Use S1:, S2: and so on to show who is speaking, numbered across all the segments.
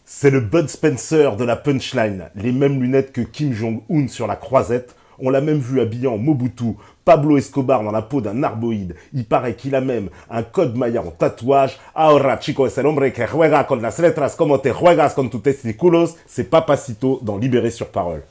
S1: C'est le Bud Spencer de la punchline. Les mêmes lunettes que Kim Jong-un sur la croisette. On l'a même vu habillé en Mobutu, Pablo Escobar dans la peau d'un arboïde. Il paraît qu'il a même un code maya en tatouage. Ahora, chico, es el hombre que juega con las letras como te juegas con tus testículos. C'est Papacito dans Libéré sur parole.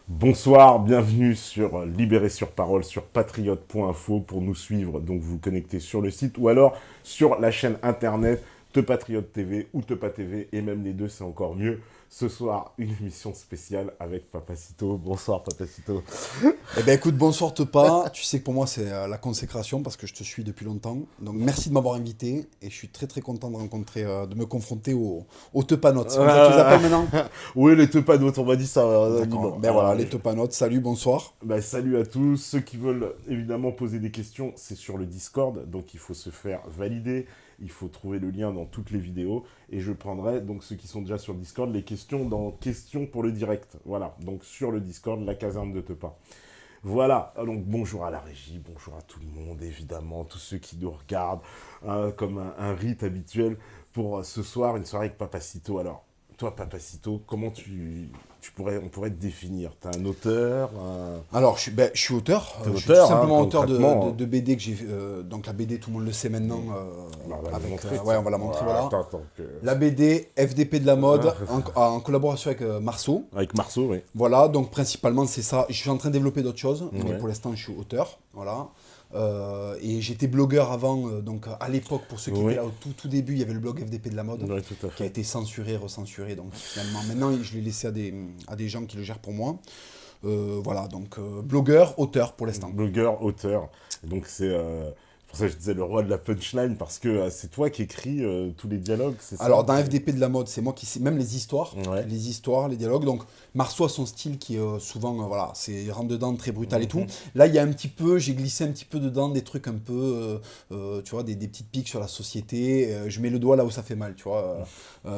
S1: Bonsoir, bienvenue sur Libéré sur parole sur patriote.info pour nous suivre. Donc vous vous connectez sur le site ou alors sur la chaîne internet Te Patriote TV ou Te Pas TV, et même les deux c'est encore mieux. Ce soir, une émission spéciale avec Papacito. Bonsoir Papacito.
S2: Eh ben écoute, bonsoir Tepa. Tu sais que pour moi c'est la consécration parce que je te suis depuis longtemps. Donc merci de m'avoir invité et je suis très très content de rencontrer, de me confronter aux Tepanotes. C'est comme ça que tu les appelles maintenant?
S1: Oui, les Tepanotes, on va dire ça.
S2: D'accord. Ben voilà, les Tepanotes. Salut, bonsoir.
S1: Bah, salut à tous. Ceux qui veulent évidemment poser des questions, c'est sur le Discord. Donc il faut se faire valider. Il faut trouver le lien dans toutes les vidéos. Et je prendrai, donc ceux qui sont déjà sur le Discord, les questions dans questions pour le direct. Voilà, donc sur le Discord, la caserne de Tepa. Voilà, donc bonjour à la régie, bonjour à tout le monde, évidemment, tous ceux qui nous regardent, comme un rite habituel pour ce soir, une soirée avec Papacito. Alors, toi, Papacito, comment on pourrait te définir? T'es un auteur?
S2: Alors je suis auteur.
S1: T'es
S2: Je suis
S1: auteur,
S2: tout simplement
S1: hein,
S2: auteur
S1: concrètement.
S2: de BD que j'ai. Donc la BD, tout le monde le sait maintenant.
S1: Bah, on va la
S2: Avec,
S1: montrer,
S2: ouais, on va la montrer, voilà.
S1: Attends,
S2: La BD FDP de la mode en collaboration avec Marceau.
S1: avec Marceau, oui.
S2: Voilà, donc principalement c'est ça. Je suis en train de développer d'autres choses, mais
S1: Ouais.
S2: pour l'instant je suis auteur, voilà. Et j'étais blogueur avant, donc à l'époque, pour ceux qui
S1: Oui.
S2: étaient là au tout début, il y avait le blog FDP de la mode,
S1: Oui, tout à
S2: qui a
S1: fait.
S2: été censuré, recensuré, donc finalement maintenant je l'ai laissé à des gens qui le gèrent pour moi. Voilà, donc blogueur, auteur pour l'instant.
S1: Blogueur, auteur. Et donc c'est pour ça que je disais le roi de la punchline, parce que c'est toi qui écris tous les dialogues, c'est ça?
S2: Alors, dans FDP de la mode, c'est moi qui sais, même
S1: Ouais.
S2: les histoires, les dialogues. Donc, Marceau a son style qui est souvent, voilà, c'est rentre dedans, très brutal et tout. Là, il y a un petit peu, j'ai glissé un petit peu dedans des trucs un peu, tu vois, des petites piques sur la société. Je mets le doigt là où ça fait mal, tu vois.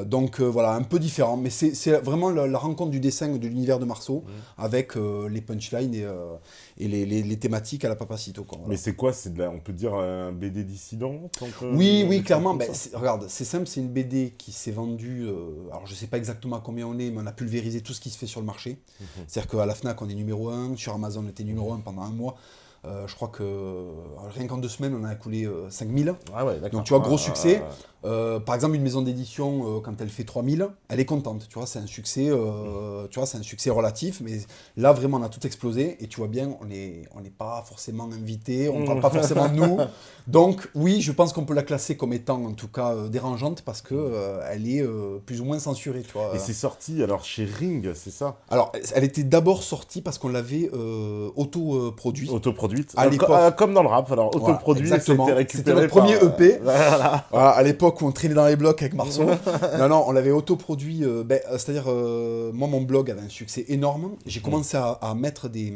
S2: Donc, voilà, un peu différent. Mais c'est vraiment la rencontre du dessin de l'univers de Marceau avec les punchlines et les thématiques à la Papacito, quoi. Voilà.
S1: Mais c'est quoi? On peut dire un BD dissident?
S2: Oui, clairement. Ben, regarde, c'est simple, c'est une BD qui s'est vendue. Alors, je sais pas exactement à combien on est, mais on a pulvérisé tout ce qui se fait sur le marché. C'est-à-dire qu'à la Fnac, on est numéro un. Sur Amazon, on était numéro un pendant un mois. Je crois que rien qu'en 2 semaines, on a écoulé 5000.
S1: Ah ouais, d'accord.
S2: Donc, tu vois, gros succès. Par exemple, une maison d'édition, quand elle fait 3000, elle est contente. Tu vois, c'est un succès, tu vois, c'est un succès relatif. Mais là, vraiment, on a tout explosé. Et tu vois bien, on n'est pas forcément invité. On ne parle pas forcément de nous. Donc, oui, je pense qu'on peut la classer comme étant, en tout cas, dérangeante parce que elle est plus ou moins censurée, tu vois.
S1: Et c'est sorti alors chez Ring, c'est ça?
S2: Alors, elle était d'abord sortie parce qu'on l'avait auto-produit.
S1: Autoproduite.
S2: À l'époque.
S1: Comme dans le rap, alors
S2: Voilà,
S1: autoproduit,
S2: exactement.
S1: c'était
S2: C'était
S1: récupéré
S2: notre premier
S1: par,
S2: EP.
S1: Voilà.
S2: Voilà, à l'époque où on traînait dans les blocs avec Marceau. Non, on l'avait autoproduit. C'est-à-dire, moi, mon blog avait un succès énorme. J'ai commencé à mettre des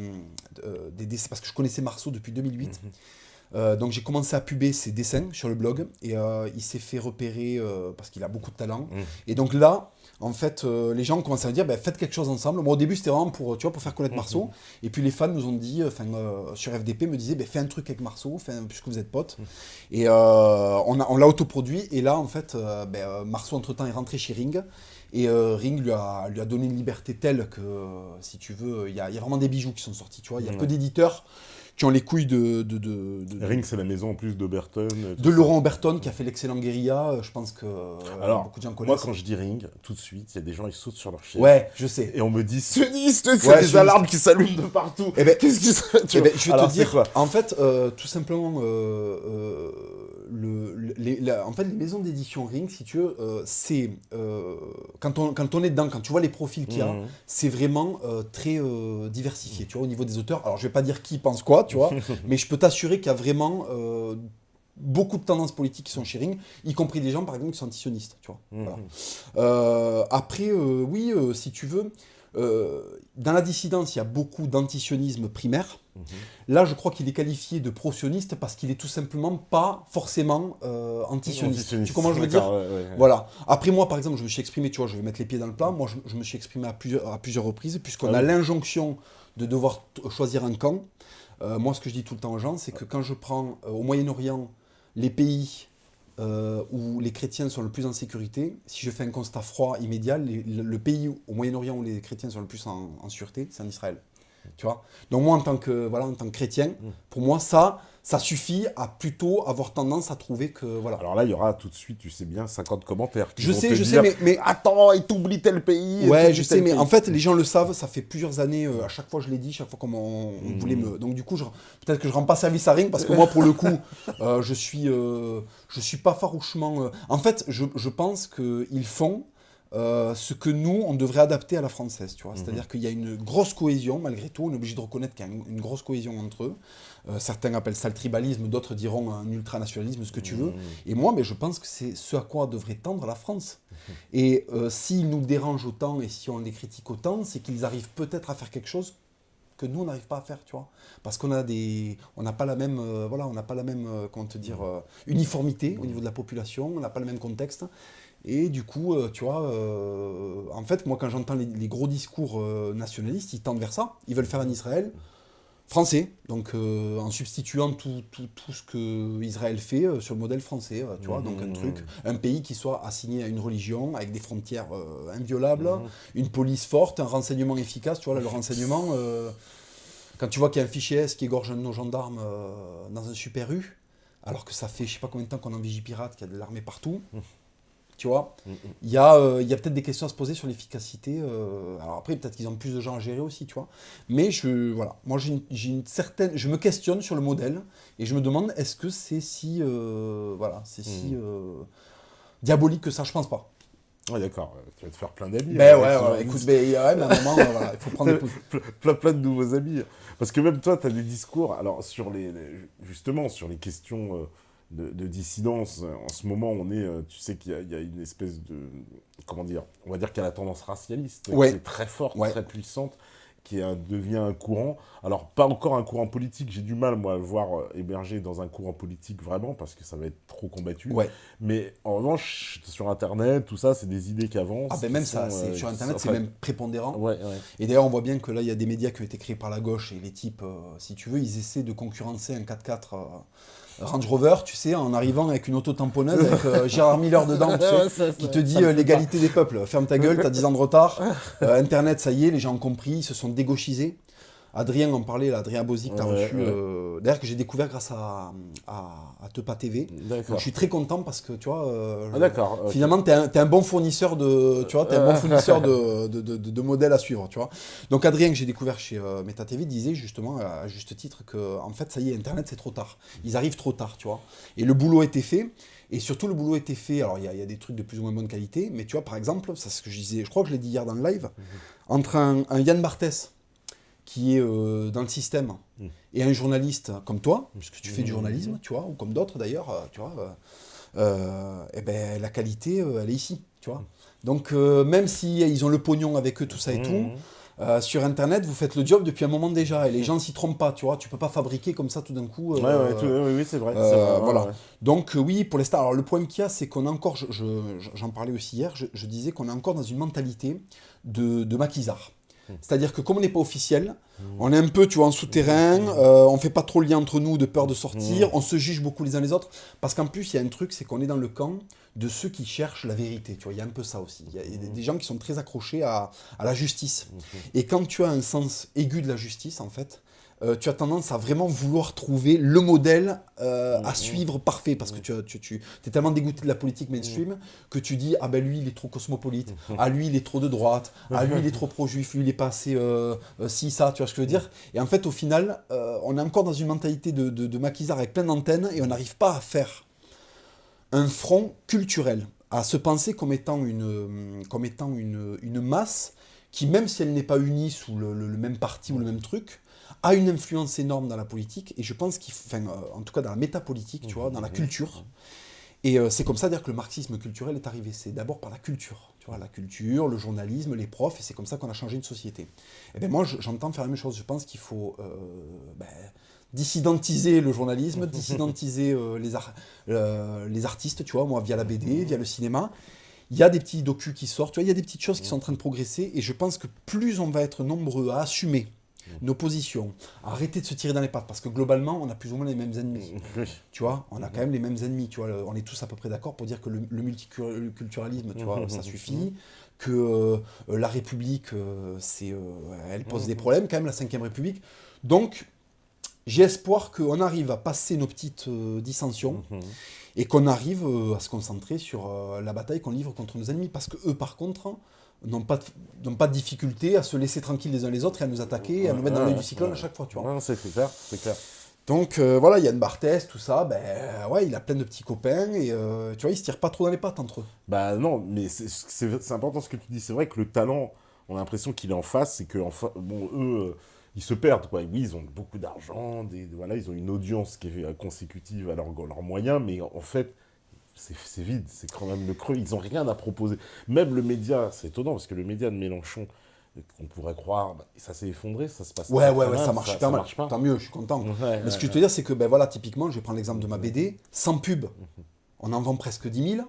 S2: dessins parce que je connaissais Marceau depuis 2008. Donc j'ai commencé à puber ses dessins sur le blog et il s'est fait repérer parce qu'il a beaucoup de talent. Et donc là, en fait, les gens ont commencé à me dire bah, faites quelque chose ensemble. Moi au début c'était vraiment pour, tu vois, pour faire connaître Marceau. Et puis les fans nous ont dit, sur FDP me disaient bah, fais un truc avec Marceau, puisque vous êtes potes. Et on l'a autoproduit. Et là en fait, Marceau entre temps est rentré chez Ring. Et Ring lui a donné une liberté telle que, si tu veux, il y a vraiment des bijoux qui sont sortis, tu vois. Il y a peu d'éditeurs qui ont les couilles
S1: Ring, c'est la maison en plus d'Oberton.
S2: De Laurent Oberton, qui a fait l'excellent Guérilla, je pense que
S1: alors,
S2: beaucoup de gens connaissent.
S1: Moi, quand je dis Ring, tout de suite, il y a des gens, ils sautent sur leur chaise.
S2: Ouais, je sais.
S1: Et on me dit, sioniste, c'est des alarmes qui s'allument de partout.
S2: Eh ben,
S1: qu'est-ce qui se passe?
S2: Je vais te dire, en fait, tout simplement, en fait, les maisons d'édition Ring, si tu veux, c'est quand on est dedans, quand tu vois les profils qu'il y a, c'est vraiment très diversifié, tu vois, au niveau des auteurs. Alors, je vais pas dire qui pense quoi, tu vois, mais je peux t'assurer qu'il y a vraiment beaucoup de tendances politiques qui sont chez Ring, y compris des gens, par exemple, qui sont antisionistes, tu vois. Voilà. Après, oui, si tu veux, dans la dissidence, il y a beaucoup d'antisionisme primaire. Là, je crois qu'il est qualifié de pro-sioniste parce qu'il est tout simplement pas forcément antisioniste. Tu comprends je veux dire Voilà. Après, moi, par exemple, je me suis exprimé, tu vois, je vais mettre les pieds dans le plat. Moi, je me suis exprimé à plusieurs reprises, puisqu'on a l'injonction de devoir choisir un camp. Moi, ce que je dis tout le temps aux gens, c'est que quand je prends au Moyen-Orient les pays où les chrétiens sont le plus en sécurité, si je fais un constat froid, immédiat, le pays au Moyen-Orient où les chrétiens sont le plus en sûreté, c'est en Israël. Tu vois. Donc moi, en tant que chrétien, pour moi, ça suffit à plutôt avoir tendance à trouver que... Voilà.
S1: Alors là, il y aura tout de suite, tu sais bien, 50 commentaires qui
S2: je
S1: vont
S2: sais,
S1: te
S2: je
S1: dire,
S2: sais, mais...
S1: Attends, et t'oublies tel pays.
S2: Ouais, je sais, mais en fait, les gens le savent, ça fait plusieurs années, à chaque fois je l'ai dit, chaque fois qu'on voulait me... Donc du coup, peut-être que je rends pas service à Ring, parce que moi, pour le coup, je suis pas farouchement... En fait, je pense qu'ils font... ce que nous, on devrait adapter à la française, tu vois. C'est-à-dire qu'il y a une grosse cohésion, malgré tout, on est obligé de reconnaître qu'il y a une grosse cohésion entre eux. Certains appellent ça le tribalisme, d'autres diront un ultranationalisme, ce que tu veux. Et moi, mais je pense que c'est ce à quoi devrait tendre la France. Et s'ils nous dérangent autant et si on les critique autant, c'est qu'ils arrivent peut-être à faire quelque chose que nous, on n'arrive pas à faire, tu vois. Parce qu'on n'a pas la même, comment te dire, uniformité au niveau de la population, on n'a pas le même contexte. Et du coup, tu vois, en fait, moi, quand j'entends les gros discours nationalistes, ils tendent vers ça. Ils veulent faire un Israël français, donc en substituant tout ce que Israël fait sur le modèle français, tu vois. Donc un pays qui soit assigné à une religion, avec des frontières inviolables, une police forte, un renseignement efficace. Tu vois, là, le renseignement, quand tu vois qu'il y a un fichier S qui égorge un de nos gendarmes dans un Super U, alors que ça fait je sais pas combien de temps qu'on est en Vigipirate, qu'il y a de l'armée partout. Tu vois, il y a peut-être des questions à se poser sur l'efficacité. Alors après, peut-être qu'ils ont plus de gens à gérer aussi, tu vois. Mais voilà, moi j'ai une certaine, je me questionne sur le modèle et je me demande est-ce que c'est si, si diabolique que ça. Je pense pas.
S1: Ouais, d'accord, tu vas te faire plein d'amis.
S2: Ben ouais, écoute, mais à un moment, voilà, il faut prendre
S1: plein de nouveaux amis. Parce que même toi, tu as des discours, alors justement, sur les questions de dissidence, en ce moment, tu sais qu'il y a une espèce de, comment dire, on va dire qu'il y a la tendance racialiste, qui est très forte, très puissante, qui devient un courant. Alors, pas encore un courant politique, j'ai du mal, moi, à le voir émerger dans un courant politique, vraiment, parce que ça va être trop combattu. Mais en revanche, sur Internet, tout ça, c'est des idées qui avancent.
S2: Ah ben même ça, sur Internet, c'est même prépondérant.
S1: Ouais.
S2: Et d'ailleurs, on voit bien que là, il y a des médias qui ont été créés par la gauche, et les types, si tu veux, ils essaient de concurrencer un 4x4... Range Rover, tu sais, en arrivant avec une auto-tamponneuse avec Gérard Miller dedans, tu sais, qui te dit l'égalité des peuples. Ferme ta gueule, t'as 10 ans de retard. Internet, ça y est, les gens ont compris, ils se sont dégauchisés. Adrien en parlait, là, Adrien Bozy, que tu as reçu, d'ailleurs que j'ai découvert grâce à Tepa TV. Donc je suis très content parce que tu vois, finalement tu es un bon fournisseur de modèles à suivre, tu vois. Donc Adrien que j'ai découvert chez Meta TV disait justement à juste titre que en fait ça y est, Internet c'est trop tard. Ils arrivent trop tard, tu vois. Et le boulot était fait. Et surtout, le boulot était fait. Alors, il y a des trucs de plus ou moins bonne qualité, mais tu vois, par exemple, c'est ce que je disais, je crois que je l'ai dit hier dans le live, entre un Yann Barthès qui est dans le système, et un journaliste comme toi, puisque tu fais du journalisme, tu vois, ou comme d'autres d'ailleurs, tu vois, et ben, la qualité, elle est ici, tu vois. Donc, même si ils ont le pognon avec eux, tout ça et tout, sur Internet, vous faites le job depuis un moment déjà, et les gens ne s'y trompent pas, tu vois. Tu peux pas fabriquer comme ça tout d'un coup.
S1: Oui, c'est vrai.
S2: Voilà. Ouais. Donc, oui, pour les stars. Alors, le problème qu'il y a, c'est qu'on a encore, j'en parlais aussi hier, je disais qu'on est encore dans une mentalité de maquisard. C'est-à-dire que comme on n'est pas officiel, on est un peu, tu vois, en souterrain, on fait pas trop le lien entre nous de peur de sortir, on se juge beaucoup les uns les autres. Parce qu'en plus, il y a un truc, c'est qu'on est dans le camp de ceux qui cherchent la vérité. Tu vois, il y a un peu ça aussi. Il y a des gens qui sont très accrochés à la justice. Et quand tu as un sens aigu de la justice, en fait, tu as tendance à vraiment vouloir trouver le modèle à suivre parfait, parce que tu es tellement dégoûté de la politique mainstream que tu dis, ah ben lui il est trop cosmopolite, ah lui il est trop de droite, ah lui il est trop pro-juif, lui il est pas assez si, ça, tu vois ce que je veux dire. Et en fait au final, on est encore dans une mentalité de maquisard avec plein d'antennes et on n'arrive pas à faire un front culturel, à se penser comme étant une masse qui, même si elle n'est pas unie sous le même parti ou le même truc, a une influence énorme dans la politique, et je pense en tout cas dans la métapolitique, tu vois, dans la culture. Et c'est comme ça, dire que le marxisme culturel est arrivé. C'est d'abord par la culture, tu vois, la culture, le journalisme, les profs, et c'est comme ça qu'on a changé une société. Et bien moi, j'entends faire la même chose. Je pense qu'il faut dissidentiser le journalisme, dissidentiser les artistes, tu vois, moi, via la BD, via le cinéma. Il y a des petits docus qui sortent, tu vois, il y a des petites choses qui sont en train de progresser, et je pense que plus on va être nombreux à assumer nos positions, à arrêter de se tirer dans les pattes, parce que globalement, on a plus ou moins les mêmes ennemis. Tu vois, on a quand même les mêmes ennemis, tu vois, on est tous à peu près d'accord pour dire que le multiculturalisme, tu vois, ça suffit, que la République, elle pose des problèmes quand même, la 5e République. Donc, j'ai espoir qu'on arrive à passer nos petites dissensions et qu'on arrive à se concentrer sur la bataille qu'on livre contre nos ennemis, parce que eux, par contre, n'ont pas de difficulté à se laisser tranquilles les uns les autres et à nous attaquer et à nous mettre dans l'œil du cyclone à chaque fois, tu vois.
S1: Ouais, c'est clair, c'est clair.
S2: Donc voilà, Yann Barthès, tout ça, ouais, il a plein de petits copains et tu vois, ils se tirent pas trop dans les pattes entre eux.
S1: Bah non, mais c'est important ce que tu dis. C'est vrai que le talent, on a l'impression qu'il est en face, c'est que bon, eux, ils se perdent, quoi. Oui, ils ont beaucoup d'argent, voilà, ils ont une audience qui est consécutive à leurs moyens, mais en fait, c'est vide, c'est quand même le creux, ils n'ont rien à proposer. Même le média, c'est étonnant, parce que le média de Mélenchon, qu'on pourrait croire, ça s'est effondré, ça se passe
S2: Ouais,
S1: très mal,
S2: ça marche super mal. Tant mieux, je suis content. Mais ce que je te veux dire, c'est que, voilà, typiquement, je vais prendre l'exemple de ma BD, sans pub, on en vend presque 10 000.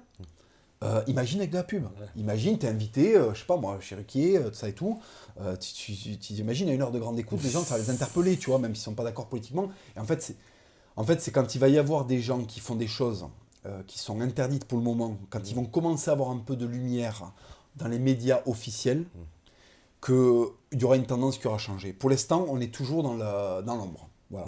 S2: Imagine avec de la pub. Imagine, t'es invité, je sais pas moi, chez Ruquier, tout ça et tout. Tu imagines à 1 heure de grande écoute, les gens, ça va les interpeller, tu vois, même s'ils sont pas d'accord politiquement. Et en fait, c'est quand il va y avoir des gens qui font des choses qui sont interdites pour le moment, quand ils vont commencer à avoir un peu de lumière dans les médias officiels, qu'il y aura une tendance qui aura changé. Pour l'instant, on est toujours dans l'ombre. Voilà.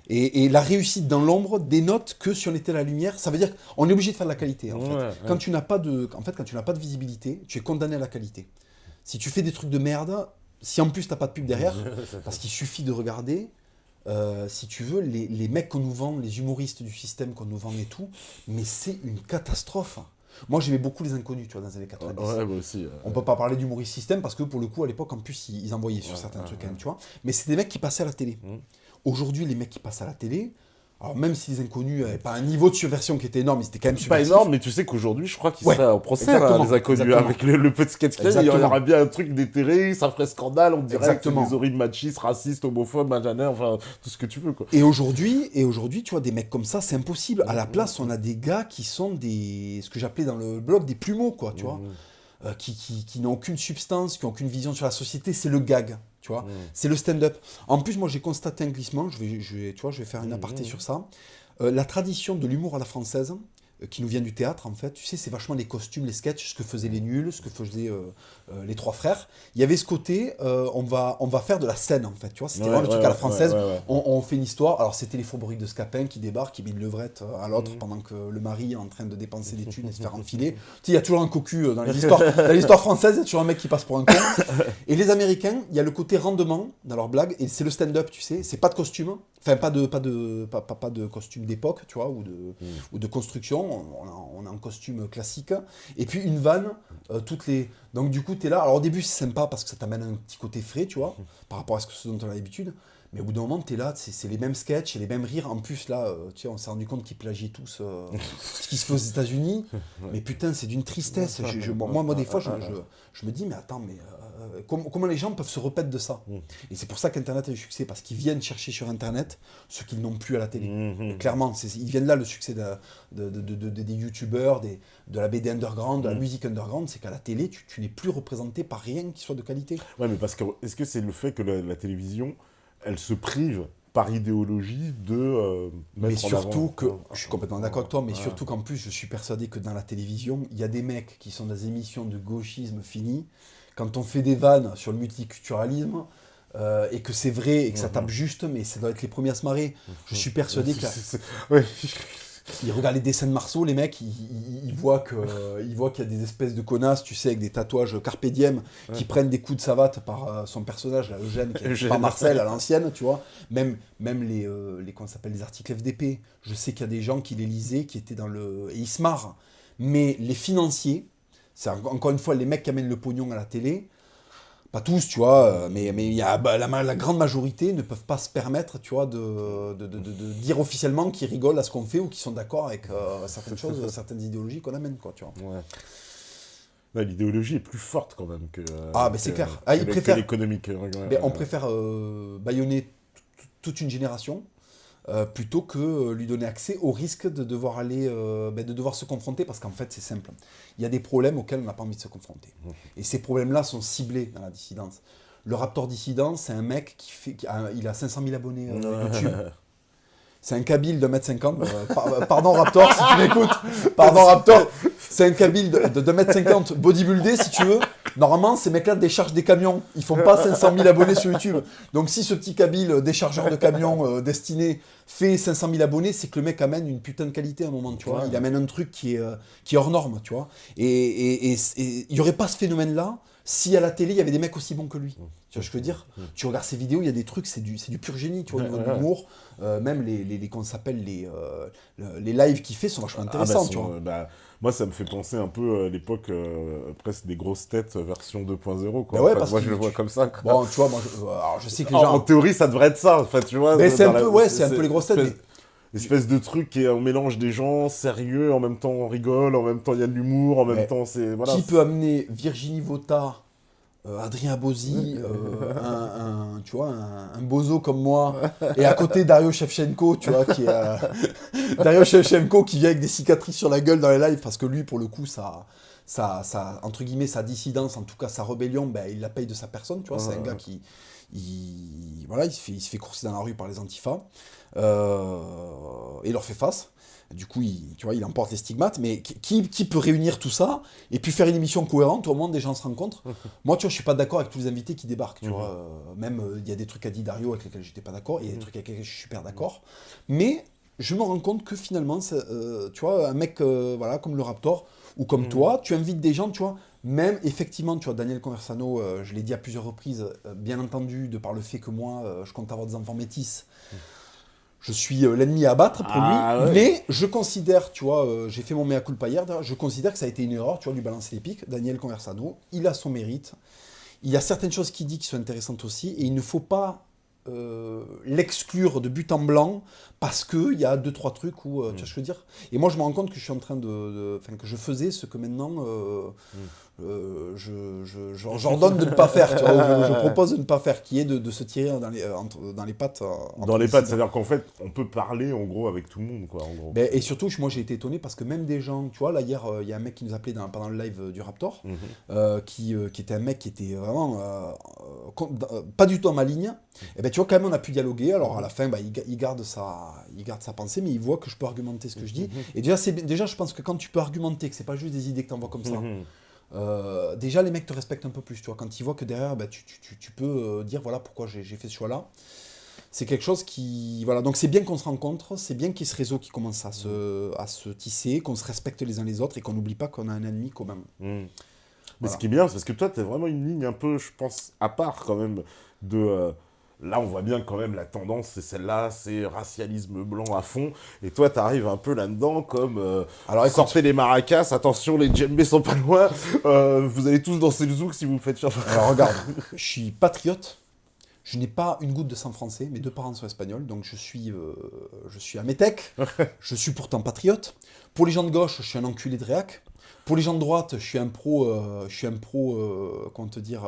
S2: Et la réussite dans l'ombre dénote que si on était à la lumière, ça veut dire qu'on est obligé de faire de la qualité. En fait. Quand tu n'as pas de visibilité, tu es condamné à la qualité. Si tu fais des trucs de merde, si en plus tu n'as pas de pub derrière, parce qu'il suffit de regarder, si tu veux, les mecs qu'on nous vend, les humoristes du système qu'on nous vend et tout, mais c'est une catastrophe. Moi, j'aimais beaucoup les inconnus, tu vois, dans les années 90.
S1: Ouais, moi aussi.
S2: On peut pas parler d'humoriste système parce que pour le coup, à l'époque, en plus, ils envoyaient sur certains trucs quand même, tu vois. Mais c'est des mecs qui passaient à la télé. Aujourd'hui, les mecs qui passent à la télé, alors même si les inconnus n'avaient pas un niveau de subversion qui était énorme, ils étaient quand même subversifs.
S1: Pas énorme, mais tu sais qu'aujourd'hui, je crois qu'ils seraient au procès, là, les inconnus. Avec le petit sketch qu'il y aurait bien un truc déterré, ça ferait scandale, on dirait que c'est des horribles machistes, racistes, homophobes, majanais, enfin, tout ce que tu veux, quoi.
S2: Et aujourd'hui, tu vois, des mecs comme ça, c'est impossible. À la place, on a des gars qui sont ce que j'appelais dans le blog des plumeaux, quoi, tu vois. Qui n'ont aucune substance, qui n'ont aucune vision sur la société, c'est le gag, tu vois, c'est le stand-up. En plus, moi, j'ai constaté un glissement, je vais faire une aparté sur ça. La tradition de l'humour à la française, qui nous vient du théâtre, en fait, tu sais, c'est vachement les costumes, les sketchs, ce que faisaient les nuls, ce que faisaient les trois frères. Il y avait ce côté, on va faire de la scène, en fait, tu vois, c'était vraiment le truc à la française. On fait une histoire, alors c'était les fourberies de Scapin qui débarquent, qui met une levrette à l'autre pendant que le mari est en train de dépenser des thunes et se faire enfiler. Tu sais, il y a toujours un cocu dans les histoires. Dans l'histoire française, il y a toujours un mec qui passe pour un con. Et les Américains, il y a le côté rendement dans leurs blagues, et c'est le stand-up, tu sais, c'est pas de costume. Enfin, pas de costume d'époque, tu vois, ou de construction. On est en costume classique. Et puis une vanne, Donc du coup, tu es là. Alors au début, c'est sympa parce que ça t'amène un petit côté frais, tu vois, par rapport à ce dont on a l'habitude. Mais au bout d'un moment, t'es là, c'est les mêmes sketchs, et les mêmes rires. En plus, là, tu sais, on s'est rendu compte qu'ils plagiaient tous ce qui se fait aux États-Unis. Mais putain, c'est d'une tristesse. Moi, des fois, je me dis, mais attends, mais comment les gens peuvent se repaître de ça? Et c'est pour ça qu'Internet a du succès, parce qu'ils viennent chercher sur Internet ce qu'ils n'ont plus à la télé. Clairement, ils viennent là, le succès des youtubeurs, de la BD underground, de la musique underground, c'est qu'à la télé, tu n'es plus représenté par rien qui soit de qualité.
S1: Ouais, mais parce que est-ce que c'est le fait que la télévision, elle se prive par idéologie de mettre
S2: mais surtout
S1: en avant...
S2: je suis complètement d'accord avec toi, mais surtout qu'en plus, je suis persuadé que dans la télévision, il y a des mecs qui sont dans des émissions de gauchisme fini. Quand on fait des vannes sur le multiculturalisme, et que c'est vrai et que ça tape juste, mais ça doit être les premiers à se marrer. Je suis persuadé que ils regardent les dessins de Marceau, les mecs, ils voient qu'il y a des espèces de connasses, tu sais, avec des tatouages carpe diem, qui prennent des coups de savate par son personnage, là, Eugène, qui est par Marcel à l'ancienne, tu vois. Même les comment ça s'appelle, les articles FDP. Je sais qu'il y a des gens qui les lisaient, qui étaient dans le... Et ils se marrent. Mais les financiers, c'est encore une fois les mecs qui amènent le pognon à la télé, pas tous, tu vois, mais il y a, la grande majorité ne peuvent pas se permettre, tu vois, de dire officiellement qu'ils rigolent à ce qu'on fait ou qu'ils sont d'accord avec certaines choses, certaines idéologies qu'on amène, quoi, tu vois.
S1: Ouais. Ouais, l'idéologie est plus forte quand même que...
S2: mais c'est clair. Ils préfèrent...
S1: l'économique.
S2: On préfère bâillonner toute une génération plutôt que lui donner accès au risque de devoir aller, de devoir se confronter, parce qu'en fait, c'est simple. Il y a des problèmes auxquels on n'a pas envie de se confronter. Et ces problèmes-là sont ciblés dans la dissidence. Le Raptor dissident, c'est un mec il a 500 000 abonnés YouTube. C'est un Kabyle de 1m50. Pardon Raptor, si tu m'écoutes. Pardon Raptor. C'est un Kabyle de 2m50 bodybuildé, si tu veux. Normalement, ces mecs-là déchargent des camions. Ils font pas 500 000 abonnés sur YouTube. Donc si ce petit Kabyle déchargeur de camions destiné fait 500 000 abonnés, c'est que le mec amène une putain de qualité à un moment, tu vois. Il amène un truc qui est hors norme, tu vois. Et il n'y aurait pas ce phénomène-là si à la télé, il y avait des mecs aussi bons que lui. Tu vois ce que je veux dire? Tu regardes ses vidéos, il y a des trucs, c'est du pur génie, tu vois, au niveau de l'humour. Même comment ça s'appelle, les lives qu'il fait sont vachement intéressants, tu vois.
S1: Moi, ça me fait penser un peu à l'époque, presque des grosses têtes version 2.0, quoi.
S2: Ouais,
S1: moi, je le vois comme ça, quoi.
S2: Bon, tu vois, moi, alors, je sais que les gens...
S1: En théorie, ça devrait être ça, enfin, tu vois.
S2: Mais c'est un peu les grosses têtes.
S1: Espèce de truc qui est un mélange des gens sérieux, en même temps on rigole, en même temps il y a de l'humour, en même temps c'est... Voilà,
S2: qui peut amener Virginie Vota, Adrien Bozzi, tu vois, un bozo comme moi, et à côté Dario Shevchenko, tu vois, Dario Shevchenko qui vient avec des cicatrices sur la gueule dans les lives, parce que lui, pour le coup, ça entre guillemets, sa dissidence, en tout cas sa rébellion, il la paye de sa personne, tu vois, c'est un gars qui... Il se fait courser dans la rue par les antifas, et il leur fait face. Du coup, tu vois, il emporte les stigmates, mais qui peut réunir tout ça et puis faire une émission cohérente au moment où des gens se rencontrent? Moi, tu vois, je suis pas d'accord avec tous les invités qui débarquent, tu vois. Même, il y a des trucs qu'a dit Dario avec lesquels j'étais pas d'accord, il y a des trucs avec lesquels je suis super d'accord. Mais je me rends compte que finalement, tu vois, un mec voilà, comme le Raptor, ou comme toi, tu invites des gens, tu vois, même effectivement, tu vois, Daniel Conversano, je l'ai dit à plusieurs reprises, bien entendu, de par le fait que moi, je compte avoir des enfants métis, je suis l'ennemi à abattre pour lui, mais je considère, tu vois, j'ai fait mon mea culpa hier, je considère que ça a été une erreur, tu vois, lui balancer les pics. Daniel Conversano, il a son mérite, il y a certaines choses qu'il dit qui sont intéressantes aussi, et il ne faut pas l'exclure de but en blanc parce qu'il y a 2-3 trucs où, tu vois ce que je veux dire. Et moi, je me rends compte que je suis en train que je faisais ce que maintenant j'ordonne de ne pas faire, tu vois, je propose de ne pas faire, qui est de se tirer dans les pattes.
S1: Dans les pattes, c'est-à-dire qu'en fait, on peut parler en gros avec tout le monde, quoi, en gros.
S2: Et surtout, moi j'ai été étonné parce que même des gens, tu vois, là hier, il y a un mec qui nous appelait pendant le live du Raptor, qui était un mec qui était vraiment pas du tout dans ma ligne. Et ben tu vois, quand même, on a pu dialoguer. Alors à la fin, il garde sa pensée, mais il voit que je peux argumenter ce que je dis. Et déjà, je pense que quand tu peux argumenter, que c'est pas juste des idées que tu envoies comme ça. Déjà les mecs te respectent un peu plus, tu vois, quand ils voient que derrière tu peux dire voilà pourquoi j'ai fait ce choix là, c'est quelque chose qui, voilà, donc c'est bien qu'on se rencontre, c'est bien qu'il y ait ce réseau qui commence à se tisser, qu'on se respecte les uns les autres et qu'on n'oublie pas qu'on a un ennemi commun.
S1: Mais ce qui est bien, c'est parce que toi t'as vraiment une ligne un peu, je pense, à part quand même de... Là, on voit bien quand même la tendance, c'est celle-là, c'est racialisme blanc à fond. Et toi, t'arrives un peu là-dedans comme... Alors, sortez les maracas, attention, les djembés sont pas loin. Vous allez tous danser le zouk si vous me faites cher.
S2: Alors regarde, je suis patriote, Je n'ai pas une goutte de sang français, mes deux parents sont espagnols, donc je suis un métèque, je suis pourtant patriote. Pour les gens de gauche, je suis un enculé de réac. Pour les gens de droite, je suis un pro, comment te dire,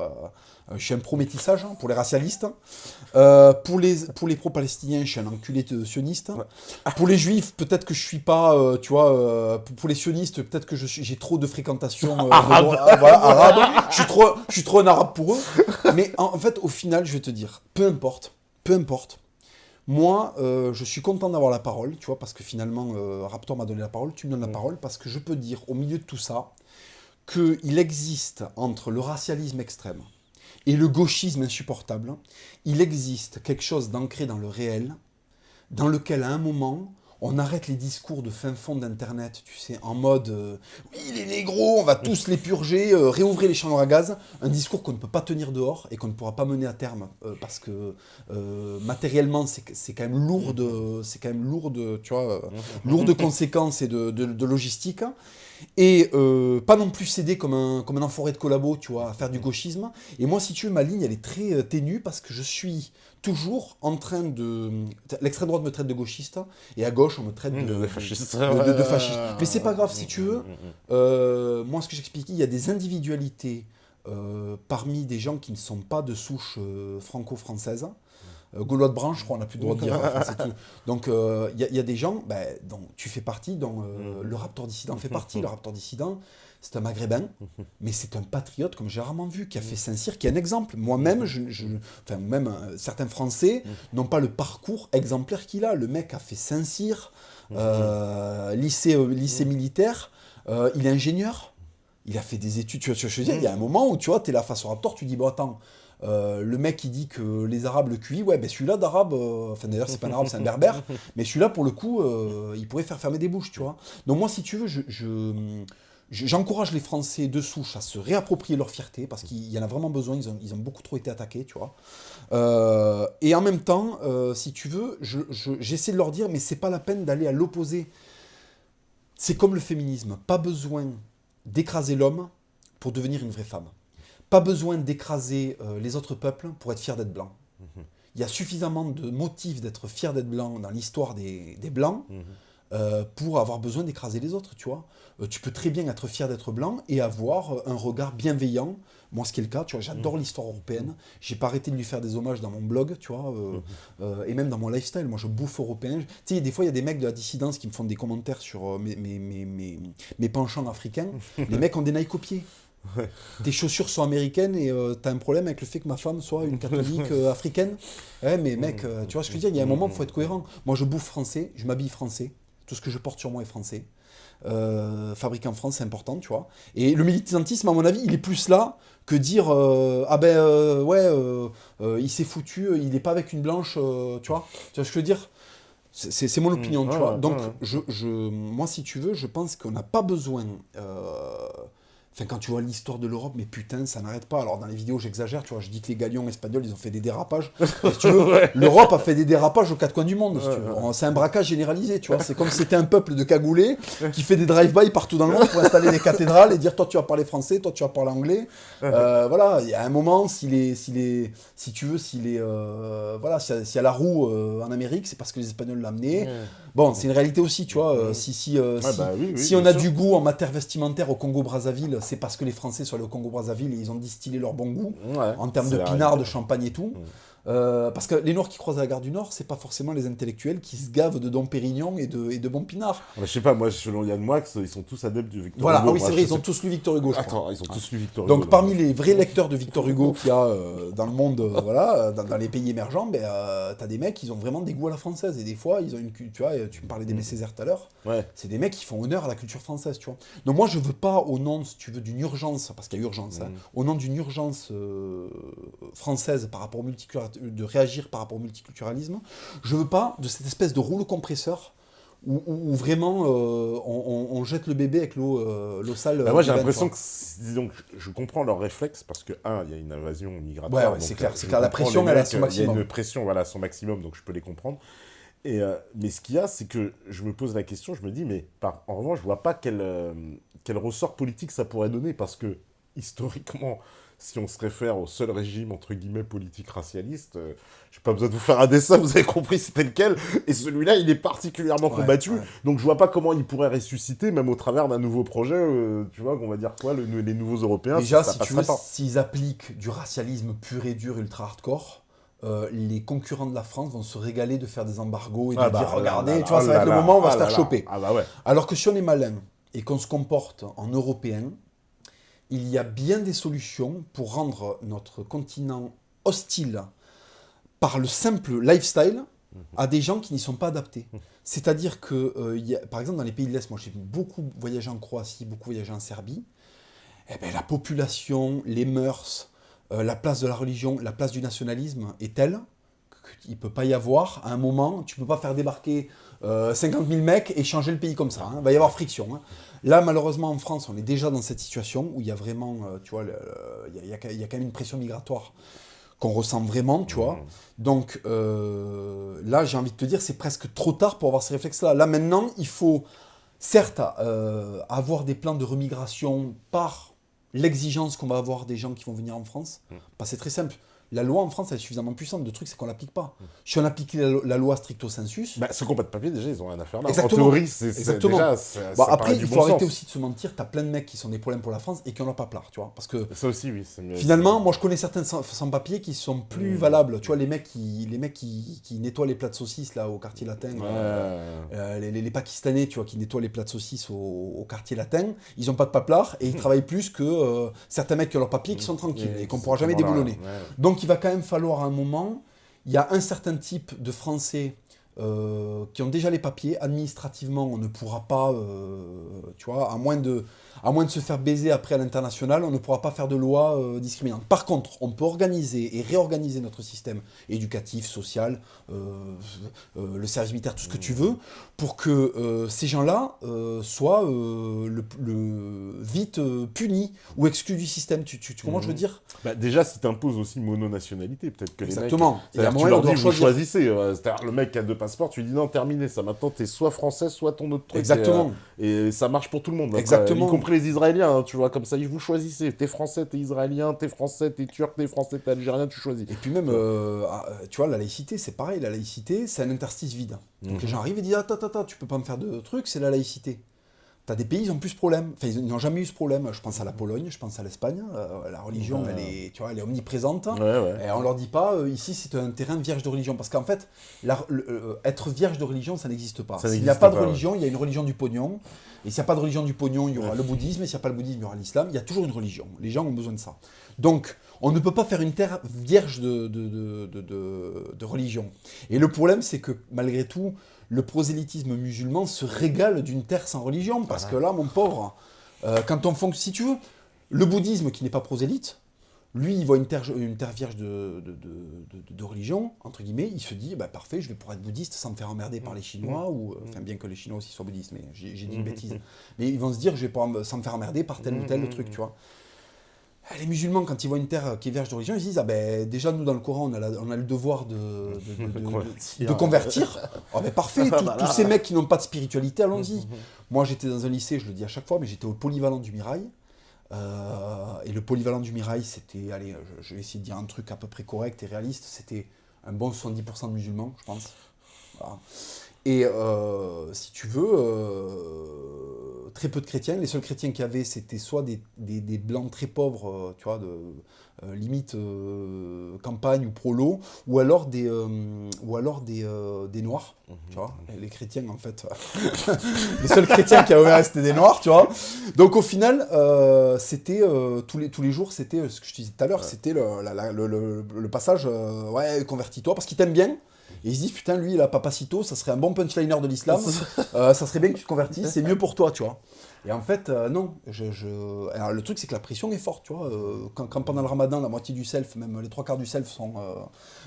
S2: je suis un pro métissage, hein, pour les racialistes. Pour les pro-palestiniens, je suis un enculé de sioniste. Pour les juifs, peut-être que je suis pas, tu vois, pour les sionistes, peut-être que j'ai trop de fréquentation arabe. Je suis trop un arabe pour eux. Mais en fait, au final, je vais te dire, peu importe. Moi, je suis content d'avoir la parole, tu vois, parce que finalement, Raptor m'a donné la parole, tu me donnes la parole, parce que je peux dire, au milieu de tout ça, qu'il existe entre le racialisme extrême et le gauchisme insupportable, il existe quelque chose d'ancré dans le réel, dans lequel, à un moment, on arrête les discours de fin fond d'Internet, tu sais, en mode oui, les négros, on va tous les purger, réouvrir les chambres à gaz. Un discours qu'on ne peut pas tenir dehors et qu'on ne pourra pas mener à terme parce que matériellement, c'est quand même lourd tu vois, lourd de conséquences et de logistique. Et pas non plus céder comme un enfoiré de collabo, tu vois, à faire du gauchisme. Et moi, si tu veux, ma ligne, elle est très ténue parce que je suis toujours en train de... L'extrême droite me traite de gauchiste et à gauche, on me traite de fasciste. De fasciste. Mais c'est pas grave, si tu veux. Moi, ce que j'expliquais, il y a des individualités parmi des gens qui ne sont pas de souche franco-française. Gaulois de branche, je crois, on n'a plus le droit de dire. Enfin, c'est tout. Donc, il y a des gens, dont tu fais partie, dont le Raptor dissident fait partie. Le Raptor dissident, c'est un Maghrébin, mais c'est un patriote, comme j'ai rarement vu, qui a fait Saint-Cyr, qui est un exemple. Moi-même, certains Français n'ont pas le parcours exemplaire qu'il a. Le mec a fait Saint-Cyr, lycée militaire, il est ingénieur, il a fait des études. Tu vois, je veux dire, il y a un moment où tu vois, tu es là face au Raptor, tu dis, bon, attends. Le mec il dit que les Arabes le QI, ouais, ben celui-là d'arabe, enfin d'ailleurs c'est pas un arabe, c'est un berbère, mais celui-là pour le coup, il pourrait faire fermer des bouches, tu vois. Donc moi, si tu veux, j'encourage les Français de souche à se réapproprier leur fierté, parce qu'il y en a vraiment besoin, ils ont beaucoup trop été attaqués, tu vois. Et en même temps, si tu veux, j'essaie de leur dire, mais c'est pas la peine d'aller à l'opposé. C'est comme le féminisme, pas besoin d'écraser l'homme pour devenir une vraie femme. Pas besoin d'écraser les autres peuples pour être fier d'être blanc. Il y a suffisamment de motifs d'être fier d'être blanc dans l'histoire des Blancs pour avoir besoin d'écraser les autres, tu vois. Tu peux très bien être fier d'être blanc et avoir un regard bienveillant. Moi, ce qui est le cas, tu vois, j'adore l'histoire européenne. J'ai pas arrêté de lui faire des hommages dans mon blog, tu vois, et même dans mon lifestyle. Moi, je bouffe européen. Tu sais, des fois, il y a des mecs de la dissidence qui me font des commentaires sur mes penchants africains. Les mecs ont des Nike au pied. Ouais. Tes chaussures sont américaines et t'as un problème avec le fait que ma femme soit une catholique africaine. Ouais, mais mec, tu vois ce que je veux dire, il y a un moment, il faut être cohérent. Moi, je bouffe français, je m'habille français, tout ce que je porte sur moi est français. Fabriqué en France, c'est important, tu vois. Et le militantisme, à mon avis, il est plus là que dire il s'est foutu, il n'est pas avec une blanche, tu vois. Tu vois ce que je veux dire. C'est mon opinion, tu vois. Donc, moi, si tu veux, je pense qu'on n'a pas besoin. Enfin, quand tu vois l'histoire de l'Europe, mais putain, ça n'arrête pas. Alors, dans les vidéos, j'exagère, tu vois, je dis que les galions espagnols, ils ont fait des dérapages. Si tu veux, l'Europe a fait des dérapages aux quatre coins du monde, si tu veux. C'est un braquage généralisé, tu vois. C'est comme si c'était un peuple de cagoulés qui fait des drive-by partout dans le monde pour installer des cathédrales et dire, toi, tu vas parler français, toi, tu vas parler anglais. Voilà, il y a un moment, s'il y a la roue en Amérique, c'est parce que les Espagnols l'ont amené. Bon, c'est une réalité aussi, tu vois. Si on a du goût en matière vestimentaire au Congo-Brazzaville, c'est parce que les Français sont allés au Congo-Brazzaville et ils ont distillé leur bon goût en termes de pinard, de champagne et tout. Parce que les Noirs qui croisent à la gare du Nord, c'est pas forcément les intellectuels qui se gavent de Dom Pérignon et de bons pinards.
S1: Je sais pas, moi, selon Yann Moix, ils sont tous adeptes du Victor
S2: Voilà,
S1: Hugo.
S2: Ah oui, c'est vrai, ils ont tous lu Victor Hugo, je crois.
S1: Attends, ils ont tous lu Victor Hugo.
S2: Donc, parmi les vrais lecteurs de Victor Hugo qu'il y a dans le monde, dans les pays émergents, t'as des mecs, ils ont vraiment des goûts à la française. Et des fois, ils ont une culture. Tu vois, tu me parlais d'Aimé Césaire tout à l'heure. C'est des mecs qui font honneur à la culture française, tu vois. Donc, moi, je veux pas, au nom, si tu veux, d'une urgence, parce qu'il y a urgence, au nom d'une urgence française par rapport au de réagir par rapport au multiculturalisme, je veux pas de cette espèce de rouleau compresseur où vraiment on jette le bébé avec l'eau sale.
S1: Moi j'ai l'impression que, disons, je comprends leur réflexe parce que, il y a une invasion migratoire.
S2: Ouais, c'est clair, la pression elle est à son maximum.
S1: Il y a une pression à son maximum, donc je peux les comprendre. Mais ce qu'il y a, c'est que je me pose la question, je me dis, mais en revanche, je vois pas quel ressort politique ça pourrait donner parce que, historiquement, si on se réfère au seul régime, entre guillemets, politique racialiste, j'ai pas besoin de vous faire un dessin, vous avez compris c'était lequel, et celui-là, il est particulièrement combattu, donc je vois pas comment il pourrait ressusciter, même au travers d'un nouveau projet, tu vois, qu'on va dire quoi, les nouveaux Européens,
S2: déjà,
S1: ça
S2: si tu
S1: passerait
S2: veux,
S1: pas.
S2: s'ils appliquent du racialisme pur et dur, ultra hardcore, les concurrents de la France vont se régaler de faire des embargos et de dire regardez, tu vois, ça va être le moment où on va se faire choper.
S1: Ah bah ouais.
S2: Alors que si on est malin et qu'on se comporte en Européen, il y a bien des solutions pour rendre notre continent hostile par le simple lifestyle à des gens qui n'y sont pas adaptés. C'est-à-dire que, par exemple, dans les pays de l'Est, moi j'ai beaucoup voyagé en Croatie, beaucoup voyagé en Serbie, eh ben, la population, les mœurs, la place de la religion, la place du nationalisme est telle qu'il ne peut pas y avoir, à un moment, tu ne peux pas faire débarquer 50 000 mecs et changer le pays comme ça. Il va y avoir friction. Hein. Là, malheureusement, en France, on est déjà dans cette situation où il y a vraiment, tu vois, il y a quand même une pression migratoire qu'on ressent vraiment, tu vois. Donc là, j'ai envie de te dire, c'est presque trop tard pour avoir ces réflexes-là. Là, maintenant, il faut, certes, avoir des plans de remigration par l'exigence qu'on va avoir des gens qui vont venir en France. C'est très simple. La loi en France, elle est suffisamment puissante. Le truc, c'est qu'on ne l'applique pas. Si on appliquait la loi stricto sensus...
S1: Ceux qui n'ont pas de papier, déjà, ils n'ont rien à faire là.
S2: Exactement.
S1: En théorie, c'est déjà...
S2: après, il faut arrêter aussi de se mentir. Tu as plein de mecs qui sont des problèmes pour la France et qui n'en ont pas plein, tu vois. Parce que
S1: ça aussi, oui.
S2: finalement, moi, je connais certains sans-papiers qui sont plus valables. Tu vois, les mecs qui nettoient les plats de saucisses là, au quartier latin, les Pakistanais, tu vois, qui nettoient les plats de saucisses au quartier latin, ils n'ont pas de paplard et ils travaillent plus que certains mecs qui ont leurs papiers qui sont tranquilles et qu'on ne pourra jamais déboulonner. Donc, il va quand même falloir à un moment, il y a un certain type de Français qui ont déjà les papiers, administrativement on ne pourra pas, tu vois, à moins de se faire baiser après à l'international, on ne pourra pas faire de loi discriminante. Par contre, on peut organiser et réorganiser notre système éducatif, social, le service militaire, tout ce que tu veux, pour que ces gens-là soient vite punis ou exclus du système. Tu comment je veux dire?
S1: Déjà, si tu imposes aussi mononationalité, peut-être que
S2: exactement.
S1: Les mecs... tu leur dis, vous choisissez. C'est-à-dire, le mec qui a 2 passeports, tu lui dis non, terminé ça. Maintenant, t'es soit français, soit ton autre truc.
S2: Exactement.
S1: Et ça marche pour tout le monde.
S2: Exactement.
S1: Y compris les Israéliens, hein, tu vois, comme ça, vous choisissez. T'es français, t'es israélien, t'es français, t'es turc, t'es français, t'es algérien, tu choisis.
S2: Et puis même, tu vois, la laïcité, c'est pareil. La laïcité, c'est un interstice vide. Donc les gens arrivent et disent, attends, tu peux pas me faire de trucs, c'est la laïcité. T'as des pays, ils ont plus ce problème. Enfin, ils n'ont jamais eu ce problème. Je pense à la Pologne, je pense à l'Espagne. La religion, elle est, tu vois, elle est omniprésente. Et on leur dit pas, ici, c'est un terrain vierge de religion. Parce qu'en fait, être vierge de religion, ça n'existe pas. S'il n'y a pas de religion, il y a une religion du pognon. Et s'il n'y a pas de religion du pognon, il y aura le bouddhisme. Et s'il n'y a pas le bouddhisme, il y aura l'islam. Il y a toujours une religion. Les gens ont besoin de ça. Donc, on ne peut pas faire une terre vierge de religion. Et le problème, c'est que malgré tout, le prosélytisme musulman se régale d'une terre sans religion. Parce que là, mon pauvre, quand on fonctionne, si tu veux, le bouddhisme qui n'est pas prosélyte, lui, il voit une terre vierge de religion, entre guillemets, il se dit, parfait, je vais pouvoir être bouddhiste sans me faire emmerder par les Chinois, ou, enfin, bien que les Chinois aussi soient bouddhistes, mais j'ai dit une bêtise. Mais ils vont se dire, je vais pouvoir sans me faire emmerder par tel ou tel truc, tu vois. Les musulmans, quand ils voient une terre qui est vierge de religion, ils se disent, déjà, nous, dans le Coran, on a le devoir de convertir. Parfait, tous ces mecs qui n'ont pas de spiritualité, allons-y. Moi, j'étais dans un lycée, je le dis à chaque fois, mais j'étais au polyvalent du Mirail. Et le polyvalent du Mirail, c'était, allez, je vais essayer de dire un truc à peu près correct et réaliste, c'était un bon 70% de musulmans, je pense. Voilà. Et si tu veux, très peu de chrétiens. Les seuls chrétiens qu'il y avait, c'était soit des blancs très pauvres, tu vois, limite campagne ou prolo, ou alors des noirs, tu vois. Et les chrétiens, en fait, les seuls chrétiens qu'il y avait, c'était des noirs, tu vois. Donc au final, c'était tous les jours, c'était ce que je te disais tout à l'heure, c'était le passage, convertis-toi, parce qu'ils t'aiment bien. Et ils se disent, putain, lui, il a Papacito, ça serait un bon punchliner de l'islam, ça serait bien que tu te convertisses, c'est mieux pour toi, tu vois. Et en fait, non. Alors, le truc, c'est que la pression est forte, tu vois. Quand pendant le ramadan, la moitié du self, même les 3/4 du self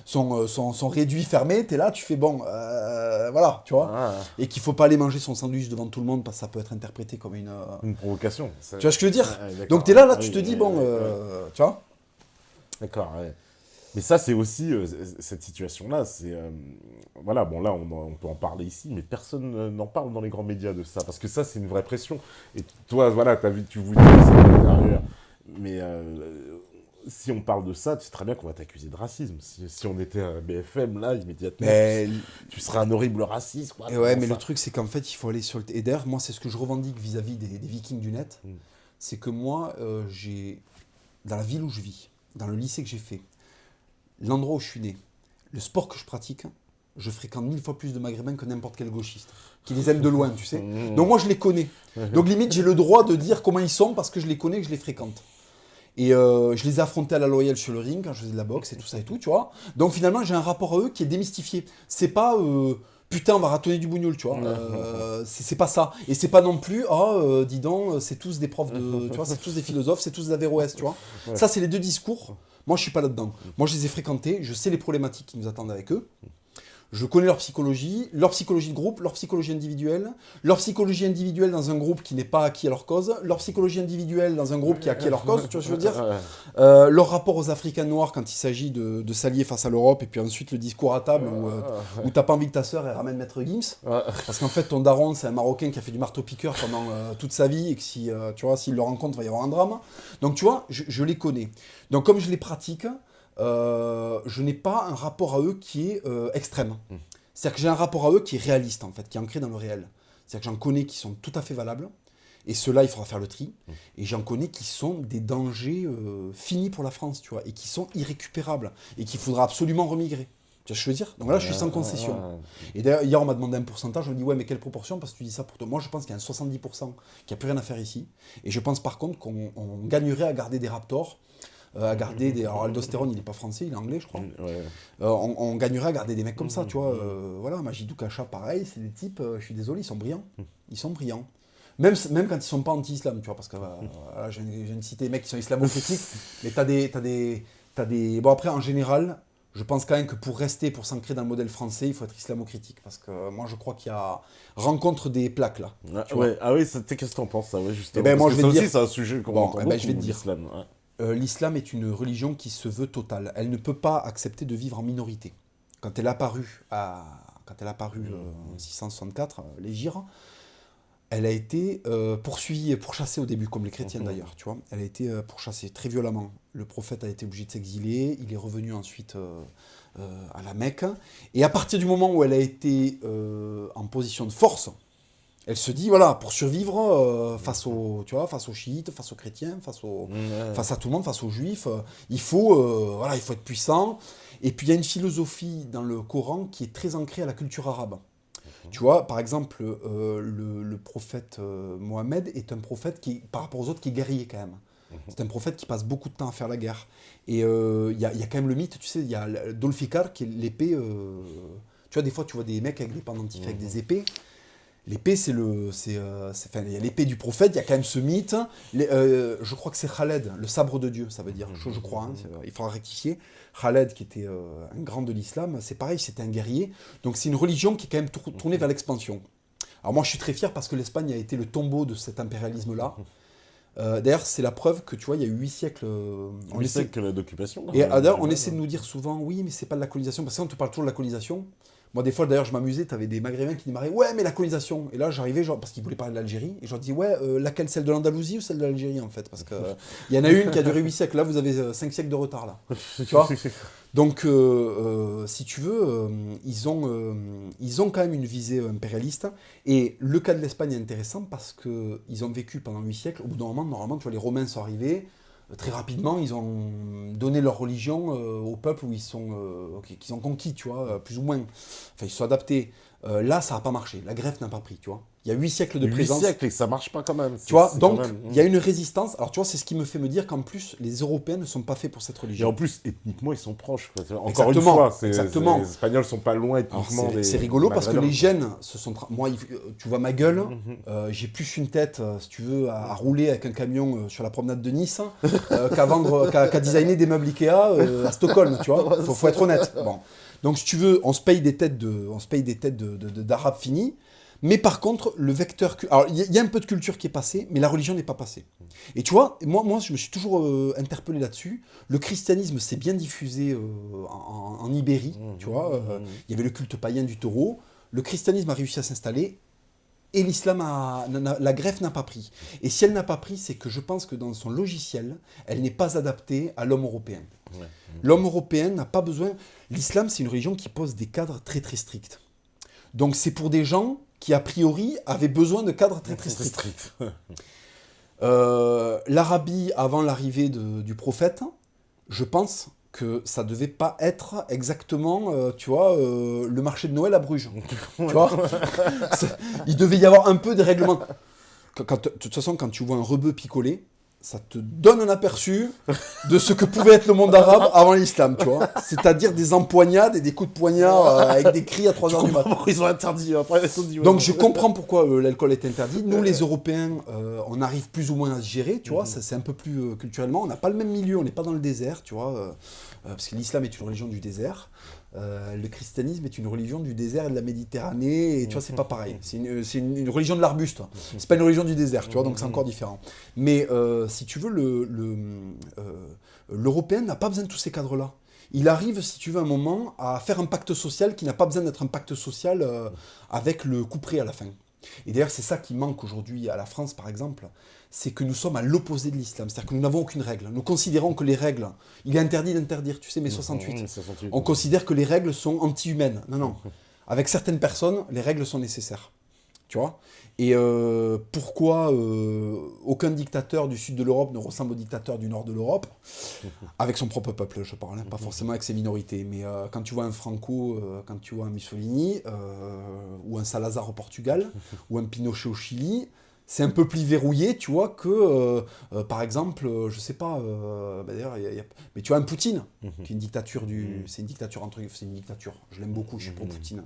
S2: sont réduits, fermés, t'es là, tu fais bon, voilà, tu vois. Et qu'il faut pas aller manger son sandwich devant tout le monde parce que ça peut être interprété comme une
S1: provocation.
S2: Tu vois ce que je veux dire? Donc t'es là, tu te dis, bon, tu vois.
S1: D'accord, ouais. Mais ça, c'est aussi, cette situation-là, c'est... voilà, bon, là, on peut en parler ici, mais personne n'en parle dans les grands médias de ça, parce que ça, c'est une vraie pression. Et toi, voilà, tu vous dis, c'est à l'intérieur. Mais si on parle de ça, tu sais très bien qu'on va t'accuser de racisme. Si on était à BFM, là, immédiatement,
S2: Mais,
S1: tu serais un horrible raciste. Quoi,
S2: et ouais, mais le truc, c'est qu'en fait, il faut aller sur le... Et d'ailleurs, moi, c'est ce que je revendique vis-à-vis des Vikings du net. C'est que moi, dans la ville où je vis, dans le lycée que j'ai fait, l'endroit où je suis né, le sport que je pratique, je fréquente 1000 fois plus de maghrébins que n'importe quel gauchiste, qui les aime de loin, tu sais. Donc moi, je les connais. Donc limite, j'ai le droit de dire comment ils sont parce que je les connais et que je les fréquente. Et je les ai affrontés à la loyale sur le ring quand je faisais de la boxe et tout ça et tout, tu vois. Donc finalement, j'ai un rapport à eux qui est démystifié. C'est pas putain, on va ratonner du bougnoul, tu vois. C'est pas ça. Et c'est pas non plus, dis donc, c'est tous des profs de. Tu vois, c'est tous des philosophes, c'est tous des Averroès, tu vois.
S1: Ouais.
S2: Ça, c'est les deux discours. Moi, je suis pas là-dedans. Moi, je les ai fréquentés, je sais les problématiques qui nous attendent avec eux. Je connais leur psychologie de groupe, leur psychologie individuelle dans un groupe qui n'est pas acquis à leur cause, leur psychologie individuelle dans un groupe qui est acquis à leur cause, tu vois ce que je veux dire ? Leur rapport aux Africains noirs quand il s'agit de s'allier face à l'Europe, et puis ensuite le discours à table où t'as pas envie que ta sœur elle ramène Maître Gims, parce qu'en fait ton daron c'est un Marocain qui a fait du marteau-piqueur pendant toute sa vie, et que si, tu vois, s'il le rencontre, il va y avoir un drame. Donc tu vois, je les connais. Donc comme je les pratique, je n'ai pas un rapport à eux qui est extrême. C'est-à-dire que j'ai un rapport à eux qui est réaliste, en fait, qui est ancré dans le réel. C'est-à-dire que j'en connais qui sont tout à fait valables, et ceux-là, il faudra faire le tri. Et j'en connais qui sont des dangers finis pour la France, tu vois, et qui sont irrécupérables, et qu'il faudra absolument remigrer. Tu vois ce que je veux dire ? Donc là, je suis sans concession. Et d'ailleurs, hier, on m'a demandé un pourcentage, on me dit, ouais, mais quelle proportion ? Parce que tu dis ça pour toi. Moi, je pense qu'il y a un 70% qui n'a plus rien à faire ici. Et je pense par contre qu'on gagnerait à garder des Raptors, à garder des... Alors Aldostérone, il n'est pas français, il est anglais, je crois. On gagnerait à garder des mecs comme ça, tu vois. Voilà, Magidou Kacha, pareil, c'est des types, je suis désolé, ils sont brillants. Ils sont brillants. Même quand ils sont pas anti-islam, tu vois, parce que voilà, je viens de citer des mecs qui sont islamo-critiques, mais t'as des... Bon, après, en général, je pense quand même que pour rester, pour s'ancrer dans le modèle français, il faut être islamo-critique, parce que moi, je crois qu'il y a rencontre des plaques, là.
S1: Ah oui, qu'est-ce que t'en penses, ça, ouais, justement.
S2: Eh ben, moi, je vais te dire...
S1: c'est un sujet qu'on entend beaucoup,
S2: je vais te dire.
S1: l'islam.
S2: L'islam est une religion qui se veut totale. Elle ne peut pas accepter de vivre en minorité. Quand elle est apparue en 664, l'Hégire, elle a été poursuivie et pourchassée au début, comme les chrétiens d'ailleurs, tu vois. Elle a été pourchassée très violemment. Le prophète a été obligé de s'exiler, il est revenu ensuite à la Mecque. Et à partir du moment où elle a été en position de force, elle se dit, voilà, pour survivre face aux chiites, face aux chrétiens, face à tout le monde, face aux juifs, il faut être puissant. Et puis il y a une philosophie dans le Coran qui est très ancrée à la culture arabe. Tu vois, par exemple, le prophète Mohammed est un prophète qui, par rapport aux autres, qui est guerrier quand même. C'est un prophète qui passe beaucoup de temps à faire la guerre. Et il y a quand même le mythe, tu sais, il y a Dolfikar qui est l'épée. Tu vois, des fois, tu vois des mecs avec des pendentifs, avec des épées. L'épée, il y a l'épée du prophète, il y a quand même ce mythe. Je crois que c'est Khaled, le sabre de Dieu, ça veut dire, je crois, hein, il faudra rectifier. Khaled, qui était un grand de l'islam, c'est pareil, c'était un guerrier. Donc c'est une religion qui est quand même tournée vers l'expansion. Alors moi, je suis très fier parce que l'Espagne a été le tombeau de cet impérialisme-là. D'ailleurs, c'est la preuve que, tu vois, il y a eu 8 siècles...
S1: 8 siècles d'occupation.
S2: Et d'ailleurs, on essaie de nous dire souvent, oui, mais c'est pas de la colonisation, parce qu'on te parle toujours de la colonisation. Moi, des fois, d'ailleurs, je m'amusais, t'avais des Maghrébins qui démarraient, ouais, mais la colonisation. Et là, j'arrivais, genre, parce qu'ils voulaient parler de l'Algérie, et je leur dis, ouais, laquelle, celle de l'Andalousie ou celle de l'Algérie, en fait? Parce qu'il y en a une qui a duré 8 siècles, là, vous avez 5 siècles de retard, là. Tu vois? Donc, si tu veux, ils ont quand même une visée impérialiste. Et le cas de l'Espagne est intéressant parce qu'ils ont vécu pendant 8 siècles. Au bout d'un moment, normalement, tu vois, les Romains sont arrivés. Très rapidement, ils ont donné leur religion au peuple qu'ils ont conquis, tu vois, plus ou moins. Enfin, ils se sont adaptés. Là, ça n'a pas marché. La greffe n'a pas pris, tu vois. Il y a 8 siècles de présence.
S1: 8 siècles et ça marche pas quand même.
S2: Tu vois, donc il y a une résistance. Alors, tu vois, c'est ce qui me fait me dire qu'en plus, les Européens ne sont pas faits pour cette religion.
S1: Et en plus, ethniquement, ils sont proches. Encore une fois, les Espagnols sont pas loin ethniquement.
S2: C'est rigolo parce que les gènes se sont... Moi, tu vois ma gueule, j'ai plus une tête, si tu veux, à rouler avec un camion sur la promenade de Nice qu'à designer des meubles Ikea à Stockholm, tu vois. Faut être honnête. Bon. Donc, si tu veux, on se paye des têtes d'arabes finis. Mais par contre, le vecteur... Alors, il y a un peu de culture qui est passée, mais la religion n'est pas passée. Et tu vois, moi je me suis toujours interpellé là-dessus. Le christianisme s'est bien diffusé en Ibérie, tu vois. Il y avait le culte païen du taureau. Le christianisme a réussi à s'installer. Et la greffe n'a pas pris. Et si elle n'a pas pris, c'est que je pense que dans son logiciel, elle n'est pas adaptée à l'homme européen. Ouais. L'homme européen n'a pas besoin... L'islam, c'est une religion qui pose des cadres très très stricts. Donc c'est pour des gens qui, a priori, avaient besoin de cadres très très stricts. L'Arabie, avant l'arrivée du prophète, je pense que ça devait pas être exactement, le marché de Noël à Bruges. Tu vois, il devait y avoir un peu des règlements. De toute façon, quand tu vois un rebeu picolé, ça te donne un aperçu de ce que pouvait être le monde arabe avant l'islam, tu vois. C'est-à-dire des empoignades et des coups de poignard avec des cris à 3h du matin.
S1: Ils ont interdit. Après,
S2: donc je comprends pourquoi l'alcool est interdit. Nous, les Européens, on arrive plus ou moins à se gérer, tu vois. Ça, c'est un peu plus culturellement. On n'a pas le même milieu, on n'est pas dans le désert, tu vois. Parce que l'islam est une religion du désert. Le christianisme est une religion du désert et de la Méditerranée, et tu vois, c'est pas pareil. C'est une religion de l'arbuste. C'est pas une religion du désert, tu vois, donc c'est encore différent. Mais si tu veux, l'Européen n'a pas besoin de tous ces cadres-là. Il arrive, si tu veux, un moment à faire un pacte social qui n'a pas besoin d'être un pacte social avec le couperet à la fin. Et d'ailleurs, c'est ça qui manque aujourd'hui à la France, par exemple, c'est que nous sommes à l'opposé de l'islam. C'est-à-dire que nous n'avons aucune règle. Nous considérons que les règles... Il est interdit d'interdire, tu sais, mais 68. On considère que les règles sont anti-humaines. Non, non. Avec certaines personnes, les règles sont nécessaires. Tu vois ? Et pourquoi aucun dictateur du sud de l'Europe ne ressemble au dictateur du nord de l'Europe ? Avec son propre peuple, je parle, hein, pas forcément avec ses minorités. Mais quand tu vois un Franco, quand tu vois un Mussolini, ou un Salazar au Portugal, ou un Pinochet au Chili, c'est un peu plus verrouillé, tu vois, que, par exemple, je sais pas, d'ailleurs, mais tu vois un Poutine, qui est une dictature c'est une dictature, c'est une dictature, je l'aime beaucoup, je suis pour Poutine,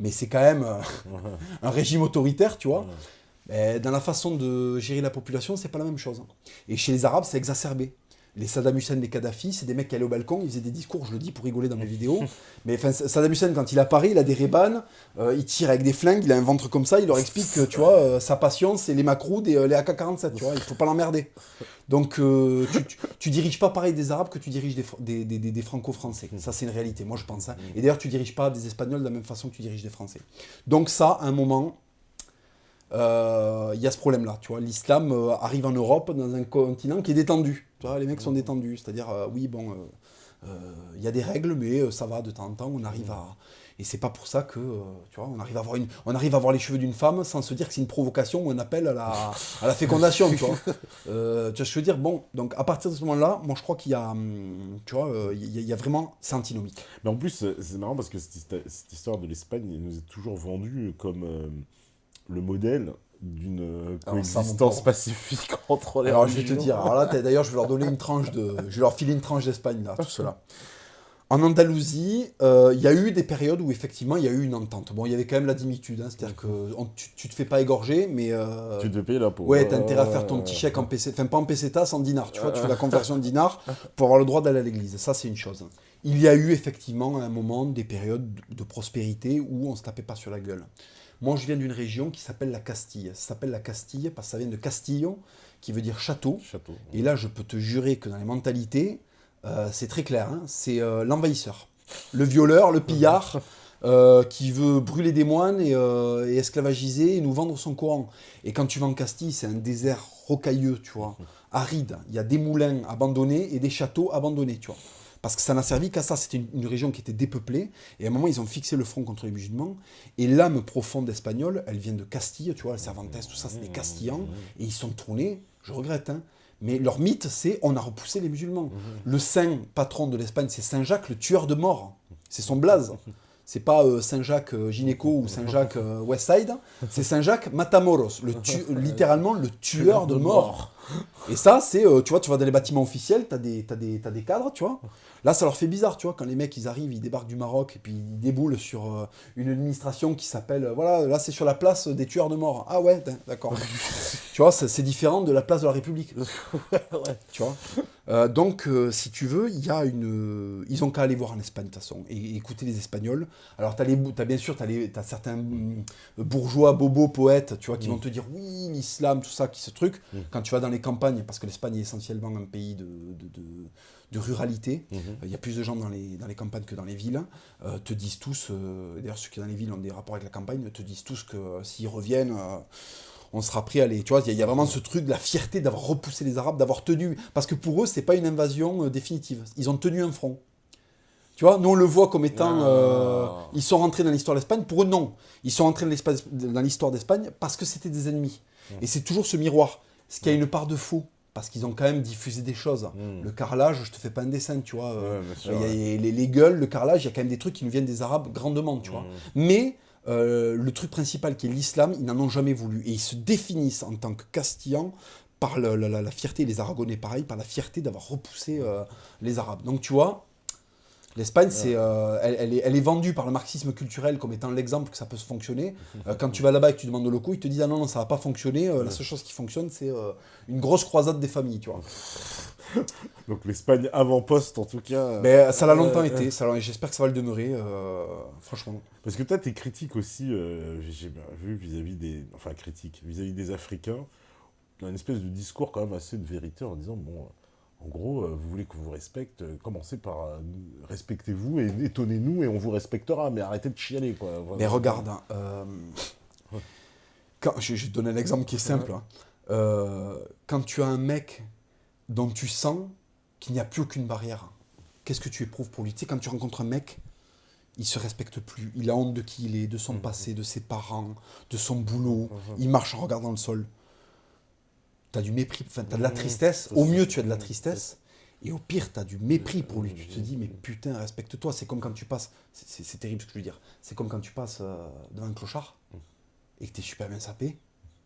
S2: mais c'est quand même un régime autoritaire, tu vois. Mais dans la façon de gérer la population, c'est pas la même chose. Et chez les Arabes, c'est exacerbé. Les Saddam Hussein, les Kadhafi, c'est des mecs qui allaient au balcon, ils faisaient des discours, je le dis pour rigoler dans mes vidéos. Mais Saddam Hussein, quand il apparaît, il a des Ray-Ban, il tire avec des flingues, il a un ventre comme ça, il leur explique que, tu vois, sa passion, c'est les Makroud et les AK-47, tu vois, il faut pas l'emmerder. Donc, tu diriges pas pareil des Arabes que tu diriges des Franco-Français. Ça, c'est une réalité, moi je pense. Hein. Et d'ailleurs, tu diriges pas des Espagnols de la même façon que tu diriges des Français. Donc ça, à un moment... y a ce problème-là, tu vois. L'islam arrive en Europe, dans un continent qui est détendu. Tu vois, les mecs sont détendus. C'est-à-dire, oui, bon, y a des règles, mais ça va de temps en temps, on arrive à... Et c'est pas pour ça que, tu vois, on arrive à voir les cheveux d'une femme sans se dire que c'est une provocation ou un appel à la fécondation, tu vois. Tu vois ce que je veux dire ? Bon, donc à partir de ce moment-là, moi je crois qu'il y a, tu vois, il y a vraiment, c'est antinomique.
S1: Mais en plus, c'est marrant parce que cette histoire de l'Espagne, elle nous est toujours vendue comme... le modèle d'une coexistence pacifique entre les
S2: religions. Je vais te dire, alors là, d'ailleurs, je vais leur donner je vais leur filer une tranche d'Espagne, là, tout cela. En Andalousie, il y a eu des périodes où, effectivement, il y a eu une entente. Bon, il y avait quand même la dimitude, hein, c'est-à-dire que tu te fais pas égorger, mais...
S1: tu te payes l'impôt.
S2: Ouais, t'as intérêt à faire ton petit chèque en PC, enfin pas en pesetas, en dinars, tu vois, tu fais la conversion de dinars pour avoir le droit d'aller à l'église. Ça, c'est une chose. Il y a eu, effectivement, à un moment, des périodes de prospérité où on se tapait pas sur la gueule. Moi, je viens d'une région qui s'appelle la Castille. Ça s'appelle la Castille parce que ça vient de Castillo, qui veut dire château. Et là, je peux te jurer que dans les mentalités, c'est très clair. Hein, c'est l'envahisseur, le violeur, le pillard, qui veut brûler des moines et esclavagiser et nous vendre son Coran. Et quand tu vas en Castille, c'est un désert rocailleux, tu vois, aride. Il y a des moulins abandonnés et des châteaux abandonnés, tu vois. Parce que ça n'a servi qu'à ça. C'était une région qui était dépeuplée. Et à un moment, ils ont fixé le front contre les musulmans. Et l'âme profonde espagnole, elle vient de Castille. Tu vois, le Cervantes, tout ça, c'est des Castillans. Et ils sont tournés, je regrette, hein, mais leur mythe, c'est on a repoussé les musulmans. Le saint patron de l'Espagne, c'est Saint Jacques, le tueur de morts. C'est son blaze. C'est pas Saint-Jacques Gynéco ou Saint-Jacques Westside. C'est Saint-Jacques Matamoros, littéralement le tueur de morts. Et ça, c'est, tu vois, tu vas dans les bâtiments officiels, t'as des cadres, tu vois. Là, ça leur fait bizarre, tu vois, quand les mecs, ils arrivent, ils débarquent du Maroc et puis ils déboulent sur une administration qui s'appelle, voilà, là, c'est sur la place des tueurs de morts. Ah ouais, d'accord. Tu vois, c'est différent de la place de la République.
S1: Ouais.
S2: Tu vois. Donc, si tu veux, ils ont qu'à aller voir en Espagne, de toute façon, et écouter les Espagnols. Alors, bien sûr, t'as certains bourgeois, bobos, poètes, tu vois, qui vont te dire, oui, l'islam, tout ça, ce truc. Quand tu vas dans les campagnes, parce que l'Espagne est essentiellement un pays de ruralité, il y a plus de gens dans les campagnes que dans les villes, te disent tous, d'ailleurs, ceux qui dans les villes ont des rapports avec la campagne, te disent tous que s'ils reviennent... on sera prêt à les... Tu vois, il y a vraiment ce truc de la fierté d'avoir repoussé les Arabes, d'avoir tenu... Parce que pour eux, c'est pas une invasion définitive. Ils ont tenu un front. Tu vois, nous, on le voit comme étant... ils sont rentrés dans l'histoire d'Espagne. Pour eux, non. Ils sont rentrés dans l'histoire d'Espagne parce que c'était des ennemis. Et c'est toujours ce miroir. Ce qui a une part de faux. Parce qu'ils ont quand même diffusé des choses. Le carrelage, je te fais pas un dessin, tu vois. Les gueules, le carrelage, il y a quand même des trucs qui nous viennent des Arabes grandement, tu vois. Mais... le truc principal qui est l'islam, ils n'en ont jamais voulu. Et ils se définissent en tant que Castillans par la fierté, les Aragonais pareil, par la fierté d'avoir repoussé les Arabes. Donc tu vois, l'Espagne, elle est vendue par le marxisme culturel comme étant l'exemple que ça peut se fonctionner. Quand tu vas là-bas et que tu demandes aux locaux, ils te disent « Ah non, ça va pas fonctionner, la seule chose qui fonctionne, c'est une grosse croisade des familles. » tu vois.
S1: Donc l'Espagne avant-poste, en tout cas...
S2: Mais ça l'a longtemps été, j'espère que ça va le demeurer, franchement.
S1: Parce que toi, t'es critique aussi, j'ai vu vis-à-vis des... Enfin, critique, vis-à-vis des Africains, t'as une espèce de discours quand même assez de vérité en disant, bon, en gros, vous voulez qu'on vous respecte, commencez par respectez-vous et étonnez-nous et on vous respectera, mais arrêtez de chialer, quoi. Voilà.
S2: Mais regarde, je vais te donner un exemple qui est simple. Quand tu as un mec dont tu sens qu'il n'y a plus aucune barrière, qu'est-ce que tu éprouves pour lui? Tu sais, quand tu rencontres un mec, il se respecte plus, il a honte de qui il est, de son passé, de ses parents, de son boulot, il marche en regardant le sol. Tu as du mépris, enfin, tu as de la tristesse, au mieux tu as de la tristesse, et au pire tu as du mépris pour lui, tu te dis mais putain respecte-toi, c'est comme quand tu passes, c'est terrible ce que je veux dire, c'est comme quand tu passes devant un clochard, et que tu es super bien sapé,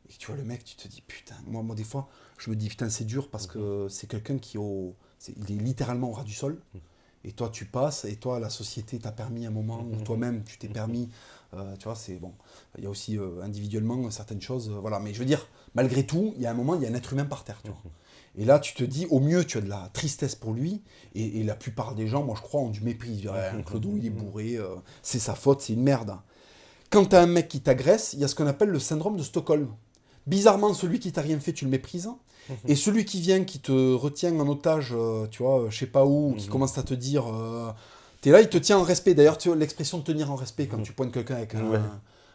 S2: et que tu vois le mec, tu te dis putain, moi des fois je me dis putain c'est dur parce que c'est quelqu'un il est littéralement au ras du sol. Et toi, tu passes, et toi, la société t'a permis un moment, ou toi-même, tu t'es permis, tu vois, c'est bon. Il y a aussi individuellement certaines choses, voilà. Mais je veux dire, malgré tout, il y a un moment, il y a un être humain par terre, tu vois. Et là, tu te dis, au mieux, tu as de la tristesse pour lui, et la plupart des gens, moi, je crois, ont du mépris. Ils disent, Clodo, il est bourré, c'est sa faute, c'est une merde. Quand tu as un mec qui t'agresse, il y a ce qu'on appelle le syndrome de Stockholm. Bizarrement, celui qui t'a rien fait, tu le méprises. Et celui qui vient, qui te retient en otage, tu vois, je sais pas où, qui commence à te dire... t'es là, il te tient en respect. D'ailleurs, tu vois, l'expression de tenir en respect, quand tu pointes quelqu'un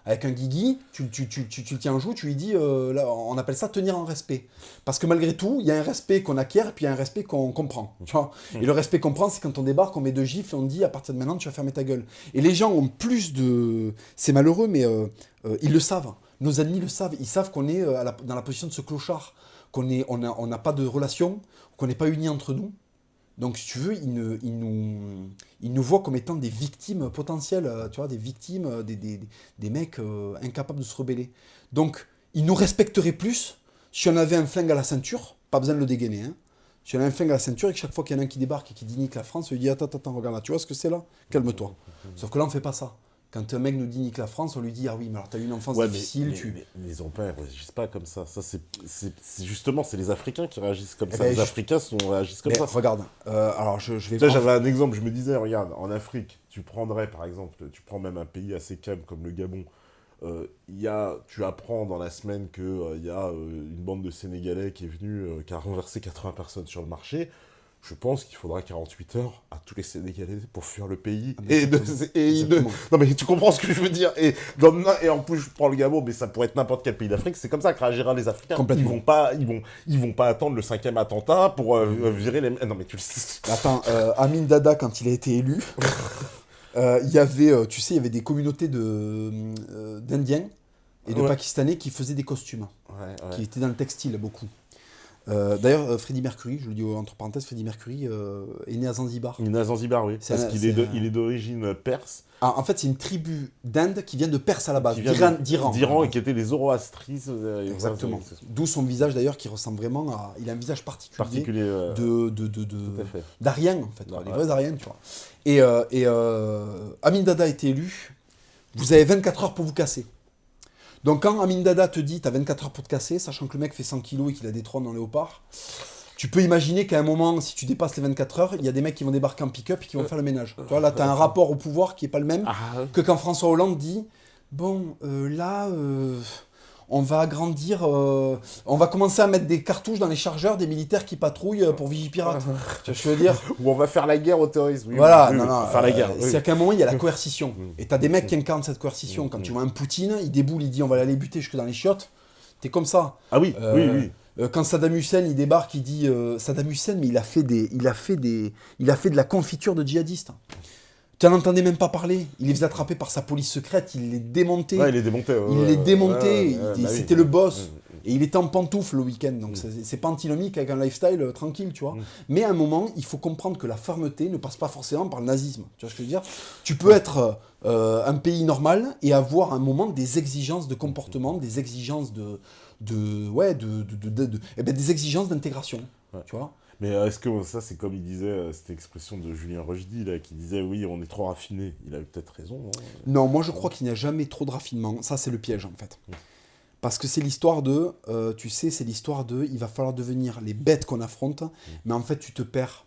S2: avec un guigui, tu le tiens en joue, tu lui dis... là, on appelle ça tenir en respect. Parce que malgré tout, il y a un respect qu'on acquiert, et puis il y a un respect qu'on comprend. Tu vois. Et le respect qu'on prend, c'est quand on débarque, on met 2 gifles, et on dit, à partir de maintenant, tu vas fermer ta gueule. Et les gens ont plus de... C'est malheureux, mais ils le savent. Nos ennemis le savent. Ils savent qu'on est dans la position de ce clochard. On n'a pas de relation, qu'on n'est pas unis entre nous. Donc, si tu veux, ils nous voient comme étant des victimes potentielles, tu vois, des victimes, des mecs incapables de se rebeller. Donc, ils nous respecteraient plus si on avait un flingue à la ceinture, pas besoin de le dégainer, hein. Si on a un flingue à la ceinture et que chaque fois qu'il y en a un qui débarque et qui dit nique la France, on lui dit attends, regarde là, tu vois ce que c'est là? Calme-toi. Sauf que là, on ne fait pas ça. Quand un mec nous dit nique la France, on lui dit ah oui, mais alors t'as eu une enfance difficile,
S1: mais ils ont pas, ils réagissent pas comme ça. Ça c'est justement, c'est les Africains qui réagissent comme ça. Les Africains réagissent comme ça.
S2: Regarde, alors je vais.
S1: Là, j'avais un exemple. Je me disais, regarde, en Afrique, tu prendrais par exemple, tu prends même un pays assez calme comme le Gabon. Tu apprends dans la semaine que y a une bande de Sénégalais qui est venue, qui a renversé 80 personnes sur le marché. Je pense qu'il faudra 48 heures à tous les Sénégalais pour fuir le pays. Non mais tu comprends ce que je veux dire. Et en plus, je prends le Gabon, mais ça pourrait être n'importe quel pays d'Afrique. C'est comme ça que réagiront les Africains. Ils vont pas attendre le 5e attentat pour virer les... Non mais tu le sais.
S2: Attends, Amin Dada, quand il a été élu, il y avait, tu sais, il y avait des communautés d'Indiens et de Pakistanais qui faisaient des costumes. Qui étaient dans le textile, beaucoup. D'ailleurs, Freddie Mercury, je le dis entre parenthèses, Freddie Mercury est né à Zanzibar.
S1: Il est né à Zanzibar, oui. Parce qu'il est d'origine perse.
S2: Ah, en fait, c'est une tribu d'Inde qui vient de Perse à la base,
S1: d'Iran, et qui était les Zoroastrites.
S2: Exactement. D'où son visage d'ailleurs qui ressemble vraiment à... Il a un visage particulier d'Arien, en fait. Les vrais Ariens, tu vois. Et Amin Dada a été élu. Vous avez 24 heures pour vous casser. Donc quand Amin Dada te dit t'as 24 heures pour te casser, sachant que le mec fait 100 kilos et qu'il a des trônes en léopard, Tu peux imaginer qu'à un moment, si tu dépasses les 24 heures, il y a des mecs qui vont débarquer en pick-up et qui vont faire le ménage. Tu vois, là, tu as un rapport au pouvoir qui n'est pas le même que quand François Hollande dit « Bon, là, on va agrandir, on va commencer à mettre des cartouches dans les chargeurs des militaires qui patrouillent pour Vigipirate. » Tu vois ce que je veux dire?
S1: Ou on va faire la guerre au terrorisme. Oui,
S2: voilà,
S1: oui,
S2: non,
S1: oui,
S2: non.
S1: faire la guerre.
S2: C'est qu'à un moment, il y a la coercition. Et tu as des mecs qui incarnent cette coercition. Quand tu vois un Poutine, il déboule, il dit « On va aller buter jusque dans les chiottes. » T'es comme ça.
S1: Ah oui, oui.
S2: Quand Saddam Hussein il débarque, il dit Saddam Hussein, mais il a fait de la confiture de djihadistes. Tu n'en entendais même pas parler. Il les faisait attraper par sa police secrète, il les démontait.
S1: Ouais, il les démontait.
S2: C'était le boss. Et il était en pantoufle le week-end, donc c'est pas antinomique avec un lifestyle tranquille, tu vois. Mais à un moment, il faut comprendre que la fermeté ne passe pas forcément par le nazisme. Tu vois ce que je veux dire? Tu peux être un pays normal et avoir à un moment des exigences de comportement, des exigences des exigences d'intégration, tu vois.
S1: Mais est-ce que ça, c'est comme il disait, cette expression de Julien Rochdy, là, qui disait, oui, on est trop raffiné. Il a eu peut-être raison. Hein.
S2: Non, moi je crois qu'il n'y a jamais trop de raffinement. Ça, c'est le piège, en fait. Parce que c'est l'histoire de, il va falloir devenir les bêtes qu'on affronte, mais en fait, tu te perds.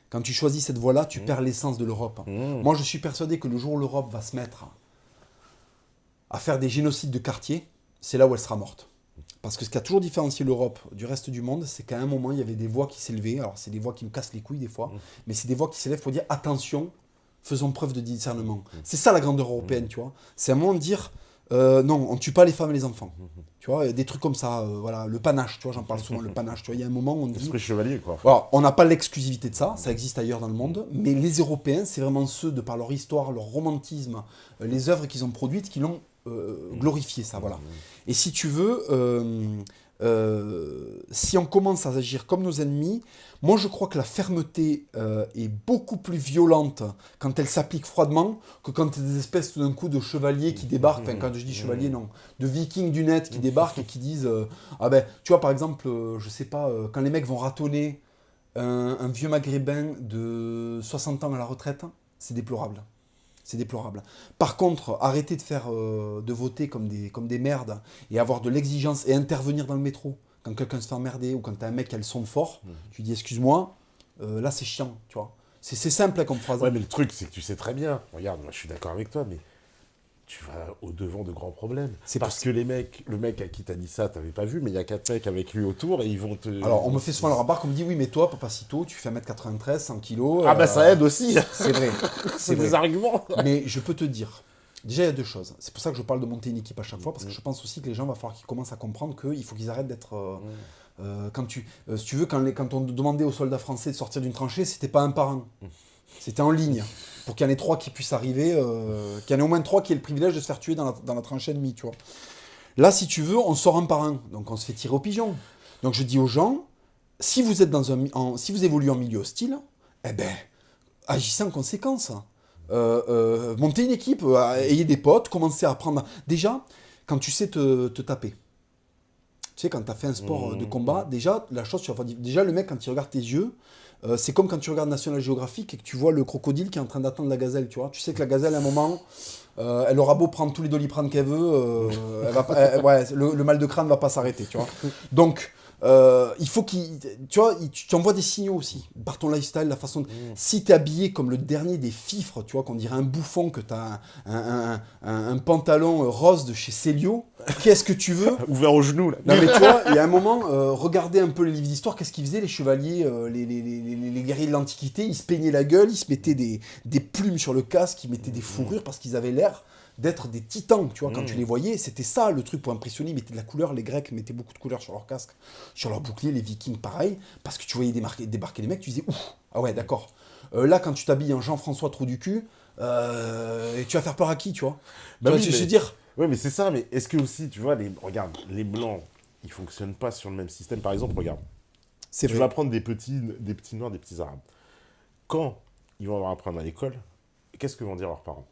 S2: Quand tu choisis cette voie-là, tu perds l'essence de l'Europe. Moi, je suis persuadé que le jour où l'Europe va se mettre à faire des génocides de quartier, c'est là où elle sera morte. Parce que ce qui a toujours différencié l'Europe du reste du monde, c'est qu'à un moment, il y avait des voix qui s'élevaient. Alors, c'est des voix qui me cassent les couilles des fois, mais c'est des voix qui s'élèvent pour dire attention, faisons preuve de discernement. C'est ça la grandeur européenne, tu vois. C'est un moment de dire non, on ne tue pas les femmes et les enfants. Tu vois, des trucs comme ça, voilà, le panache, tu vois, j'en parle souvent, le panache. Tu vois, il y a un moment où on dit.
S1: Esprit chevalier, quoi.
S2: Voilà, on n'a pas l'exclusivité de ça, ça existe ailleurs dans le monde, mais les Européens, c'est vraiment ceux, de par leur histoire, leur romantisme, les œuvres qu'ils ont produites, qui l'ont glorifié, ça, voilà. Et si tu veux, si on commence à agir comme nos ennemis, moi je crois que la fermeté est beaucoup plus violente quand elle s'applique froidement que quand il y a des espèces tout d'un coup de chevaliers qui débarquent, enfin quand je dis chevaliers, non, de vikings du net qui débarquent et qui disent ah ben, tu vois par exemple, je sais pas, quand les mecs vont ratonner un vieux maghrébin de 60 ans à la retraite, c'est déplorable. C'est déplorable. Par contre, arrêter de voter comme des merdes et avoir de l'exigence et intervenir dans le métro quand quelqu'un se fait emmerder ou quand t'as un mec qui a le son fort, tu dis excuse-moi, là c'est chiant, tu vois. C'est simple comme phrase.
S1: Ouais, mais le truc, c'est que tu sais très bien. Regarde, moi je suis d'accord avec toi, mais tu vas au-devant de grands problèmes. C'est parce que le mec à qui t'as dit ça, t'avais pas vu, mais il y a 4 mecs avec lui autour et ils vont te...
S2: Alors, on me fait souvent le remarque, on me dit, oui, mais toi, Papacito, tu fais 1m93, 100 kg.
S1: Ah bah ça aide aussi.
S2: C'est vrai.
S1: C'est des arguments.
S2: Mais je peux te dire, déjà, il y a deux choses. C'est pour ça que je parle de monter une équipe à chaque fois, parce que je pense aussi que les gens, va falloir qu'ils commencent à comprendre qu'il faut qu'ils arrêtent d'être... si tu veux, quand on demandait aux soldats français de sortir d'une tranchée, c'était pas un par un. C'était en ligne. Pour qu'il y en ait 3 qui puissent arriver, qu'il y en ait au moins 3 qui aient le privilège de se faire tuer dans la tranchée ennemie, tu vois. Là, si tu veux, on sort un par un. Donc, on se fait tirer au pigeon. Donc, je dis aux gens, si vous êtes si vous évoluez en milieu hostile, eh ben, agissez en conséquence. Montez une équipe, ayez des potes, commencez à apprendre. Déjà, quand tu sais te taper, tu sais, quand tu as fait un sport de combat, déjà, la chose, tu vas dire, déjà, le mec, quand il regarde tes yeux, c'est comme quand tu regardes National Geographic et que tu vois le crocodile qui est en train d'attendre la gazelle, tu vois. Tu sais que la gazelle, à un moment, elle aura beau prendre tous les Doliprane qu'elle veut, le mal de crâne ne va pas s'arrêter, tu vois. Donc, il faut tu vois, tu envoies des signaux aussi, par ton lifestyle, la façon... Si tu es habillé comme le dernier des fifres, tu vois, qu'on dirait un bouffon, que tu as un pantalon rose de chez Célio, qu'est-ce que tu veux?
S1: Ouvert aux genoux, là.
S2: Non mais tu vois, il y a un moment, regardez un peu les livres d'histoire, qu'est-ce qu'ils faisaient les chevaliers, les guerriers de l'Antiquité, ils se peignaient la gueule, ils se mettaient des plumes sur le casque, ils mettaient des fourrures parce qu'ils avaient l'air d'être des titans, tu vois, quand tu les voyais, c'était ça le truc pour impressionner, ils mettaient de la couleur, les Grecs mettaient beaucoup de couleur sur leur casque, sur leur bouclier, les Vikings pareil, parce que tu voyais débarquer les mecs, tu disais ouf, ah ouais d'accord. Là quand tu t'habilles en Jean-François Trou du cul, tu vas faire peur à qui, tu vois?
S1: Bah oui,
S2: je veux dire.
S1: Oui, mais c'est ça, mais est-ce que aussi, tu vois, regarde, les Blancs, ils fonctionnent pas sur le même système. Par exemple, regarde, tu vas prendre des petits Noirs, des petits Arabes. Quand ils vont avoir à apprendre à l'école, qu'est-ce que vont dire leurs parents?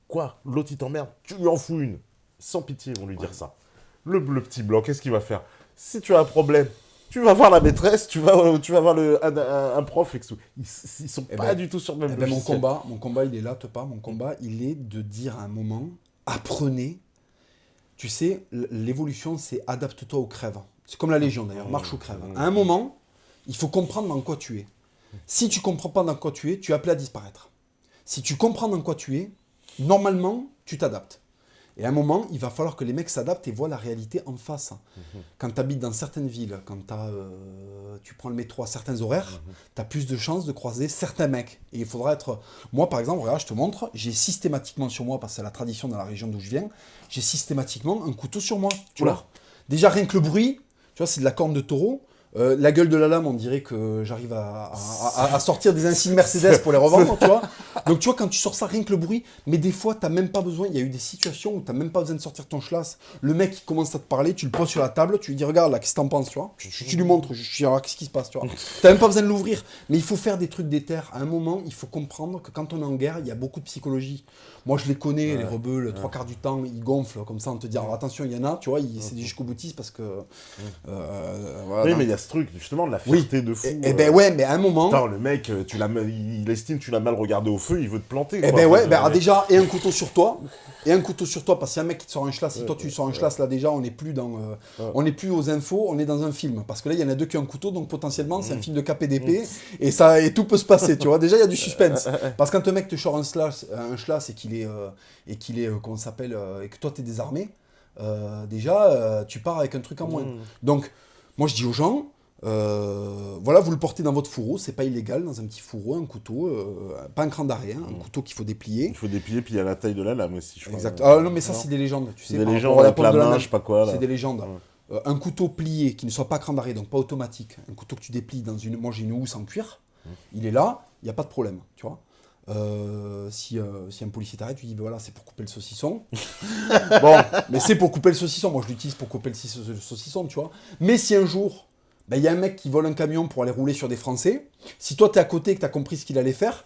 S1: Quoi? L'autre, il t'emmerde, tu lui en fous une. Sans pitié, ils vont lui dire ça. Le petit Blanc, qu'est-ce qu'il va faire? Si tu as un problème, tu vas voir la maîtresse, tu vas voir un prof. Ils sont pas du tout sur le même logiciel.
S2: Mon combat, il est là, mon combat, il est de dire à un moment, apprenez. Tu sais, l'évolution, c'est adapte-toi ou crève. C'est comme la Légion d'ailleurs, marche ou crève. À un moment, il faut comprendre dans quoi tu es. Si tu comprends pas dans quoi tu es, tu es appelé à disparaître. Si tu comprends dans quoi tu es, normalement, tu t'adaptes. Et à un moment, il va falloir que les mecs s'adaptent et voient la réalité en face. Quand tu habites dans certaines villes, quand tu prends le métro à certains horaires, tu as plus de chances de croiser certains mecs. Et il faudra être... Moi, par exemple, regarde, je te montre, j'ai systématiquement sur moi, parce que c'est la tradition dans la région d'où je viens, j'ai systématiquement un couteau sur moi. Tu vois. Déjà, rien que le bruit, tu vois, c'est de la corne de taureau. La gueule de la lame, on dirait que j'arrive à sortir des insignes Mercedes pour les revendre, tu vois. Donc, tu vois, quand tu sors ça, rien que le bruit, mais des fois, t'as même pas besoin. Il y a eu des situations où t'as même pas besoin de sortir ton schlass. Le mec, il commence à te parler, tu le poses sur la table, tu lui dis, regarde là, qu'est-ce que t'en penses, tu vois. Tu lui montres, qu'est-ce qui se passe, tu vois. T'as même pas besoin de l'ouvrir. Mais il faut faire des trucs d'éther. À un moment, il faut comprendre que quand on est en guerre, il y a beaucoup de psychologie. Moi, je les connais, les rebeux, le trois quarts du temps, ils gonflent comme ça, on te dit, alors attention, il y en a, tu vois, c'est des jusqu'au boutiste parce que.
S1: Voilà, oui, mais il y a ce truc, justement, de la fierté de fou.
S2: Et ben ouais, mais à un moment.
S1: Attends, le mec, il estime que tu l'as mal regardé au feu, il veut te planter.
S2: Et ben ouais, déjà, et un couteau sur toi. Et un couteau sur toi, parce qu'il y a un mec qui te sort un schlass, si toi tu sors un schlass, là déjà, on n'est plus on n'est plus aux infos, on est dans un film. Parce que là, il y en a deux qui ont un couteau, donc potentiellement, c'est un film de KPDP, et tout peut se passer, tu vois. Déjà, il y a du suspense. Parce que quand un mec te sort un schlass et qu'il est, comment ça s'appelle, et que toi, t'es désarmé, déjà, tu pars avec un truc en moins. Donc, moi, je dis aux gens, voilà, vous le portez dans votre fourreau, c'est pas illégal, dans un petit fourreau, un couteau, pas un cran d'arrêt, un couteau qu'il faut déplier.
S1: Il faut déplier, puis il y a la taille de la lame aussi, je crois.
S2: Exact. Ah non, mais ça, c'est des légendes, tu sais.
S1: Des légendes avec la main, je sais pas quoi.
S2: C'est des légendes. Un couteau plié, qui ne soit pas cran d'arrêt, donc pas automatique, un couteau que tu déplies dans une... Moi, j'ai une housse en cuir, il est là, il n'y a pas de problème, tu vois. Si un policier t'arrête, tu dis, ben voilà, c'est pour couper le saucisson. Bon, mais c'est pour couper le saucisson. Moi, je l'utilise pour couper le saucisson, tu vois. Mais si un jour, il y a un mec qui vole un camion pour aller rouler sur des Français, si toi, t'es à côté et que t'as compris ce qu'il allait faire,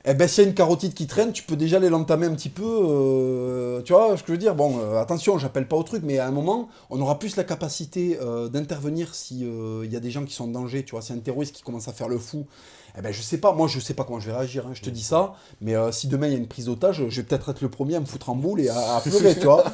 S2: eh ben, s'il y a une carotide qui traîne, tu peux déjà aller l'entamer un petit peu. Tu vois ce que je veux dire? Bon, attention, j'appelle pas au truc, mais à un moment, on aura plus la capacité d'intervenir s'il y a des gens qui sont en danger. Tu vois, si un terroriste qui commence à faire le fou, eh ben, je sais pas. Moi, je sais pas comment je vais réagir. Hein, je te dis ça, mais si demain il y a une prise d'otage, je vais peut-être être le premier à me foutre en boule et à pleurer, tu vois.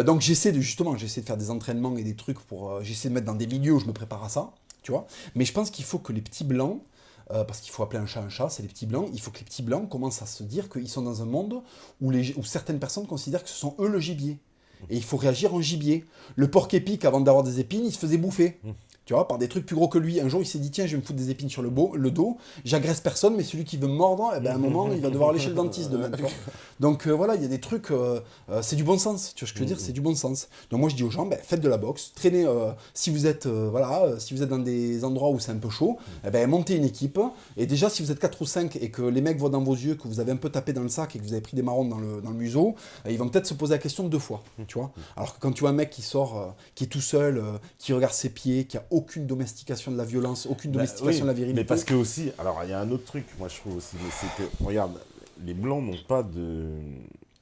S2: Donc, j'essaie de faire des entraînements et des trucs pour. J'essaie de mettre dans des milieux où je me prépare à ça, tu vois. Mais je pense qu'il faut que les petits blancs. Parce qu'il faut appeler un chat, c'est les petits blancs. Il faut que les petits blancs commencent à se dire qu'ils sont dans un monde où certaines personnes considèrent que ce sont eux le gibier. Et il faut réagir en gibier. Le porc épic, avant d'avoir des épines, il se faisait bouffer. Tu vois, par des trucs plus gros que lui. Un jour, il s'est dit, tiens, je vais me foutre des épines sur le dos. J'agresse personne, mais celui qui veut me mordre, eh ben, à un moment, il va devoir aller chez le dentiste demain. Tu vois. Donc voilà, il y a des trucs, c'est du bon sens. Tu vois ce que je veux dire? C'est du bon sens. Donc moi, je dis aux gens, faites de la boxe, traînez. Si vous êtes dans des endroits où c'est un peu chaud, montez une équipe. Et déjà, si vous êtes 4 ou 5 et que les mecs voient dans vos yeux que vous avez un peu tapé dans le sac et que vous avez pris des marrons dans le museau, ils vont peut-être se poser la question 2 fois. Tu vois. Alors que quand tu vois un mec qui sort, qui est tout seul, qui regarde ses pieds, qui a aucune domestication de la violence, aucune domestication de la virilité.
S1: Mais parce que aussi, alors il y a un autre truc, moi je trouve aussi, c'est que, regarde, les Blancs n'ont pas de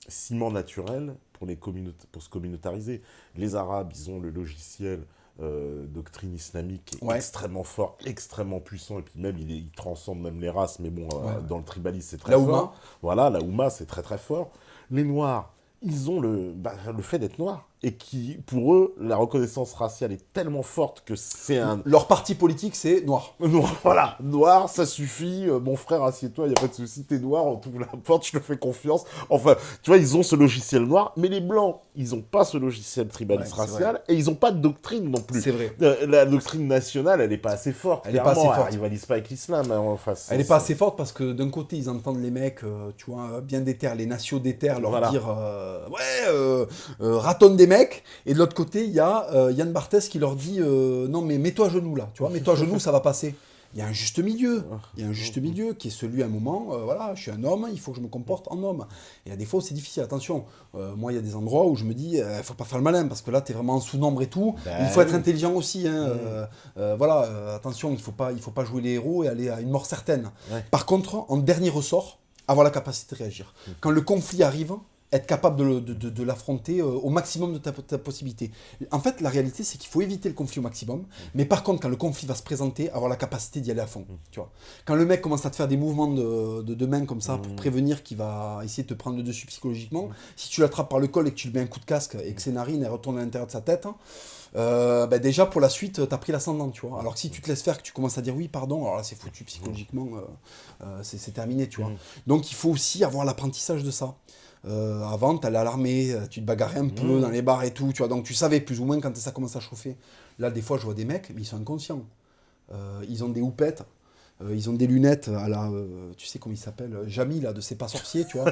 S1: ciment naturel pour se communautariser. Les Arabes, ils ont le logiciel doctrine islamique qui est extrêmement fort, extrêmement puissant, et puis même il transcende même les races, mais bon, dans le tribalisme c'est très fort.
S2: Oumma.
S1: Voilà, la Oumma c'est très très fort. Les Noirs, ils ont le fait d'être noirs. Et qui, pour eux, la reconnaissance raciale est tellement forte que c'est un...
S2: Leur parti politique, c'est noir.
S1: Noir, voilà. Noir, ça suffit. Mon frère, assieds-toi, il n'y a pas de souci. T'es noir, on t'ouvre la porte, je te fais confiance. Enfin, tu vois, ils ont ce logiciel noir. Mais les Blancs, ils n'ont pas ce logiciel tribaliste racial. Et ils n'ont pas de doctrine non plus.
S2: C'est vrai.
S1: La doctrine nationale, elle n'est pas assez forte.
S2: Elle n'est pas assez forte.
S1: Elle rivalise pas avec l'islam. Hein,
S2: elle n'est pas assez forte parce que d'un côté, ils entendent les mecs, tu vois, bien déter, les nationaux déter, leur dire ratonne des mecs. Et de l'autre côté, il y a Yann Barthès qui leur dit non, mais mets-toi à genoux là, tu vois, mets-toi à genoux, ça va passer. Il y a un juste milieu, qui est celui à un moment, voilà, je suis un homme, il faut que je me comporte en homme. Et à des fois, c'est difficile, attention. Moi, il y a des endroits où je me dis, faut pas faire le malin, parce que là, tu es vraiment en sous-nombre et tout. Il faut être intelligent aussi. Hein, voilà, attention, il faut pas jouer les héros et aller à une mort certaine. Ouais. Par contre, en dernier ressort, avoir la capacité de réagir. Quand le conflit arrive, être capable de l'affronter au maximum de ta possibilité. En fait, la réalité, c'est qu'il faut éviter le conflit au maximum, mais par contre, quand le conflit va se présenter, avoir la capacité d'y aller à fond. Tu vois. Quand le mec commence à te faire des mouvements de main comme ça pour prévenir qu'il va essayer de te prendre le dessus psychologiquement, si tu l'attrapes par le col et que tu lui mets un coup de casque et que ses narines elles retournent à l'intérieur de sa tête, déjà pour la suite, t'as pris l'ascendant, tu vois. Alors que si tu te laisses faire, que tu commences à dire oui, pardon, alors là c'est foutu psychologiquement, c'est terminé, tu vois. Donc il faut aussi avoir l'apprentissage de ça. Avant, t'allais à l'armée, tu te bagarrais un peu dans les bars et tout, tu vois. Donc tu savais plus ou moins quand ça commence à chauffer. Là, des fois, je vois des mecs, mais ils sont inconscients. Ils ont des houpettes. Ils ont des lunettes à la, tu sais comment il s'appelle, Jamy là, de C'est pas sorcier, tu vois.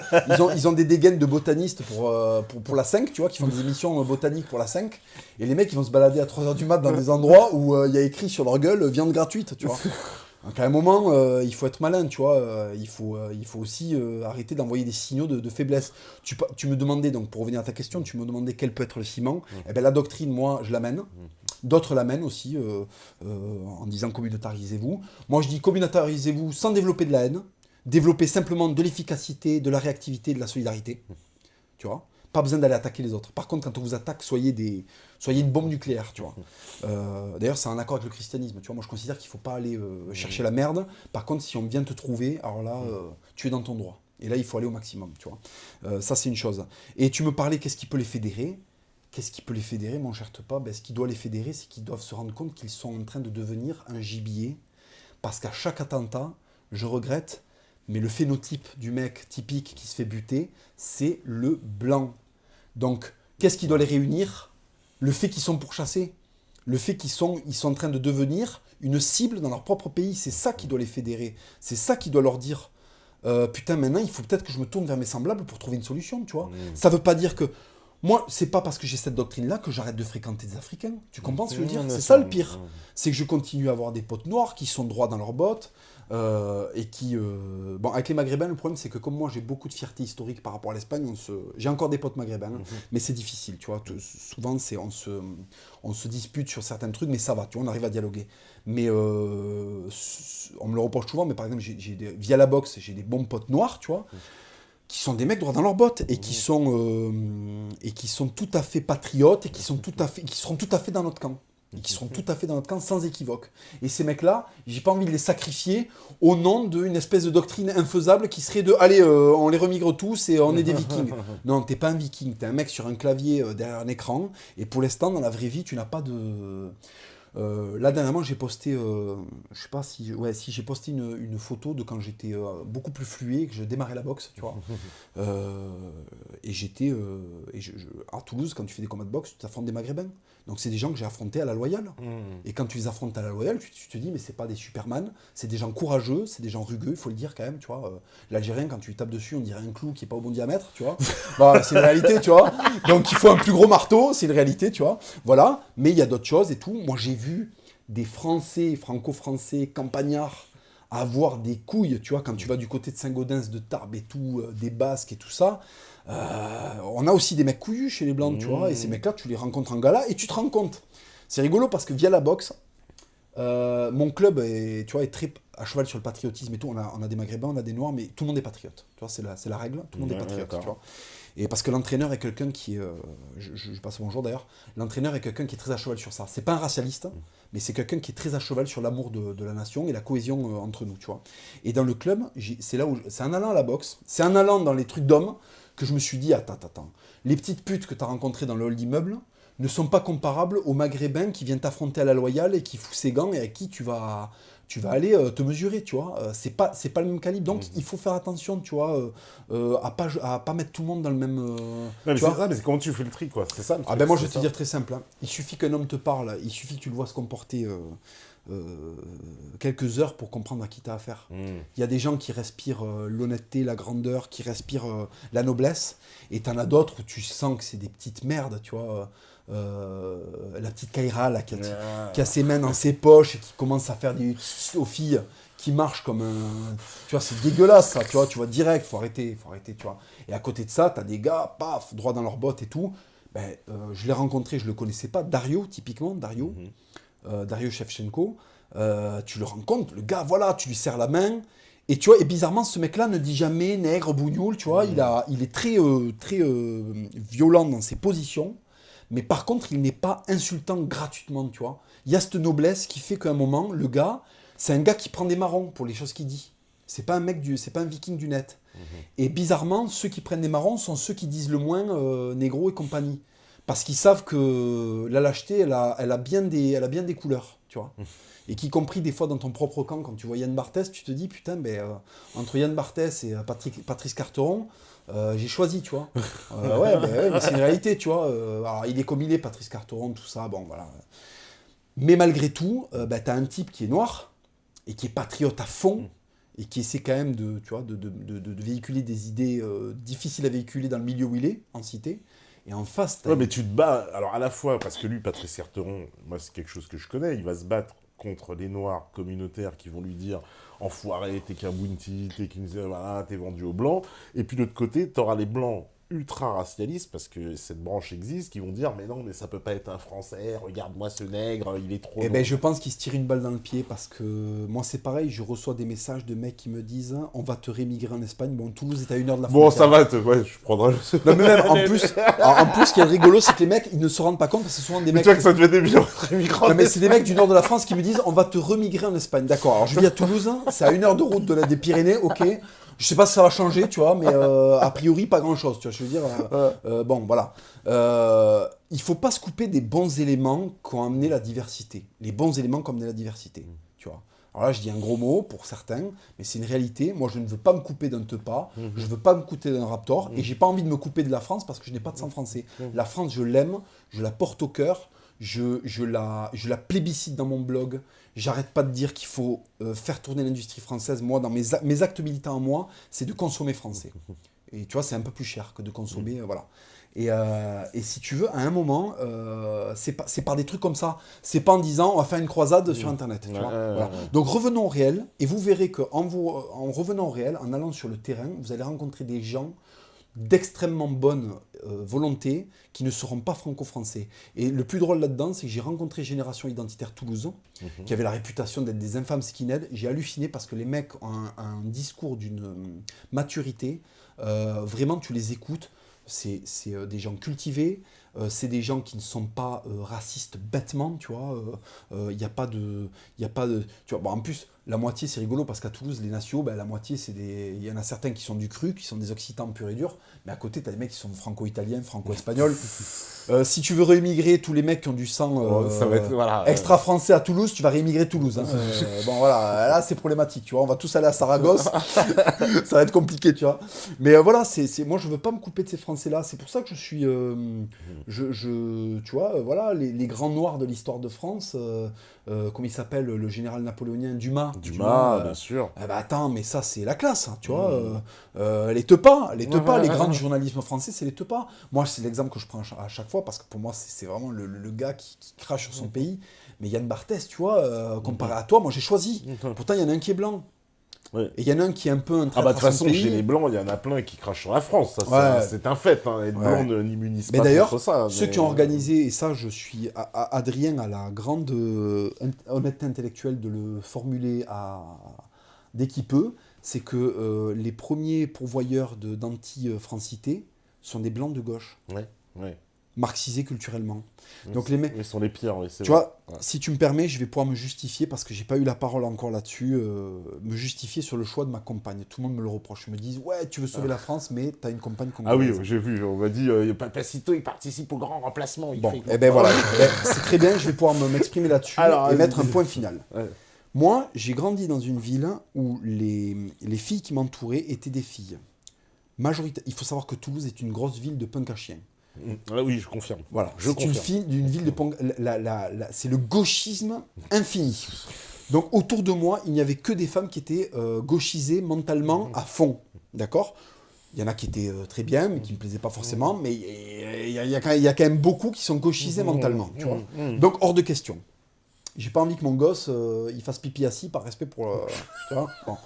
S2: Ils ont des dégaines de botanistes pour la 5, tu vois, qui font des émissions botaniques pour la 5. Et les mecs, ils vont se balader à 3h du mat dans des endroits où il y a écrit sur leur gueule viande gratuite, tu vois. Donc à un moment, il faut être malin, tu vois. Il faut aussi arrêter d'envoyer des signaux de faiblesse. Tu me demandais, donc pour revenir à ta question, tu me demandais quel peut être le ciment. Eh ben, la doctrine, moi, je l'amène. D'autres l'amènent aussi en disant communautarisez-vous. Moi, je dis communautarisez-vous sans développer de la haine. Développer simplement de l'efficacité, de la réactivité, de la solidarité. Tu vois. Pas besoin d'aller attaquer les autres. Par contre, quand on vous attaque, soyez une bombe nucléaire, tu vois. D'ailleurs, c'est en accord avec le christianisme. Tu vois, moi, je considère qu'il ne faut pas aller chercher la merde. Par contre, si on vient te trouver, alors là, tu es dans ton droit. Et là, il faut aller au maximum, tu vois. Ça, c'est une chose. Et tu me parlais, qu'est-ce qui peut les fédérer ? Qu'est-ce qui peut les fédérer, mon cher Tepa ? Ce qui doit les fédérer, c'est qu'ils doivent se rendre compte qu'ils sont en train de devenir un gibier. Parce qu'à chaque attentat, je regrette, mais le phénotype du mec typique qui se fait buter, c'est le blanc. Donc, qu'est-ce qui doit les réunir ? Le fait qu'ils sont pourchassés. Le fait qu'ils sont en train de devenir une cible dans leur propre pays. C'est ça qui doit les fédérer. C'est ça qui doit leur dire putain, maintenant, il faut peut-être que je me tourne vers mes semblables pour trouver une solution, tu vois. Ça veut pas dire que... Moi, c'est pas parce que j'ai cette doctrine-là que j'arrête de fréquenter des Africains. Tu comprends ce que je veux dire ? C'est ça le pire. C'est que je continue à avoir des potes noirs qui sont droits dans leurs bottes et qui... Bon, avec les Maghrébins, le problème, c'est que comme moi, j'ai beaucoup de fierté historique par rapport à l'Espagne, j'ai encore des potes maghrébins, mais c'est difficile, tu vois. Souvent, on se dispute sur certains trucs, mais ça va, tu vois, on arrive à dialoguer. Mais on me le reproche souvent, mais par exemple, via la boxe, j'ai des bons potes noirs, tu vois, qui sont des mecs droits dans leurs bottes et qui sont tout à fait patriotes et qui seront tout à fait dans notre camp. Et qui seront tout à fait dans notre camp sans équivoque. Et ces mecs-là, j'ai pas envie de les sacrifier au nom d'une espèce de doctrine infaisable qui serait de allez, on les remigre tous et on est des vikings. Non, t'es pas un viking, t'es un mec sur un clavier derrière un écran. Et pour l'instant, dans la vraie vie, tu n'as pas de... Là dernièrement j'ai posté, je sais pas si j'ai posté une photo de quand j'étais beaucoup plus flué, que je démarrais la boxe, tu vois. Et j'étais à Toulouse, quand tu fais des combats de boxe, tu affrontes des Maghrébins. Donc c'est des gens que j'ai affrontés à la loyale. Et quand tu les affrontes à la loyale, tu te dis mais c'est pas des Superman, c'est des gens courageux, c'est des gens rugueux, il faut le dire quand même, tu vois. L'Algérien, quand tu lui tapes dessus, on dirait un clou qui est pas au bon diamètre, tu vois. Bah, c'est une réalité, tu vois. Donc il faut un plus gros marteau, c'est une réalité, tu vois. Voilà, mais il y a d'autres choses et tout. Moi j'ai vu des Français, franco-français, campagnards, avoir des couilles, tu vois, quand tu vas du côté de Saint-Gaudens, de Tarbes et tout, des Basques et tout ça. On a aussi des mecs couillus chez les Blancs, tu vois, et ces mecs-là, tu les rencontres en gala et tu te rends compte. C'est rigolo parce que via la boxe, mon club est très à cheval sur le patriotisme et tout. On a des Maghrébins, on a des Noirs, mais tout le monde est patriote. Tu vois, c'est la règle, tout le monde est patriote, tu vois. Et parce que l'entraîneur est quelqu'un qui est... je passe bonjour d'ailleurs. L'entraîneur est quelqu'un qui est très à cheval sur ça. C'est pas un racialiste, mais c'est quelqu'un qui est très à cheval sur l'amour de la nation et la cohésion entre nous, tu vois. Et dans le club, c'est en allant à la boxe, c'est en allant dans les trucs d'hommes que je me suis dit, attends. Les petites putes que tu as rencontrées dans le hall d'immeuble ne sont pas comparables aux Maghrébins qui viennent t'affronter à la loyale et qui fout ses gants et à qui tu vas aller te mesurer, tu vois. C'est pas le même calibre. Donc, il faut faire attention, tu vois, à pas mettre tout le monde dans le même...
S1: mais c'est comment tu fais le tri, quoi. C'est ça le truc,
S2: moi, je vais te dire très simple. Hein. Il suffit qu'un homme te parle, il suffit que tu le vois se comporter quelques heures pour comprendre à qui tu as affaire. Il y a des gens qui respirent l'honnêteté, la grandeur, qui respirent la noblesse, et t'en as d'autres où tu sens que c'est des petites merdes, tu vois. La petite Kaira là, qui a ses mains dans ses poches et qui commence à faire des aux filles qui marchent comme un... Tu vois, c'est dégueulasse ça, tu vois direct, faut arrêter, tu vois. Et à côté de ça, t'as des gars, paf, droit dans leurs bottes et tout. Je l'ai rencontré, je le connaissais pas. Dario, typiquement, Dario Shevchenko, tu le rencontres, le gars, voilà, tu lui serres la main Et tu vois, et bizarrement, ce mec-là ne dit jamais nègre, bougnoule, tu vois. Il est très, violent dans ses positions. Mais par contre, il n'est pas insultant gratuitement, tu vois. Il y a cette noblesse qui fait qu'à un moment, le gars, c'est un gars qui prend des marrons pour les choses qu'il dit. C'est pas un viking du net. Et bizarrement, ceux qui prennent des marrons sont ceux qui disent le moins négro et compagnie. Parce qu'ils savent que la lâcheté, elle a bien des couleurs, tu vois. Et qu'y compris des fois dans ton propre camp, quand tu vois Yann Barthès, tu te dis, putain, entre Yann Barthès et Patrice Carteron, j'ai choisi, tu vois. Ouais, mais c'est une réalité, tu vois. Alors, il est comme il est, Patrice Carteron, tout ça, bon, voilà. Mais malgré tout, t'as un type qui est noir et qui est patriote à fond et qui essaie quand même de véhiculer des idées difficiles à véhiculer dans le milieu où il est, en cité. Et en face,
S1: Ouais, mais tu te bats, alors à la fois, parce que lui, Patrice Carteron, moi, c'est quelque chose que je connais, il va se battre contre les noirs communautaires qui vont lui dire « Enfoiré, t'es qu'un bounty, voilà, t'es vendu aux blancs ». Et puis de l'autre côté, t'auras les blancs ultra racialistes, parce que cette branche existe, qui vont dire « Mais non, mais ça peut pas être un Français, regarde-moi ce nègre, il est trop... »
S2: Eh ben, je pense qu'il se tire une balle dans le pied, parce que moi, c'est pareil, je reçois des messages de mecs qui me disent « On va te rémigrer en Espagne. » Bon, Toulouse est à 1 heure de la frontière.
S1: Bon, ça va, ouais, je prendrai le...
S2: Non, mais même, en plus, ce qui est rigolo, c'est que les mecs, ils ne se rendent pas compte, parce que c'est souvent des mecs...
S1: Tu vois que ça devait des millions de migrants.
S2: Non, mais c'est des mecs du nord de la France qui me disent « On va te remigrer en Espagne. » D'accord, alors je vis à Toulouse, c'est à 1 heure de route des Pyrénées, ok. Je sais pas si ça va changer, tu vois, mais a priori, pas grand-chose, tu vois, je veux dire. Bon, voilà. Il faut pas se couper des bons éléments qui ont amené la diversité. Les bons éléments qui ont amené la diversité, tu vois. Alors là, je dis un gros mot pour certains, mais c'est une réalité. Moi, je ne veux pas me couper d'un Tepa, je ne veux pas me couper d'un Raptor, et j'ai pas envie de me couper de la France parce que je n'ai pas de sang français. La France, je l'aime, je la porte au cœur, je la plébiscite dans mon blog. J'arrête pas de dire qu'il faut faire tourner l'industrie française. Moi, dans mes actes militants à moi, c'est de consommer français. Et tu vois, c'est un peu plus cher que de consommer, voilà. Et si tu veux, à un moment, c'est par des trucs comme ça. C'est pas en disant, on va faire une croisade sur Internet. Tu vois, voilà. Donc revenons au réel, et vous verrez qu'en revenant au réel, en allant sur le terrain, vous allez rencontrer des gens d'extrêmement bonne volonté qui ne seront pas franco-français. Et le plus drôle là-dedans, c'est que j'ai rencontré Génération Identitaire Toulouse, qui avait la réputation d'être des infâmes skinheads. J'ai halluciné parce que les mecs ont un discours d'une maturité. Vraiment, tu les écoutes. C'est des gens cultivés. C'est des gens qui ne sont pas racistes bêtement, tu vois. Il n'y a pas de... Tu vois, bon, en plus, la moitié, c'est rigolo, parce qu'à Toulouse, les nationaux, la moitié, c'est des... Il y en a certains qui sont du cru, qui sont des occitans purs et durs, mais à côté, tu as des mecs qui sont franco-italiens, franco-espagnols. Si tu veux réimmigrer tous les mecs qui ont du sang
S1: ça va être, voilà,
S2: extra-français à Toulouse, tu vas réimmigrer Toulouse. Hein. Bon, voilà, là, c'est problématique, tu vois. On va tous aller à Saragosse. Ça va être compliqué, tu vois. Mais voilà, moi, je veux pas me couper de ces Français-là. C'est pour ça que je suis... tu vois, voilà, les grands noirs de l'histoire de France, comment il s'appelle, le général napoléonien, Dumas,
S1: bien sûr.
S2: Attends, mais ça, c'est la classe, hein, tu vois. Les Tepas, les grands du journalisme français, c'est les Tepas. Moi, c'est l'exemple que je prends à chaque fois, parce que pour moi, c'est vraiment le gars qui crache sur son pays. Mais Yann Barthès, tu vois, comparé à toi, moi, j'ai choisi. Pourtant, il y en a un qui est blanc.
S1: Ouais.
S2: Et il y en a un qui est un peu un traître
S1: de toute façon, chez les Blancs, il y en a plein qui crachent sur la France. Ça, c'est un fait. Hein. Être blanc n'immunise pas contre ça.
S2: Ceux qui ont organisé, et ça, je suis Adrien a la grande honnêteté intellectuelle de le formuler dès qu'il peut, c'est que les premiers pourvoyeurs d'anti-francité sont des Blancs de gauche.
S1: Ouais.
S2: Marxisés culturellement. Donc
S1: ils sont les pires, oui,
S2: tu vois, si tu me permets, je vais pouvoir me justifier, parce que j'ai pas eu la parole encore là-dessus, me justifier sur le choix de ma compagne. Tout le monde me le reproche. Ils me disent, ouais, tu veux sauver la France, mais t'as une compagne congolaise.
S1: Ah oui, j'ai vu, on m'a dit, Papacito, il participe au grand remplacement.
S2: Voilà, c'est très bien, je vais pouvoir m'exprimer là-dessus et mettre un point final. Ouais. Moi, j'ai grandi dans une ville où les filles qui m'entouraient étaient des filles. Il faut savoir que Toulouse est une grosse ville de punk à chiens.
S1: Oui, je confirme.
S2: Voilà, c'est d'une ville de punk. C'est le gauchisme infini. Donc autour de moi, il n'y avait que des femmes qui étaient gauchisées mentalement à fond. D'accord ? Il y en a qui étaient très bien, mais qui ne me plaisaient pas forcément. Mais il y a quand même beaucoup qui sont gauchisés mentalement. Tu vois ? Donc hors de question. J'ai pas envie que mon gosse il fasse pipi assis par respect pour. Tu vois ? Bon.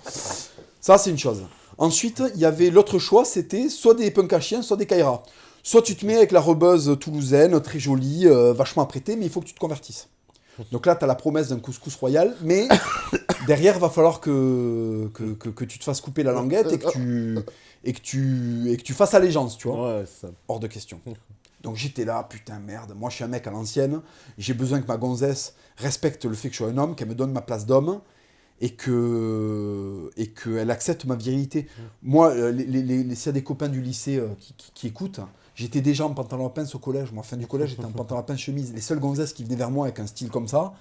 S2: Ça, c'est une chose. Ensuite, il y avait l'autre choix, c'était soit des punks à chiens, soit des kairas. Soit tu te mets avec la rebuzz toulousaine, très jolie, vachement apprêtée, mais il faut que tu te convertisses. Donc là, tu as la promesse d'un couscous royal, mais derrière, va falloir que tu te fasses couper la languette et que tu fasses allégeance, tu vois.
S1: Ouais, ça.
S2: Hors de question. Donc j'étais là, putain, merde, moi je suis un mec à l'ancienne, j'ai besoin que ma gonzesse respecte le fait que je suis un homme, qu'elle me donne ma place d'homme, et qu'elle accepte ma virilité. Moi, s'il y a des copains du lycée qui écoutent, j'étais déjà en pantalon à pince au collège. Moi, fin du collège, j'étais en pantalon à pince chemise. Les seules gonzesses qui venaient vers moi avec un style comme ça,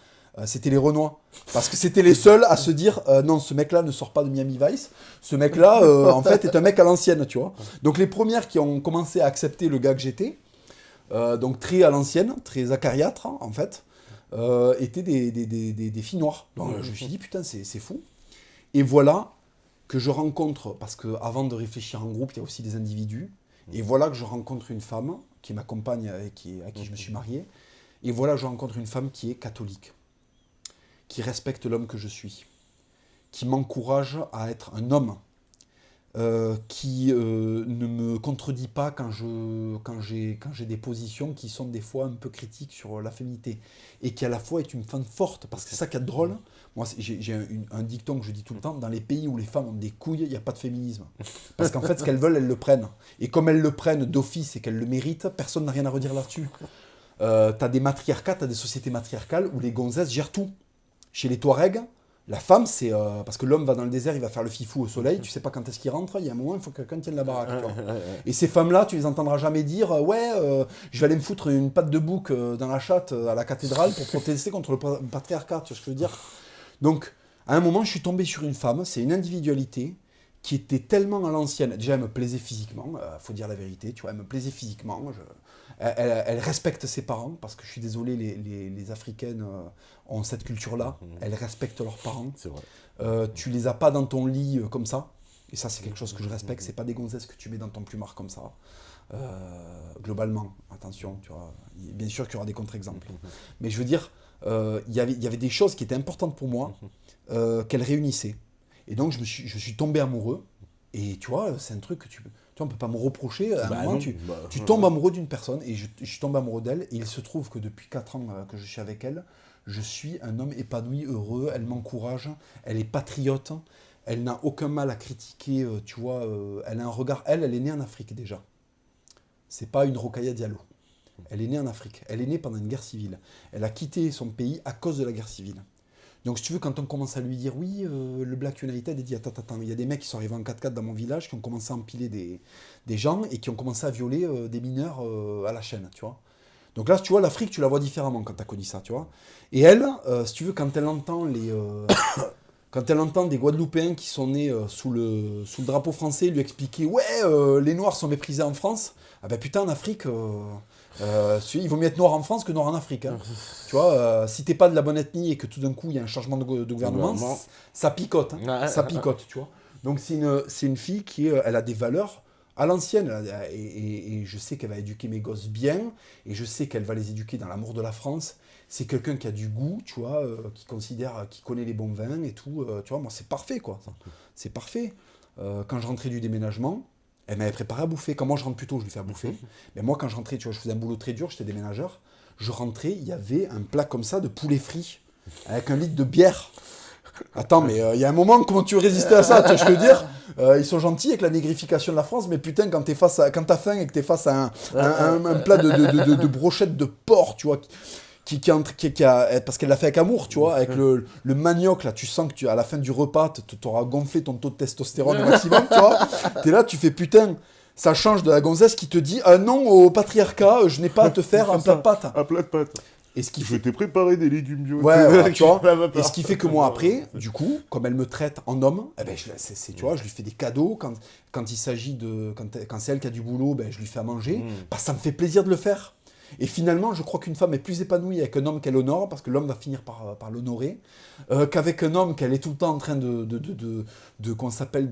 S2: c'était les Renois. Parce que c'était les seuls à se dire non, ce mec-là ne sort pas de Miami Vice. Ce mec-là, en fait, est un mec à l'ancienne, tu vois. Donc les premières qui ont commencé à accepter le gars que j'étais, donc très à l'ancienne, très acariâtre, en fait, étaient des filles noires. Donc je me suis dit, putain, c'est fou. Et voilà que je rencontre, parce qu'avant de réfléchir en groupe, il y a aussi des individus. Et voilà que je rencontre une femme qui m'accompagne et à qui je me suis marié. Et voilà que je rencontre une femme qui est catholique, qui respecte l'homme que je suis, qui m'encourage à être un homme, qui ne me contredit pas quand j'ai des positions qui sont des fois un peu critiques sur la féminité, et qui à la fois est une femme forte, parce que c'est ça qui est drôle. Moi, j'ai un dicton que je dis tout le temps: dans les pays où les femmes ont des couilles, il n'y a pas de féminisme. Parce qu'en fait, ce qu'elles veulent, elles le prennent. Et comme elles le prennent d'office et qu'elles le méritent, personne n'a rien à redire là-dessus. T'as des matriarcats, t'as des sociétés matriarcales où les gonzesses gèrent tout. Chez les Touaregs, la femme, c'est... parce que l'homme va dans le désert, il va faire le fifou au soleil, tu sais pas quand est-ce qu'il rentre, il y a un moment, il faut que quelqu'un tienne la baraque. Tu vois. Et ces femmes-là, tu les entendras jamais dire je vais aller me foutre une patte de bouc dans la chatte à la cathédrale pour protester contre le patriarcat, tu vois ce que je veux dire. Donc, à un moment, je suis tombé sur une femme, c'est une individualité qui était tellement à l'ancienne. Déjà, elle me plaisait physiquement, faut dire la vérité, tu vois, elle me plaisait physiquement. Elle respecte ses parents, parce que je suis désolé, les Africaines ont cette culture-là. Elles respectent leurs parents.
S1: C'est vrai.
S2: Tu les as pas dans ton lit comme ça. Et ça, c'est quelque chose que je respecte. C'est pas des gonzesses que tu mets dans ton plumard comme ça. Globalement, attention, tu vois. Bien sûr qu'il y aura des contre-exemples. Mais je veux dire, il y avait des choses qui étaient importantes pour moi qu'elles réunissaient. Et donc, je suis tombé amoureux. Et tu vois, c'est un truc que tu vois, on peut pas me reprocher. À un moment, tu tombes amoureux d'une personne, et je suis tombé amoureux d'elle. Et il se trouve que depuis 4 ans que je suis avec elle, je suis un homme épanoui, heureux. Elle m'encourage, elle est patriote, elle n'a aucun mal à critiquer, tu vois. Elle a un regard. Elle est née en Afrique déjà. C'est pas une Rokhaya Diallo. Elle est née en Afrique. Elle est née pendant une guerre civile. Elle a quitté son pays à cause de la guerre civile. Donc, si tu veux, quand on commence à lui dire, oui, le Black United, il dit, attends, il y a des mecs qui sont arrivés en 4x4 dans mon village, qui ont commencé à empiler des gens et qui ont commencé à violer des mineurs à la chaîne, tu vois. Donc là, tu vois, l'Afrique, tu la vois différemment quand tu as connu ça, tu vois. Et elle, si tu veux, quand elle entend quand elle entend des Guadeloupéens qui sont nés sous le drapeau français lui expliquer, ouais, les Noirs sont méprisés en France, ah ben putain, en Afrique... il vaut mieux être noir en France que noir en Afrique. Hein. Tu vois, si t'es pas de la bonne ethnie et que tout d'un coup il y a un changement de gouvernement, ça picote. Hein. Ça picote, tu vois. Donc c'est une fille qui elle a des valeurs à l'ancienne. Et je sais qu'elle va éduquer mes gosses bien. Et je sais qu'elle va les éduquer dans l'amour de la France. C'est quelqu'un qui a du goût, tu vois, qui connaît les bons vins et tout. Tu vois, moi c'est parfait, quoi. C'est parfait. Quand je rentrais du déménagement, elle m'avait préparé à bouffer. Quand moi je rentre plus tôt, je lui fais à bouffer. Mais moi, quand je rentrais, tu vois, je faisais un boulot très dur, j'étais déménageur. Je rentrais, il y avait un plat comme ça de poulet frit, avec 1 litre de bière. Attends, mais il y a un moment, comment tu veux résister à ça? Tu vois ce que je veux dire? Ils sont gentils avec la négrification de la France, mais putain, quand t'as faim et que t'es face à un plat de brochettes de porc, tu vois, parce qu'elle l'a fait avec amour, tu vois, avec le manioc, là, tu sens que à la fin du repas, t'auras gonflé ton taux de testostérone au maximum, tu vois. T'es là, tu fais putain, ça change de la gonzesse qui te dit non, au patriarcat, je n'ai pas à te faire un plat de pâtes.
S1: Un plat de pâtes.
S2: Et ce qui
S1: je t'ai préparé des légumes bio.
S2: Ouais, tu vois. Et ce qui fait que moi, après, du coup, comme elle me traite en homme, eh ben, tu vois, je lui fais des cadeaux. Quand il s'agit quand c'est elle qui a du boulot, ben, je lui fais à manger. Parce que ça me fait plaisir de le faire. Et finalement, je crois qu'une femme est plus épanouie avec un homme qu'elle honore, parce que l'homme va finir par l'honorer, qu'avec un homme qu'elle est tout le temps en train qu'on s'appelle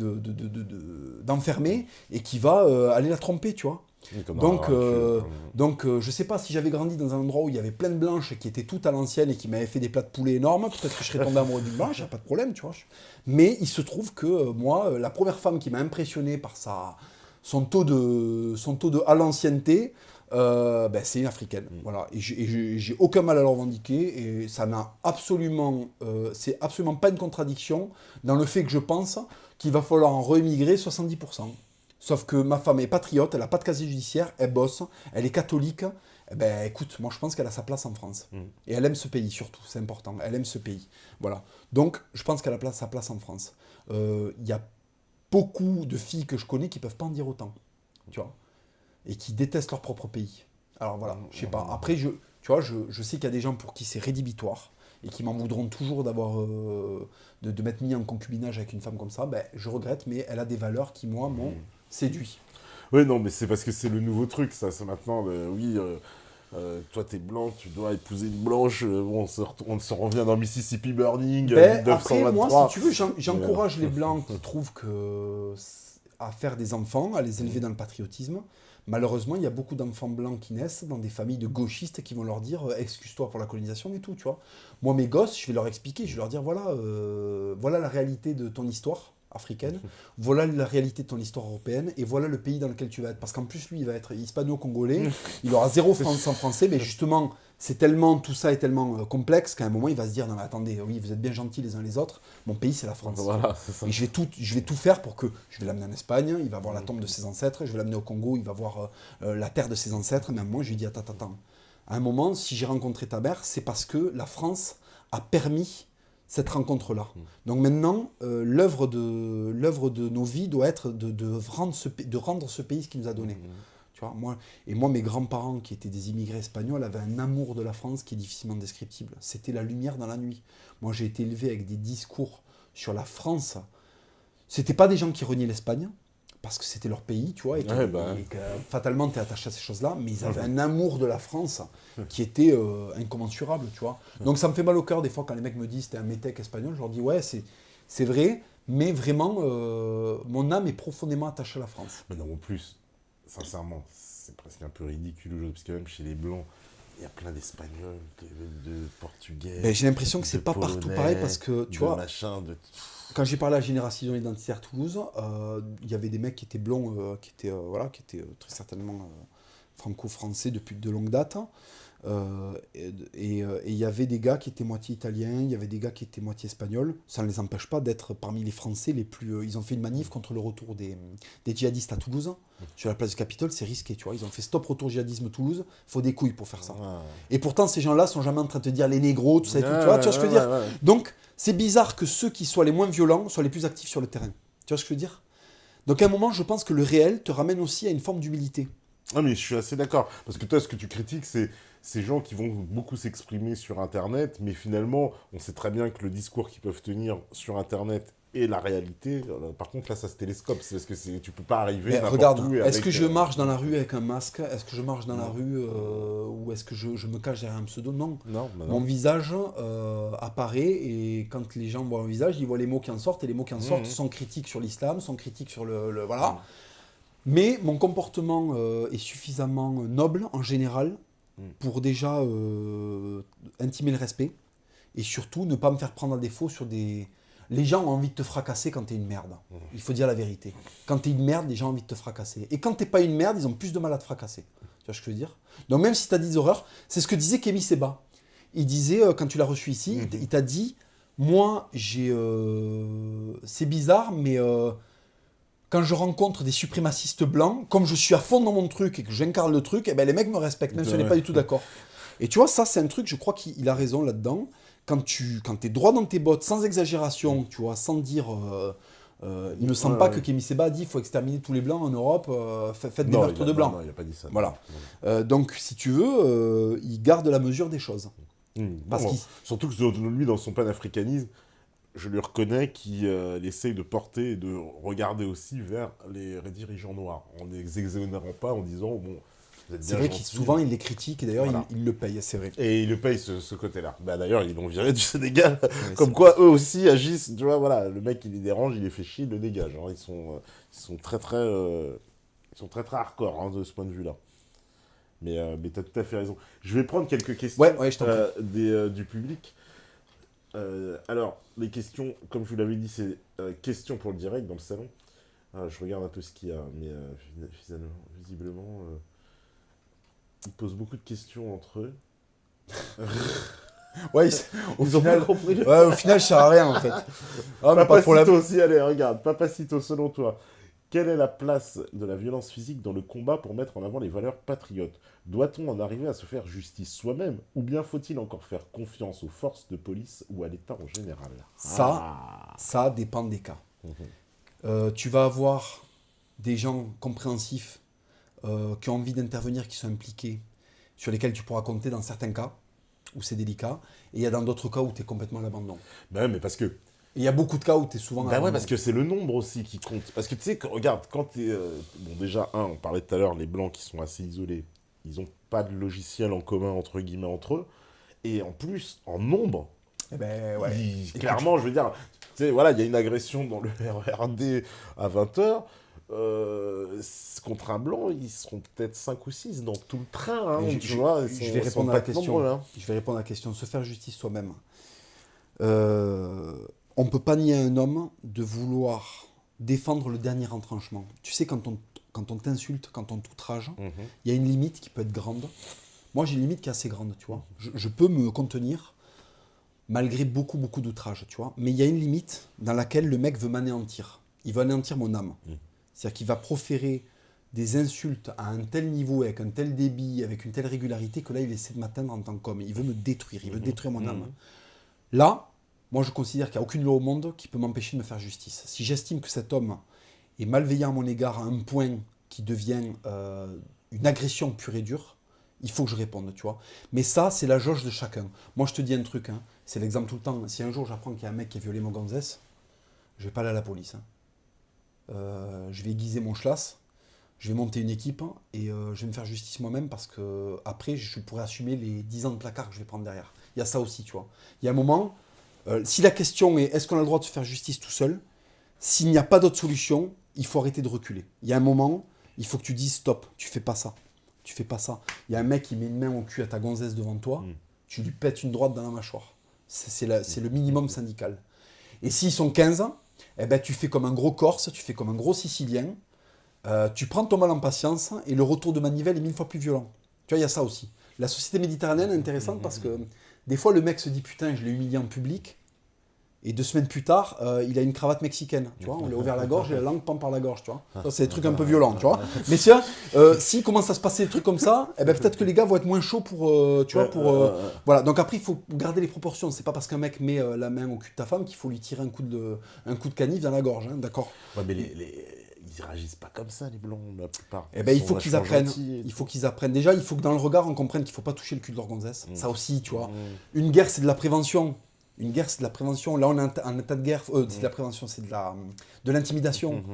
S2: d'enfermer, et qui va aller la tromper, tu vois. Donc, je sais pas, si j'avais grandi dans un endroit où il y avait plein de blanches qui étaient toutes à l'ancienne et qui m'avaient fait des plats de poulet énormes, peut-être que je serais tombé amoureux d'une blanche, y a pas de problème, tu vois. Mais il se trouve que moi, la première femme qui m'a impressionné par son taux de à l'ancienneté, C'est une africaine. Voilà. Et j'ai aucun mal à le revendiquer. Et ça n'a absolument... c'est absolument pas une contradiction dans le fait que je pense qu'il va falloir en rémigrer 70%. Sauf que ma femme est patriote, elle n'a pas de casier judiciaire, elle bosse, elle est catholique. Eh ben, écoute, moi je pense qu'elle a sa place en France. Et elle aime ce pays surtout, c'est important. Elle aime ce pays. Voilà. Donc, je pense qu'elle a sa place en France. Il y a beaucoup de filles que je connais qui ne peuvent pas en dire autant. Tu vois, et qui détestent leur propre pays. Alors voilà, je sais pas. Après, tu vois, je sais qu'il y a des gens pour qui c'est rédhibitoire et qui m'en voudront toujours d'avoir de m'être mis en concubinage avec une femme comme ça. Ben, je regrette, mais elle a des valeurs qui, moi, m'ont séduit.
S1: Oui, non, mais c'est parce que c'est le nouveau truc, ça. C'est maintenant, toi, t'es blanc, tu dois épouser une blanche. On se revient dans Mississippi Burning, 1923.
S2: Après, moi, si tu veux, j'encourage les blancs qui trouvent à faire des enfants, à les élever dans le patriotisme. Malheureusement, il y a beaucoup d'enfants blancs qui naissent dans des familles de gauchistes qui vont leur dire excuse-toi pour la colonisation et tout, tu vois. Moi, mes gosses, je vais leur expliquer, je vais leur dire voilà la réalité de ton histoire africaine, voilà la réalité de ton histoire européenne, et voilà le pays dans lequel tu vas être. Parce qu'en plus, lui, il va être hispano-congolais, il aura zéro France en français, mais justement, tout ça est tellement complexe qu'à un moment, il va se dire non mais attendez, oui, vous êtes bien gentils les uns les autres, mon pays, c'est la France.
S1: Voilà, c'est ça.
S2: Et je vais tout faire pour que... Je vais l'amener en Espagne, il va voir la tombe de ses ancêtres, je vais l'amener au Congo, il va voir la terre de ses ancêtres, mais à un moment, je lui dis attends. À un moment, si j'ai rencontré ta mère, c'est parce que la France a permis cette rencontre-là. Donc maintenant, l'œuvre de nos vies doit être de rendre ce pays ce qu'il nous a donné. Tu vois, moi, mes grands-parents, qui étaient des immigrés espagnols, avaient un amour de la France qui est difficilement descriptible. C'était la lumière dans la nuit. Moi, j'ai été élevé avec des discours sur la France. C'était pas des gens qui reniaient l'Espagne, parce que c'était leur pays, tu vois, et que fatalement, tu es attaché à ces choses-là, mais ils avaient un amour de la France qui était incommensurable, tu vois. Donc ça me fait mal au cœur des fois quand les mecs me disent t'es un métèque espagnol, je leur dis ouais, c'est vrai, mais vraiment, mon âme est profondément attachée à la France.
S1: Mais non, en plus, sincèrement, c'est presque un peu ridicule aujourd'hui, parce que même chez les Blancs, il y a plein d'Espagnols, de Portugais.
S2: Ben, j'ai l'impression que c'est pas partout pareil, parce que, tu vois... Quand j'ai parlé à la Génération Identitaire Toulouse, il y avait des mecs qui étaient blonds, qui étaient très certainement franco-français depuis de longue date. Et il y avait des gars qui étaient moitié italiens, il y avait des gars qui étaient moitié espagnols. Ça ne les empêche pas d'être parmi les Français les plus... ils ont fait une manif contre le retour des djihadistes à Toulouse. Sur la place du Capitole, c'est risqué, tu vois. Ils ont fait stop retour djihadisme Toulouse. Il faut des couilles pour faire ça. Et pourtant, ces gens-là sont jamais en train de te dire les négros, tout ça et tout. Tu vois ce que je veux dire ? Donc, c'est bizarre que ceux qui soient les moins violents soient les plus actifs sur le terrain. Tu vois ce que je veux dire ? Donc, à un moment, je pense que le réel te ramène aussi à une forme d'humilité.
S1: Ah, mais je suis assez d'accord. Parce que toi, ce que tu critiques, c'est ces gens qui vont beaucoup s'exprimer sur Internet, mais finalement, on sait très bien que le discours qu'ils peuvent tenir sur Internet et la réalité, par contre, là, ça se télescope. C'est parce que tu peux pas arriver n'importe
S2: regarde,
S1: où.
S2: Est-ce que je marche dans la rue avec un masque ? Est-ce que je marche dans la rue ou est-ce que je me cache derrière un pseudo ? Non. Mon visage apparaît et quand les gens voient mon visage, ils voient les mots qui en sortent et les mots qui en sortent sont critiques sur l'islam, sont critiques sur le voilà. Mais mon comportement est suffisamment noble en général pour déjà intimer le respect et surtout ne pas me faire prendre à défaut sur des... Les gens ont envie de te fracasser quand t'es une merde. Il faut dire la vérité. Quand t'es une merde, les gens ont envie de te fracasser. Et quand t'es pas une merde, ils ont plus de mal à te fracasser. Tu vois ce que je veux dire ? Donc même si t'as des horreurs, c'est ce que disait Kémy Seba. Il disait, quand tu l'as reçu ici, il t'a dit, moi, c'est bizarre, mais... quand je rencontre des suprémacistes blancs, comme je suis à fond dans mon truc et que j'incarne le truc, eh ben les mecs me respectent, même si on n'est pas du tout d'accord. Et tu vois, ça, c'est un truc, je crois qu'il a raison là-dedans. Quand t'es droit dans tes bottes, sans exagération, tu vois, sans dire... il ne semble pas que Kémy Seba a dit qu'il faut exterminer tous les blancs en Europe, faites des meurtres de blancs.
S1: Non, il n'a pas dit ça.
S2: Voilà. Donc, si tu veux, il garde la mesure des choses.
S1: Surtout que lui, dans son panafricanisme, je lui reconnais qu'il essaye de porter et de regarder aussi vers les dirigeants noirs, en ne les exonérant pas, en disant, bon, vous êtes bien
S2: c'est vrai
S1: gentils.
S2: qu'il souvent, il les critique, et d'ailleurs,
S1: Voilà.
S2: il le paye, c'est vrai.
S1: Et il le paye, ce côté-là. Bah, d'ailleurs, ils l'ont viré du Sénégal,
S2: Ouais,
S1: comme quoi, eux aussi agissent, tu vois, voilà, le mec, il les dérange, il les fait chier, il le dégage. Hein. Ils sont très, très hardcore, hein, de ce point de vue-là. Mais tu as tout à fait raison. Je vais prendre quelques questions
S2: je t'en prie.
S1: du public. Alors, les questions, comme je vous l'avais dit, c'est questions pour le direct dans le salon. Je regarde un peu ce qu'il y a, mais visiblement... Ils posent beaucoup de questions entre eux.
S2: Ouais, au final, au final, ça sert à rien en fait. Ah, mais pas de problème.
S1: Papacito aussi, allez, regarde. Papacito, selon toi, quelle est la place de la violence physique dans le combat pour mettre en avant les valeurs patriotes? Doit-on en arriver à se faire justice soi-même? Ou bien faut-il encore faire confiance aux forces de police ou à l'État en général?
S2: Ça dépend des cas. Tu vas avoir des gens compréhensifs qui ont envie d'intervenir, qui sont impliqués, sur lesquels tu pourras compter dans certains cas où c'est délicat, et il y a dans d'autres cas où tu es complètement à l'abandon.
S1: Ben mais parce que...
S2: Et il y a beaucoup de cas où tu es souvent à
S1: Ben
S2: l'abandon.
S1: ouais, parce que c'est le nombre aussi qui compte. Parce que tu sais, regarde, quand tu es... bon, déjà, on parlait tout à l'heure, les Blancs qui sont assez isolés, ils n'ont pas de logiciel en commun, entre guillemets, entre eux. Et en plus, en nombre,
S2: Eh ben, ouais.
S1: clairement, je veux dire, tu sais, voilà, il y a une agression dans le RERD à 20h. Contre un blanc, ils seront peut-être 5 ou 6 dans tout le train. Hein,
S2: je vais répondre à la question. Je vais répondre à la question. Se faire justice soi-même. On ne peut pas nier à un homme de vouloir défendre le dernier retranchement. Tu sais, quand on t'insulte, quand on t'outrage, il y a une limite qui peut être grande. Moi, j'ai une limite qui est assez grande, tu vois. Je peux me contenir malgré beaucoup d'outrages, tu vois. Mais il y a une limite dans laquelle le mec veut m'anéantir. Il veut anéantir mon âme. C'est-à-dire qu'il va proférer des insultes à un tel niveau, avec un tel débit, avec une telle régularité, que là, il essaie de m'atteindre en tant qu'homme. Il veut me détruire, il veut détruire mon âme. Là, moi, je considère qu'il n'y a aucune loi au monde qui peut m'empêcher de me faire justice. Si j'estime que cet homme est malveillant à mon égard à un point qui devient une agression pure et dure, il faut que je réponde, tu vois. Mais ça, c'est la jauge de chacun. Moi, je te dis un truc, hein, c'est l'exemple tout le temps. Si un jour, j'apprends qu'il y a un mec qui a violé mon gonzesse, je vais pas aller à la police. Je vais aiguiser mon schlass, je vais monter une équipe et je vais me faire justice moi-même parce que après je pourrais assumer les 10 ans de placard que je vais prendre derrière. Il y a ça aussi, tu vois. Il y a un moment, si la question est est-ce qu'on a le droit de se faire justice tout seul, s'il n'y a pas d'autre solution, il faut arrêter de reculer. Il y a un moment, il faut que tu dises stop, tu fais pas ça. Tu fais pas ça. Il y a un mec qui met une main au cul à ta gonzesse devant toi, tu lui pètes une droite dans la mâchoire. C'est le minimum syndical. Et s'ils sont 15, eh ben, tu fais comme un gros Corse, tu fais comme un gros Sicilien, tu prends ton mal en patience et le retour de manivelle est 1000 fois plus violent. Tu vois, il y a ça aussi. La société méditerranéenne est intéressante parce que des fois, le mec se dit « Putain, je l'ai humilié en public ». Et 2 semaines plus tard, il a une cravate mexicaine, tu vois, on lui a ouvert la gorge et la langue pend par la gorge, tu vois. Ça, c'est des trucs un peu violents, tu vois. Mais s'il commence à se passer des trucs comme ça, eh ben, peut-être que les gars vont être moins chauds pour, tu vois, voilà. Donc après, il faut garder les proportions. C'est pas parce qu'un mec met la main au cul de ta femme qu'il faut lui tirer un coup de canif dans la gorge, hein, d'accord.
S1: Ouais, mais ils réagissent pas comme ça, les Blancs, la plupart.
S2: Eh ben, il faut qu'ils apprennent. Il faut qu'ils apprennent. Déjà, il faut que dans le regard, on comprenne qu'il faut pas toucher le cul de leur gonzesse. Ça aussi, tu vois. Une guerre, c'est de la prévention. Une guerre, c'est de la prévention. Là, on est en état de guerre. C'est de la prévention, c'est de l'intimidation.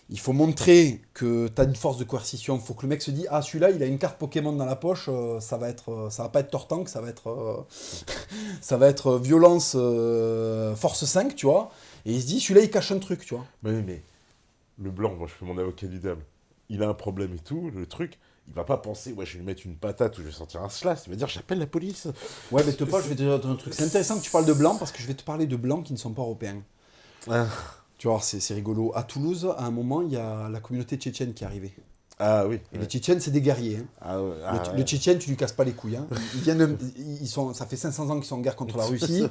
S2: Il faut montrer que tu as une force de coercition. Il faut que le mec se dise « Ah, celui-là, il a une carte Pokémon dans la poche. Ça va pas être Tortank, ça va être violence force 5, tu vois. » Et il se dit « Celui-là, il cache un truc, tu vois. »
S1: Mais le Blanc, moi, je fais mon avocat du diable. Il a un problème et tout, le truc... Il va pas penser, ouais, je vais lui mettre une patate ou je vais sortir un slash. Il va dire, j'appelle la police.
S2: Ouais, mais je vais te dire un truc. C'est intéressant que tu parles de blancs parce que je vais te parler de blancs qui ne sont pas européens. Tu vois, c'est rigolo. À Toulouse, à un moment, il y a la communauté tchétchène qui est arrivée.
S1: Ah oui.
S2: Et les Tchétchènes, c'est des guerriers. Hein.
S1: Ah ouais,
S2: le Tchétchène, tu lui casses pas les couilles. Hein. Ça fait 500 ans qu'ils sont en guerre contre la Russie.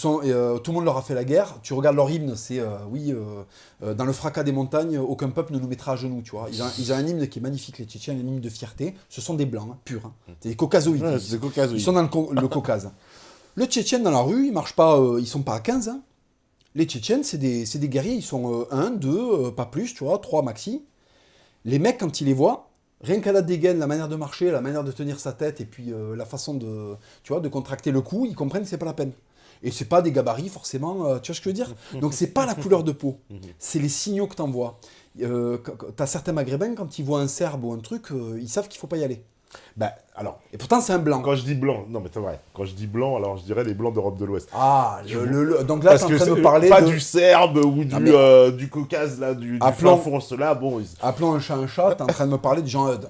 S2: Tout le monde leur a fait la guerre. Tu regardes leur hymne, c'est dans le fracas des montagnes, aucun peuple ne nous mettra à genoux. Tu vois. Ils ont un hymne qui est magnifique, les Tchétchènes, un hymne de fierté. Ce sont des blancs, hein, purs. Hein. C'est des caucasoïdes.
S1: Ouais,
S2: ils sont dans le Caucase. Le Tchétchène, dans la rue, ils marchent pas, ils sont pas à 15. Hein. Les Tchétchènes, c'est des guerriers. Ils sont 1, 2, pas plus, tu vois, 3 maxi. Les mecs, quand ils les voient, rien qu'à la dégaine, la manière de marcher, la manière de tenir sa tête et puis la façon de contracter le cou, ils comprennent que c'est pas la peine. Et c'est pas des gabarits forcément, tu vois ce que je veux dire. Donc c'est pas la couleur de peau, c'est les signaux que t'envoies. T'as certains Maghrébins, quand ils voient un Serbe ou un truc, ils savent qu'il faut pas y aller.
S1: Bah, alors,
S2: et pourtant c'est un blanc.
S1: Quand je dis blanc, non mais c'est vrai, quand je dis blanc, alors je dirais les blancs d'Europe de l'Ouest.
S2: Ah, donc là, t'es en train de me parler
S1: pas du Serbe ou du Caucase, là, du fin fond, là, bon...
S2: Appelons un chat, t'es en train de me parler de Jean Eudes.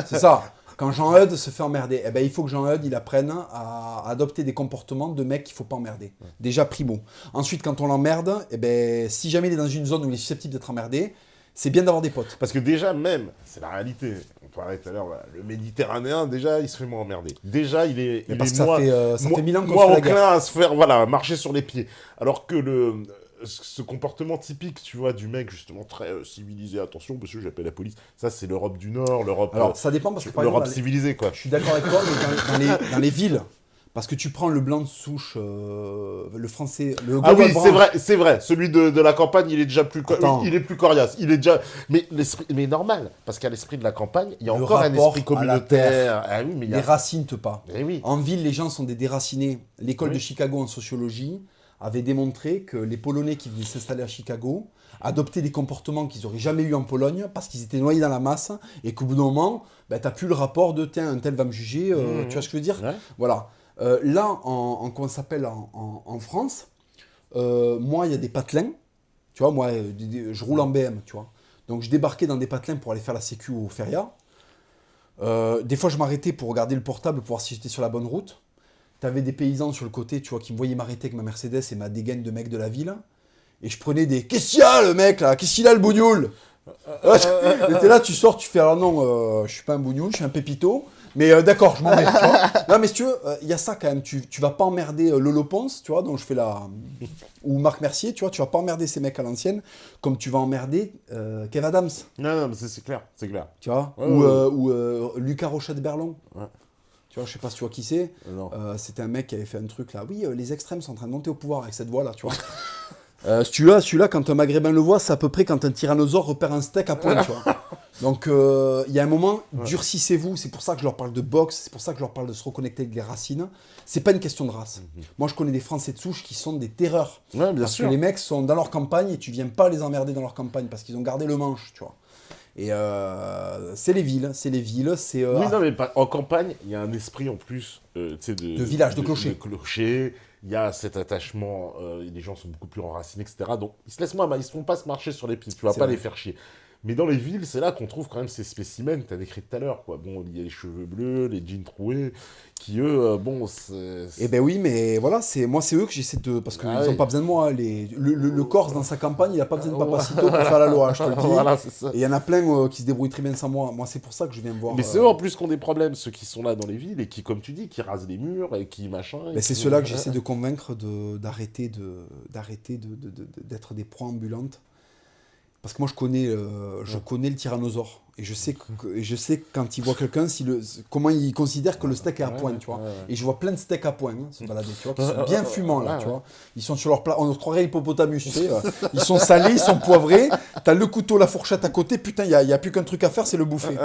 S2: C'est ça. Quand Jean Eudes se fait emmerder, eh ben, il faut que Jean Eudes il apprenne à adopter des comportements de mec qu'il ne faut pas emmerder. Déjà, primo. Ensuite, quand on l'emmerde, eh ben, si jamais il est dans une zone où il est susceptible d'être emmerdé, c'est bien d'avoir des potes.
S1: Parce que déjà, même, c'est la réalité, on parlait tout à l'heure, voilà, le Méditerranéen, déjà, il se fait moins emmerder. Déjà, il est
S2: parce que
S1: moins,
S2: ça fait 1000 ans qu'on
S1: moins
S2: se fait la guerre.
S1: enclin à se faire, marcher sur les pieds. Alors que ce comportement typique, tu vois, du mec justement très civilisé, attention, parce que j'appelle la police, ça c'est l'Europe du Nord, l'Europe
S2: Alors, ça dépend parce que par
S1: l'Europe
S2: exemple,
S1: civilisée, quoi.
S2: je suis d'accord avec toi, mais dans les villes, parce que tu prends le blanc de souche, le français, le
S1: Ah oui,
S2: Gaulois
S1: c'est vrai. Celui de la campagne, il est déjà
S2: Attends.
S1: il est plus coriace. Il est déjà, mais normal, parce qu'à l'esprit de la campagne, il y a
S2: Le
S1: encore un
S2: rapport
S1: esprit
S2: à la
S1: communautaire. Ah oui, mais il y
S2: les
S1: a.
S2: racines te pas.
S1: Eh oui.
S2: En ville, les gens sont des déracinés. L'école
S1: Oui.
S2: de Chicago en sociologie avait démontré que les Polonais qui venaient s'installer à Chicago adoptaient des comportements qu'ils n'auraient jamais eu en Pologne parce qu'ils étaient noyés dans la masse et qu'au bout d'un moment, tu n'as plus le rapport de tiens, un tel va me juger, tu vois ce que je veux dire?
S1: Ouais.
S2: Voilà. Là, comment ça s'appelle en France, moi, il y a des patelins. Tu vois, moi, je roule en BM, tu vois. Donc, je débarquais dans des patelins pour aller faire la sécu au Feria. Des fois, je m'arrêtais pour regarder le portable pour voir si j'étais sur la bonne route. T'avais des paysans sur le côté, tu vois, qui me voyaient m'arrêter avec ma Mercedes et ma dégaine de mec de la ville. Et je prenais des... Qu'est-ce qu'il y a, le mec, là? Qu'est-ce qu'il a, le bougnoul? Et t'es là, tu sors, tu fais... Alors non, je suis pas un bougnoul, je suis un pépito. Mais d'accord, je m'en vais, tu vois. Non, mais si tu veux, il y a ça quand même. Tu vas pas emmerder Lolo Ponce, tu vois, donc je fais la... Ou Marc Mercier, tu vois, tu vas pas emmerder ces mecs à l'ancienne, comme tu vas emmerder Kev Adams.
S1: Non, mais c'est clair, c'est clair.
S2: Tu vois,
S1: Ouais,
S2: ou Lucas Rochette-Berlon.
S1: Ouais.
S2: Tu vois, je sais pas si tu vois qui c'est.
S1: Non.
S2: C'était un mec qui avait fait un truc là. Oui, les extrêmes sont en train de monter au pouvoir avec cette voix là, tu vois. Celui-là, quand un maghrébin le voit, c'est à peu près quand un tyrannosaure repère un steak à pointe, tu vois. Donc, il y a un moment, durcissez-vous. C'est pour ça que je leur parle de boxe, c'est pour ça que je leur parle de se reconnecter avec les racines. C'est pas une question de race. Moi, je connais des Français de souche qui sont des terreurs.
S1: Ouais, bien
S2: parce
S1: sûr.
S2: que les mecs sont dans leur campagne et tu viens pas les emmerder dans leur campagne parce qu'ils ont gardé le manche, tu vois. Et c'est les villes, c'est...
S1: Oui, non, mais en campagne, il y a un esprit en plus, tu sais,
S2: De village, de clocher.
S1: De clocher. Il y a cet attachement, les gens sont beaucoup plus enracinés, etc. Donc, ils se laissent moins, ils se font pas se marcher sur les pieds, tu vas pas les faire chier. Mais dans les villes, c'est là qu'on trouve quand même ces spécimens que tu as décrits tout à l'heure, quoi. Bon, il y a les cheveux bleus, les jeans troués, qui eux, bon, c'est...
S2: Eh ben oui, mais voilà, c'est eux que j'essaie de... Parce qu'ils n'ont pas besoin de moi. Hein, le Corse, dans sa campagne, il n'a pas besoin de Papacito pour faire la loi, je te le dis.
S1: Voilà, c'est ça.
S2: Et il y en a plein qui se débrouillent très bien sans moi. Moi, c'est pour ça que je viens voir...
S1: Mais c'est eux en plus qui ont des problèmes, ceux qui sont là dans les villes et qui, comme tu dis, qui rasent les murs et qui machin...
S2: Mais c'est ceux-là que j'essaie de convaincre d'arrêter d'être des proies ambulantes. Parce que moi, je connais le tyrannosaure. Et je sais quand il voit quelqu'un, comment il considère que le steak est à point, tu vois. Et je vois plein de steaks à point se balader, tu vois, qui sont bien fumants, là, tu vois. Ils sont sur leur plat, on croirait hippopotamus, tu sais. Ils sont salés, ils sont poivrés. T'as le couteau, la fourchette à côté. Putain, il y a plus qu'un truc à faire, c'est le bouffer.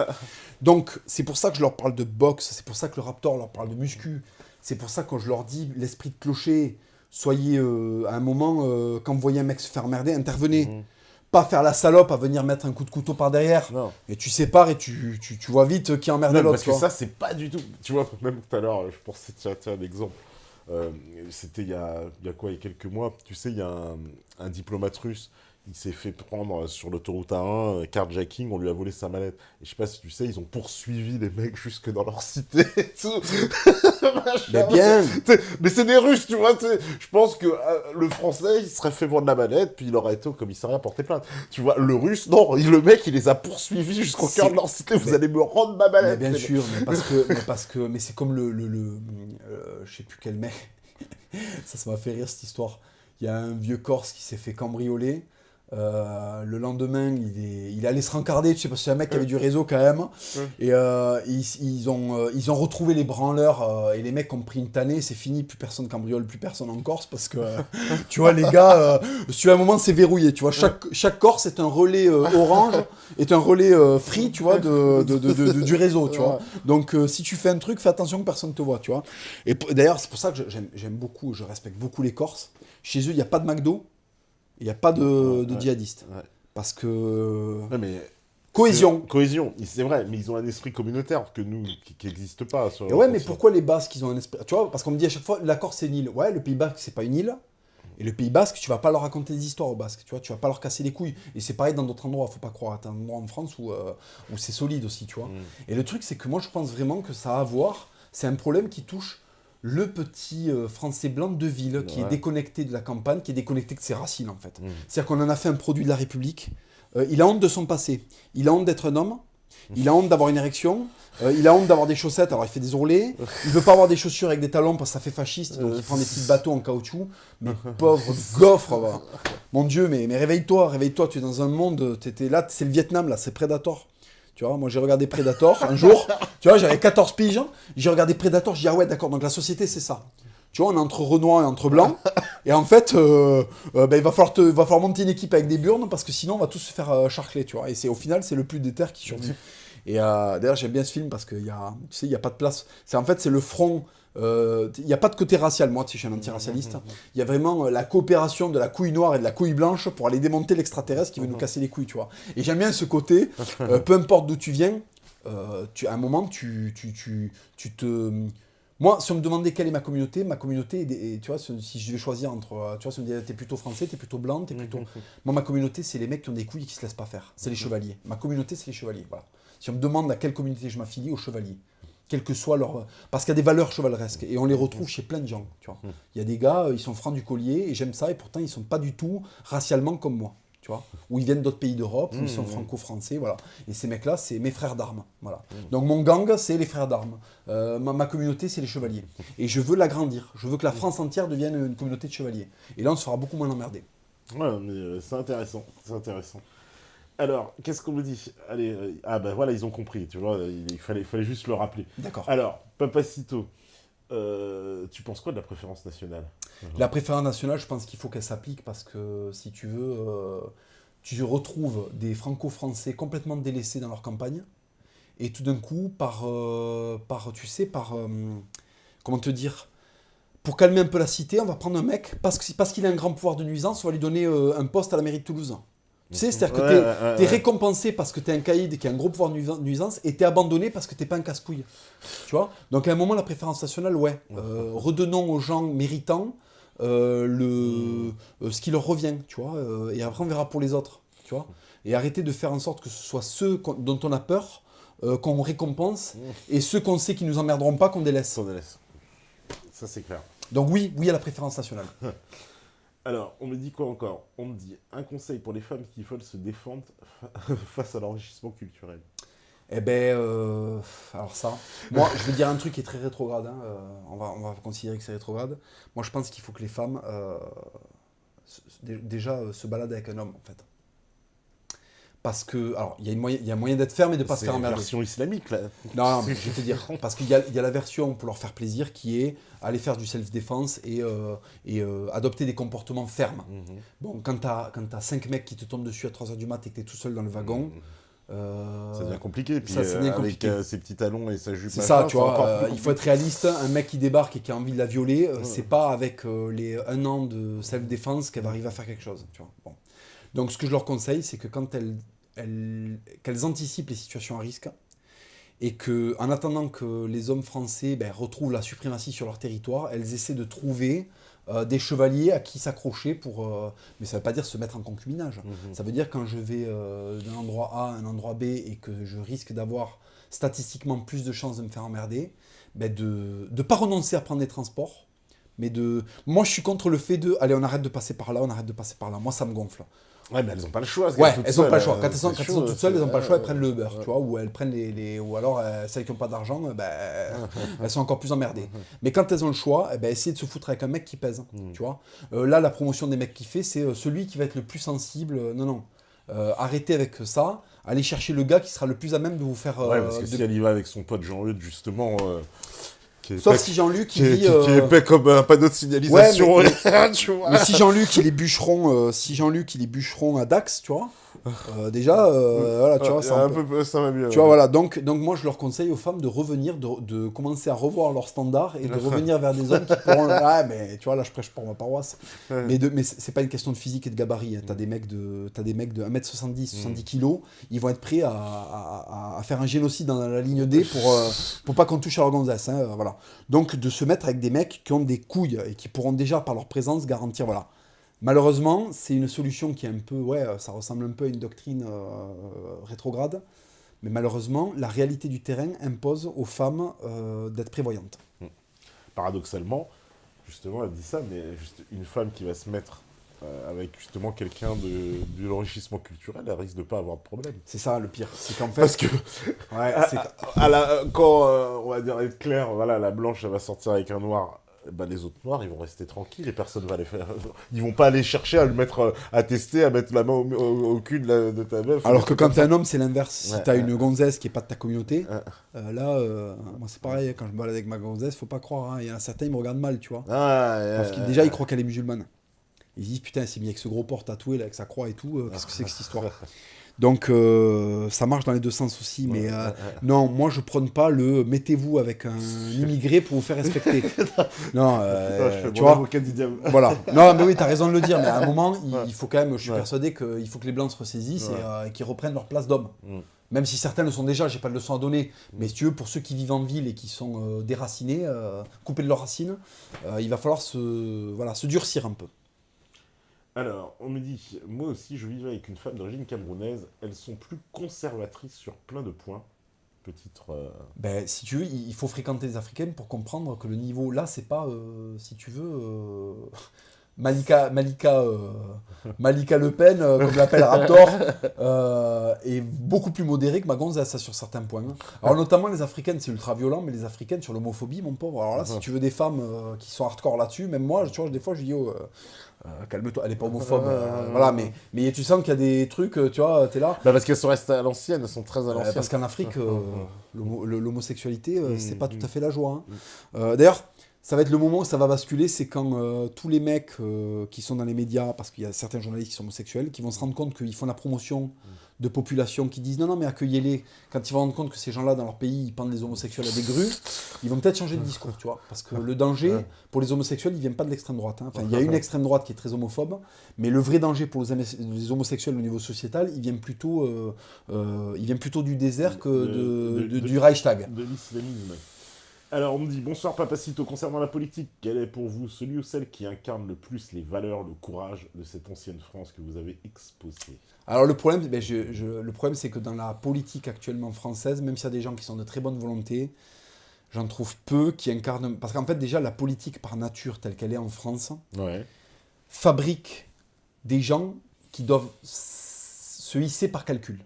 S2: Donc, c'est pour ça que je leur parle de boxe. C'est pour ça que le Raptor leur parle de muscu. C'est pour ça que quand je leur dis l'esprit de clocher, soyez à un moment, quand vous voyez un mec se faire emmerder, intervenez. Pas faire la salope à venir mettre un coup de couteau par derrière. Non. Et tu sépares et tu vois vite qui emmerde l'autre.
S1: Parce que ça, c'est pas du tout... Tu vois, même tout à l'heure, je pensais, tiens, un exemple. C'était il y a quoi, il y a quelques mois. Tu sais, il y a un diplomate russe. Il s'est fait prendre sur l'autoroute A1, carjacking, on lui a volé sa mallette. Et je sais pas si tu sais, ils ont poursuivi les mecs jusque dans leur cité et tout.
S2: Mais bien.
S1: Mais c'est des Russes, tu vois. Je pense que le Français, il serait fait vendre la mallette, puis il aurait été au commissariat porter plainte. Tu vois, le Russe, non, le mec, il les a poursuivis jusqu'au cœur de leur cité. Vous allez me rendre ma mallette.
S2: Mais bien sûr, mais c'est comme je sais plus quel mec. Ça m'a fait rire cette histoire. Il y a un vieux Corse qui s'est fait cambrioler. Le lendemain, il allait se rencarder, tu sais pas si c'est un mec qui avait du réseau quand même. Et ils ont retrouvé les branleurs et les mecs ont pris une tannée, c'est fini, plus personne cambriole, plus personne en Corse parce que tu vois les gars, sur un moment c'est verrouillé, tu vois, chaque Corse est un relais orange, est un relais free, tu vois, du réseau, tu vois. Donc si tu fais un truc, fais attention que personne te voit, tu vois. Et d'ailleurs c'est pour ça que j'aime beaucoup, je respecte beaucoup les Corses. Chez eux il n'y a pas de McDo. Il n'y a pas de djihadistes. Ouais. Parce que...
S1: Ouais, mais
S2: cohésion.
S1: Cohésion, c'est vrai, mais ils ont un esprit communautaire que nous, qui n'existe pas.
S2: Et ouais, mais pourquoi les Basques, ils ont un esprit... Tu vois, parce qu'on me dit à chaque fois, la Corse, c'est une île. Ouais, le Pays Basque, c'est pas une île. Et le Pays Basque, tu vas pas leur raconter des histoires aux Basques. Tu vois, tu vas pas leur casser les couilles. Et c'est pareil dans d'autres endroits, faut pas croire. T'as un endroit en France où c'est solide aussi, tu vois. Et le truc, c'est que moi, je pense vraiment que ça a à voir... C'est un problème qui touche... le petit Français blanc de ville qui est déconnecté de la campagne, qui est déconnecté de ses racines en fait. C'est-à-dire qu'on en a fait un produit de la République. Il a honte de son passé. Il a honte d'être un homme. Il a honte d'avoir une érection. Il a honte d'avoir des chaussettes, alors il fait des ourlets. Il veut pas avoir des chaussures avec des talons parce que ça fait fasciste, donc il prend des petits bateaux en caoutchouc. Mais pauvre gaufre, va. Mon Dieu, mais réveille-toi, réveille-toi, tu es dans un monde, t'étais là, c'est le Vietnam, là, c'est Predator. Tu vois, moi j'ai regardé Predator un jour, tu vois, j'avais 14 piges, j'ai regardé Predator, j'ai dit ah ouais d'accord, donc la société c'est ça. Tu vois, on est entre Renoir et entre Blanc, et en fait, il va falloir monter une équipe avec des burnes parce que sinon on va tous se faire charcler, tu vois. Et au final, c'est le plus déter qui survit. Et d'ailleurs, j'aime bien ce film parce qu'il y a, tu sais, il y a pas de place. C'est le front. Il n'y a pas de côté racial. Moi, tu sais, je suis un antiracialiste. Il y a vraiment la coopération de la couille noire et de la couille blanche pour aller démonter l'extraterrestre qui veut nous casser les couilles, tu vois. Et j'aime bien ce côté. Peu importe d'où tu viens, à un moment, tu te. Moi, si on me demandait quelle est ma communauté, tu vois, si je devais choisir entre, tu vois, si on me disait t'es plutôt français, t'es plutôt blanc, t'es plutôt. Moi, ma communauté, c'est les mecs qui ont des couilles et qui se laissent pas faire. C'est les chevaliers. Ma communauté, c'est les chevaliers. Voilà. Si on me demande à quelle communauté je m'affilie, aux chevaliers. Quel que soit leur. Parce qu'il y a des valeurs chevaleresques et on les retrouve chez plein de gens. Tu vois. Il y a des gars, ils sont francs du collier et j'aime ça et pourtant ils sont pas du tout racialement comme moi. Tu vois, ou ils viennent d'autres pays d'Europe, ou ils sont franco-français, voilà. Et ces mecs-là, c'est mes frères d'armes, voilà. Donc mon gang, c'est les frères d'armes. Ma communauté, c'est les chevaliers. Et je veux l'agrandir. Je veux que la France entière devienne une communauté de chevaliers. Et là, on se fera beaucoup moins emmerder.
S1: Ouais, mais c'est intéressant, c'est intéressant. Alors, qu'est-ce qu'on me dit? Allez, voilà, ils ont compris, tu vois, il fallait juste le rappeler.
S2: D'accord.
S1: Alors, Papacito, tu penses quoi de la préférence nationale?
S2: La préférence nationale, je pense qu'il faut qu'elle s'applique parce que, si tu veux, tu retrouves des franco-français complètement délaissés dans leur campagne et tout d'un coup, comment te dire, pour calmer un peu la cité, on va prendre un mec, parce qu'il a un grand pouvoir de nuisance, on va lui donner un poste à la mairie de Toulouse. Tu sais, c'est-à-dire que t'es récompensé parce que t'es un caïd qui a un gros pouvoir de nuisance et t'es abandonné parce que t'es pas un casse-couille. Tu vois? Donc à un moment, la préférence nationale, redonnons aux gens méritants ce qui leur revient, tu vois, et après on verra pour les autres, tu vois. Et arrêter de faire en sorte que ce soit ceux dont on a peur qu'on récompense et ceux qu'on sait qui nous emmerderont pas qu'on délaisse.
S1: Ça c'est clair.
S2: Donc oui à la préférence nationale.
S1: Alors, on me dit quoi encore? On me dit un conseil pour les femmes qui veulent se défendre face à l'enrichissement culturel.
S2: Eh ben, alors ça, moi je vais dire un truc qui est très rétrograde, hein, on va considérer que c'est rétrograde. Moi je pense qu'il faut que les femmes déjà se baladent avec un homme en fait. Parce que, alors il y a un moyen d'être ferme et de ne pas se faire emmerder.
S1: C'est la version islamique là.
S2: Non, mais je vais te dire, parce qu'il y a la version pour leur faire plaisir qui est aller faire du self-défense et adopter des comportements fermes. Bon, quand t'as 5 mecs qui te tombent dessus à 3h du mat et que t'es tout seul dans le wagon...
S1: ça devient compliqué, puis
S2: ça devient compliqué.
S1: Avec ses petits talons et sa jupe.
S2: C'est ça, tu vois, il faut être réaliste. Un mec qui débarque et qui a envie de la violer, c'est pas avec les 1 an de self-défense qu'elle va arriver à faire quelque chose. Tu vois. Bon. Donc ce que je leur conseille, c'est que quand qu'elles anticipent les situations à risque et qu'en attendant que les hommes français retrouvent la suprématie sur leur territoire, elles essaient de trouver des chevaliers à qui s'accrocher pour... mais ça ne veut pas dire se mettre en concubinage. Ça veut dire quand je vais d'un endroit A à un endroit B et que je risque d'avoir statistiquement plus de chances de me faire emmerder, de ne pas renoncer à prendre des transports, mais de... Moi, je suis contre le fait de... Allez, on arrête de passer par là, on arrête de passer par là. Moi, ça me gonfle.
S1: Ouais, mais elles n'ont pas le choix.
S2: Ouais, elles n'ont pas le choix. Quand elles sont toutes seules, elles n'ont pas le choix, elles prennent le Uber, tu vois, ou elles prennent ou alors celles qui n'ont pas d'argent, elles sont encore plus emmerdées. Mais quand elles ont le choix, essayez de se foutre avec un mec qui pèse, tu vois. Là, la promotion des mecs qui fait, c'est celui qui va être le plus sensible. Non. Arrêtez avec ça. Allez chercher le gars qui sera le plus à même de vous faire...
S1: ouais, parce que si elle y va avec son pote Jean-Eudes, justement...
S2: Sauf si Jean-Luc
S1: qui est épais comme un panneau de signalisation.
S2: Ouais, mais si Jean-Luc il est bûcheron à Dax, tu vois, déjà, voilà, tu vois,
S1: ça va mieux.
S2: Tu vois, voilà, donc moi je leur conseille aux femmes de revenir, de commencer à revoir leurs standards et de revenir vers des hommes qui pourront... Ah, mais tu vois, là je prêche pour ma paroisse. Mais c'est pas une question de physique et de gabarit. Hein. T'as des mecs de 1m70, 70 kg, ils vont être prêts à faire un génocide dans la ligne D pour pas qu'on touche à leur gonzesse. Hein, voilà. Donc de se mettre avec des mecs qui ont des couilles et qui pourront déjà par leur présence garantir, voilà. Malheureusement, c'est une solution qui est un peu, ça ressemble un peu à une doctrine rétrograde, mais malheureusement, la réalité du terrain impose aux femmes d'être prévoyantes.
S1: Paradoxalement, justement, elle dit ça, mais juste une femme qui va se mettre avec justement quelqu'un de l'enrichissement culturel, elle risque de pas avoir de problème.
S2: C'est ça le pire, c'est qu'en fait...
S1: Parce que
S2: Ouais, c'est...
S1: quand, on va dire être clair, voilà, la blanche, elle va sortir avec un noir, bah, les autres noirs, ils vont rester tranquilles et personne va les faire. Ils vont pas aller chercher à le mettre, à tester, à mettre la main au cul de ta meuf.
S2: Alors que quand t'es un homme, c'est l'inverse.
S1: Ouais,
S2: Si t'as une gonzesse qui est pas de ta communauté,
S1: Ouais.
S2: moi c'est pareil, quand je me balade avec ma gonzesse, faut pas croire, hein. Il y en a certains, ils me regardent mal, tu vois.
S1: Parce
S2: Parce que déjà, ils croient qu'elle est musulmane. Ils disent, putain, elle s'est mis avec ce gros porc tatoué, là, avec sa croix et tout, qu'est-ce que c'est que cette histoire? Donc, ça marche dans les deux sens aussi, mais non, moi je prône pas le mettez-vous avec un immigré pour vous faire respecter. Non, tu vois. Voilà. Non, mais oui, t'as raison de le dire, mais à un moment, il faut quand même, je suis persuadé qu'il faut que les blancs se ressaisissent et qu'ils reprennent leur place d'homme. Même si certains le sont déjà, j'ai pas de leçon à donner, mais si tu veux, pour ceux qui vivent en ville et qui sont déracinés, coupés de leurs racines, il va falloir se durcir un peu.
S1: Alors, on me dit, moi aussi, je vivais avec une femme d'origine camerounaise. Elles sont plus conservatrices sur plein de points. Petit.
S2: Ben, si tu veux, il faut fréquenter les Africaines pour comprendre que le niveau là, c'est pas, si tu veux, Malika Le Pen, comme l'appelle Raptor, est beaucoup plus modérée que ma gonzesse ça, sur certains points. Alors notamment les Africaines, c'est ultra violent, mais les Africaines sur l'homophobie, mon pauvre. Alors là, si tu veux des femmes qui sont hardcore là-dessus, même moi, tu vois, des fois, je dis calme-toi, elle est pas homophobe, voilà, mais tu sens qu'il y a des trucs, tu vois, t'es là.
S1: Bah parce qu'elles sont restées à l'ancienne, elles sont très à l'ancienne.
S2: Parce qu'en Afrique, l'homosexualité, c'est pas tout à fait la joie. Hein. D'ailleurs, ça va être le moment où ça va basculer, c'est quand tous les mecs qui sont dans les médias, parce qu'il y a certains journalistes qui sont homosexuels, qui vont se rendre compte qu'ils font la promotion de populations qui disent non mais accueillez-les. Quand ils vont rendre compte que ces gens-là dans leur pays ils pendent les homosexuels à des grues, ils vont peut-être changer de discours, tu vois. Parce que le danger pour les homosexuels, il vient pas de l'extrême droite. Hein. Enfin, il y a une extrême droite qui est très homophobe, mais le vrai danger pour les homosexuels au niveau sociétal, il vient plutôt du désert que du Reichstag.
S1: De l'islamisme. Alors, on me dit, bonsoir Papacito, concernant la politique, quel est pour vous celui ou celle qui incarne le plus les valeurs, le courage de cette ancienne France que vous avez exposée?
S2: Alors le problème, le problème c'est que dans la politique actuellement française, même s'il y a des gens qui sont de très bonne volonté, j'en trouve peu qui incarnent... Parce qu'en fait déjà, la politique par nature, telle qu'elle est en France, fabrique des gens qui doivent se hisser par calcul.